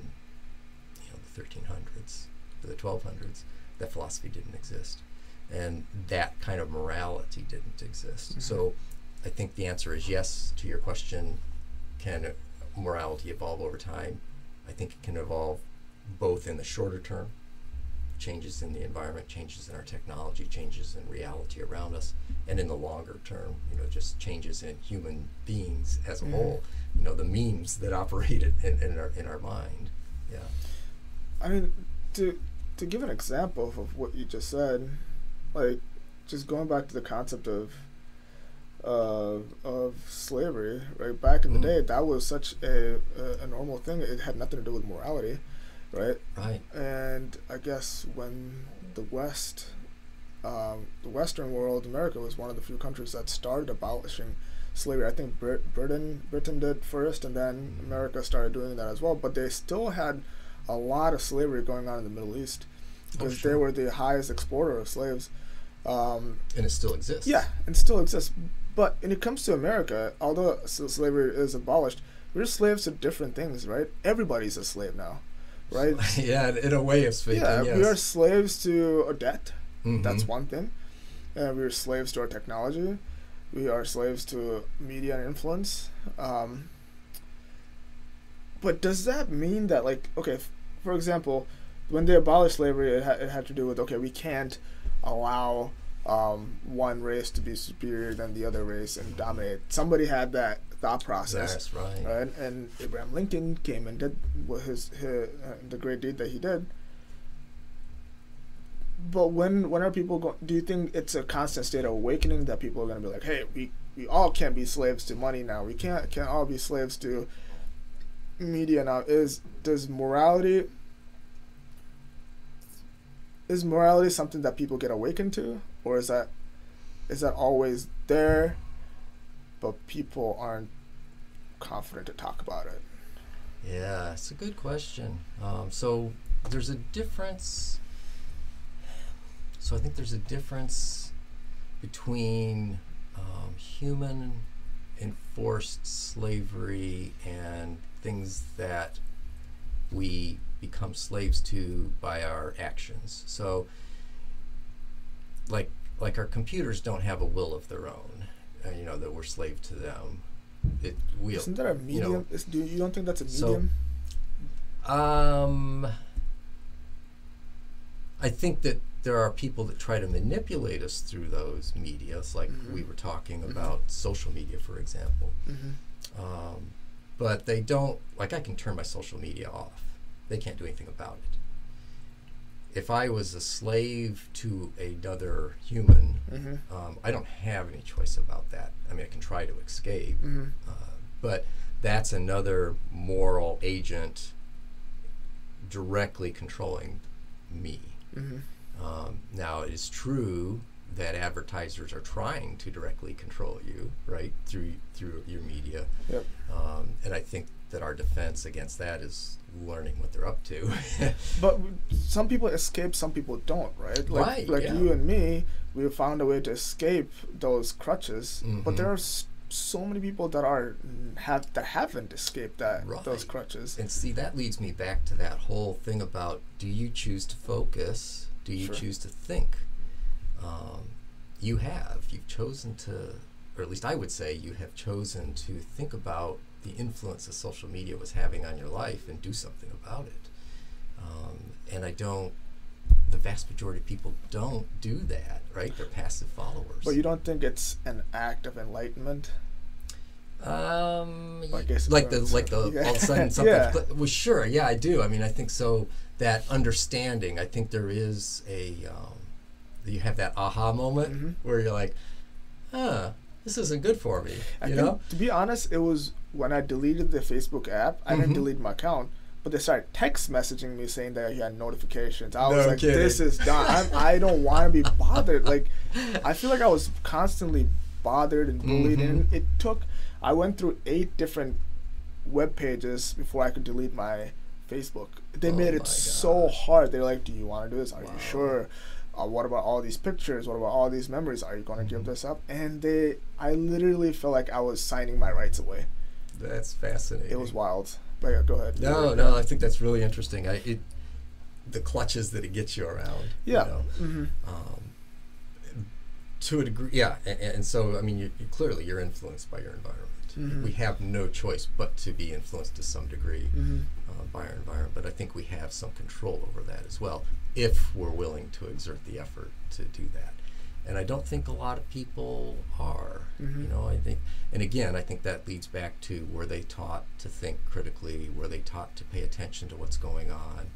the 1300s to the 1200s. That philosophy didn't exist, and that kind of morality didn't exist. So I think the answer is yes to your question. Can morality evolve over time? I think it can evolve both in the shorter term, changes in the environment, changes in our technology, changes in reality around us, and in the longer term, just changes in human beings as a whole, the memes that operate in our mind. Yeah. I mean, to give an example of what you just said, like just going back to the concept of slavery, right? Back in the day, that was such a normal thing. It had nothing to do with morality, right? Right. And I guess when the Western world, America was one of the few countries that started abolishing slavery. I think Britain did first, and then America started doing that as well. But they still had a lot of slavery going on in the Middle East because they were the highest exporter of slaves. And it still exists. Yeah, it still exists. But when it comes to America, although slavery is abolished, we're slaves to different things, right? Everybody's a slave now, right? Yeah, in a way of speaking, yes. We are slaves to our debt. That's one thing. We are slaves to our technology. We are slaves to media and influence. But does that mean that, like, okay, for example, when they abolished slavery, it had to do with, okay, we can't allow one race to be superior than the other race and dominate. Somebody had that thought process. That's right. Right? And Abraham Lincoln came and did his the great deed that he did. But when are people going? Do you think it's a constant state of awakening that people are going to be like, hey, we all can't be slaves to money now. We can't all be slaves to media now. Does morality something that people get awakened to, or is that always there, but people aren't confident to talk about it? Yeah, it's a good question. So there's a difference. So I think there's a difference between human enforced slavery and things that we become slaves to by our actions. So like our computers don't have a will of their own, that we're slave to them. Isn't that a medium? You don't think that's a medium? So, I think that there are people that try to manipulate us through those medias, like we were talking about social media, for example. But they don't, like, I can turn my social media off. They can't do anything about it. If I was a slave to another human, I don't have any choice about that. I mean, I can try to escape, but that's another moral agent directly controlling me. Now, it is true that advertisers are trying to directly control you, right, through your media. Yep. And I think that our defense against that is learning what they're up to. But some people escape, some people don't, right? Like you and me, we found a way to escape those crutches. But there are so many people that haven't escaped those crutches. And see, that leads me back to that whole thing about, do you choose to focus? Do you choose to think? You've chosen to, or at least I would say you have chosen to think about the influence that social media was having on your life and do something about it. And the vast majority of people don't do that, right? They're passive followers. But you don't think it's an act of enlightenment? All of a sudden something. Well, sure, yeah, I do. I mean, I think so. That understanding, I think there is you have that aha moment where you're like, this isn't good for me. To be honest, it was when I deleted the Facebook app. I didn't delete my account, but they started text messaging me saying that he had notifications. I was like, kidding. This is done. I don't want to be bothered. Like, I feel like I was constantly bothered and bullied, and I went through 8 different web pages before I could delete my Facebook. They made it so hard. They're like, do you want to do this? Are you sure? What about all these pictures? What about all these memories? Are you going to give this up? And I literally felt like I was signing my rights away. That's fascinating. It was wild. But yeah, go ahead. No, I think that's really interesting. The clutches that it gets you around. Yeah. To a degree, yeah. And so, I mean, clearly you're influenced by your environment. We have no choice but to be influenced to some degree by our environment. But I think we have some control over that as well, if we're willing to exert the effort to do that. And I don't think a lot of people are. I think, and again, I think that leads back to, were they taught to think critically? Were they taught to pay attention to what's going on?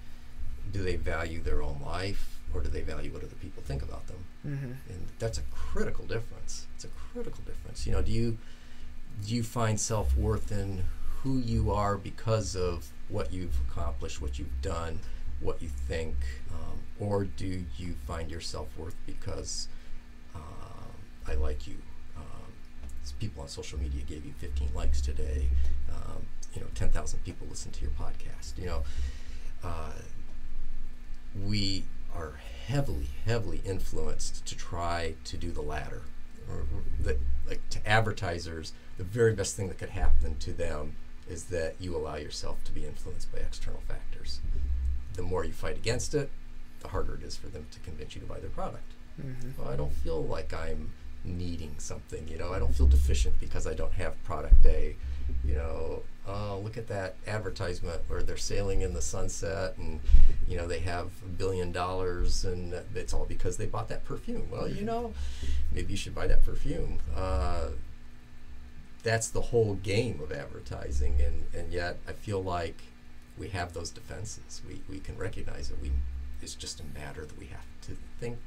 Do they value their own life, or do they value what other people think about them? And that's a critical difference. It's a critical difference. Do you find self-worth in who you are because of what you've accomplished, what you've done, what you think, or do you find your self-worth because I like you? People on social media gave you 15 likes today. 10,000 people listen to your podcast. We are heavily influenced to try to do the latter. To advertisers, the very best thing that could happen to them is that you allow yourself to be influenced by external factors. The more you fight against it, the harder it is for them to convince you to buy their product. Well, I don't feel like I'm needing something. I don't feel deficient because I don't have product A. Oh, look at that advertisement where they're sailing in the sunset, and they have $1 billion, and it's all because they bought that perfume. Well, maybe you should buy that perfume. That's the whole game of advertising, and yet I feel like we have those defenses. We can recognize that it's just a matter that we have to think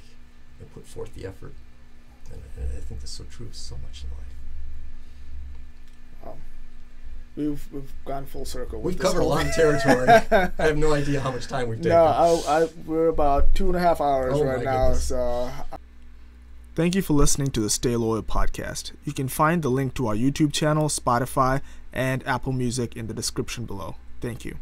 and put forth the effort. And I think that's so true of so much in life. Wow. We've gone full circle. We've covered a lot of territory. I have no idea how much time we've taken. No, we're about 2.5 hours right now. Goodness. So, thank you for listening to the Stay Loyal podcast. You can find the link to our YouTube channel, Spotify, and Apple Music in the description below. Thank you.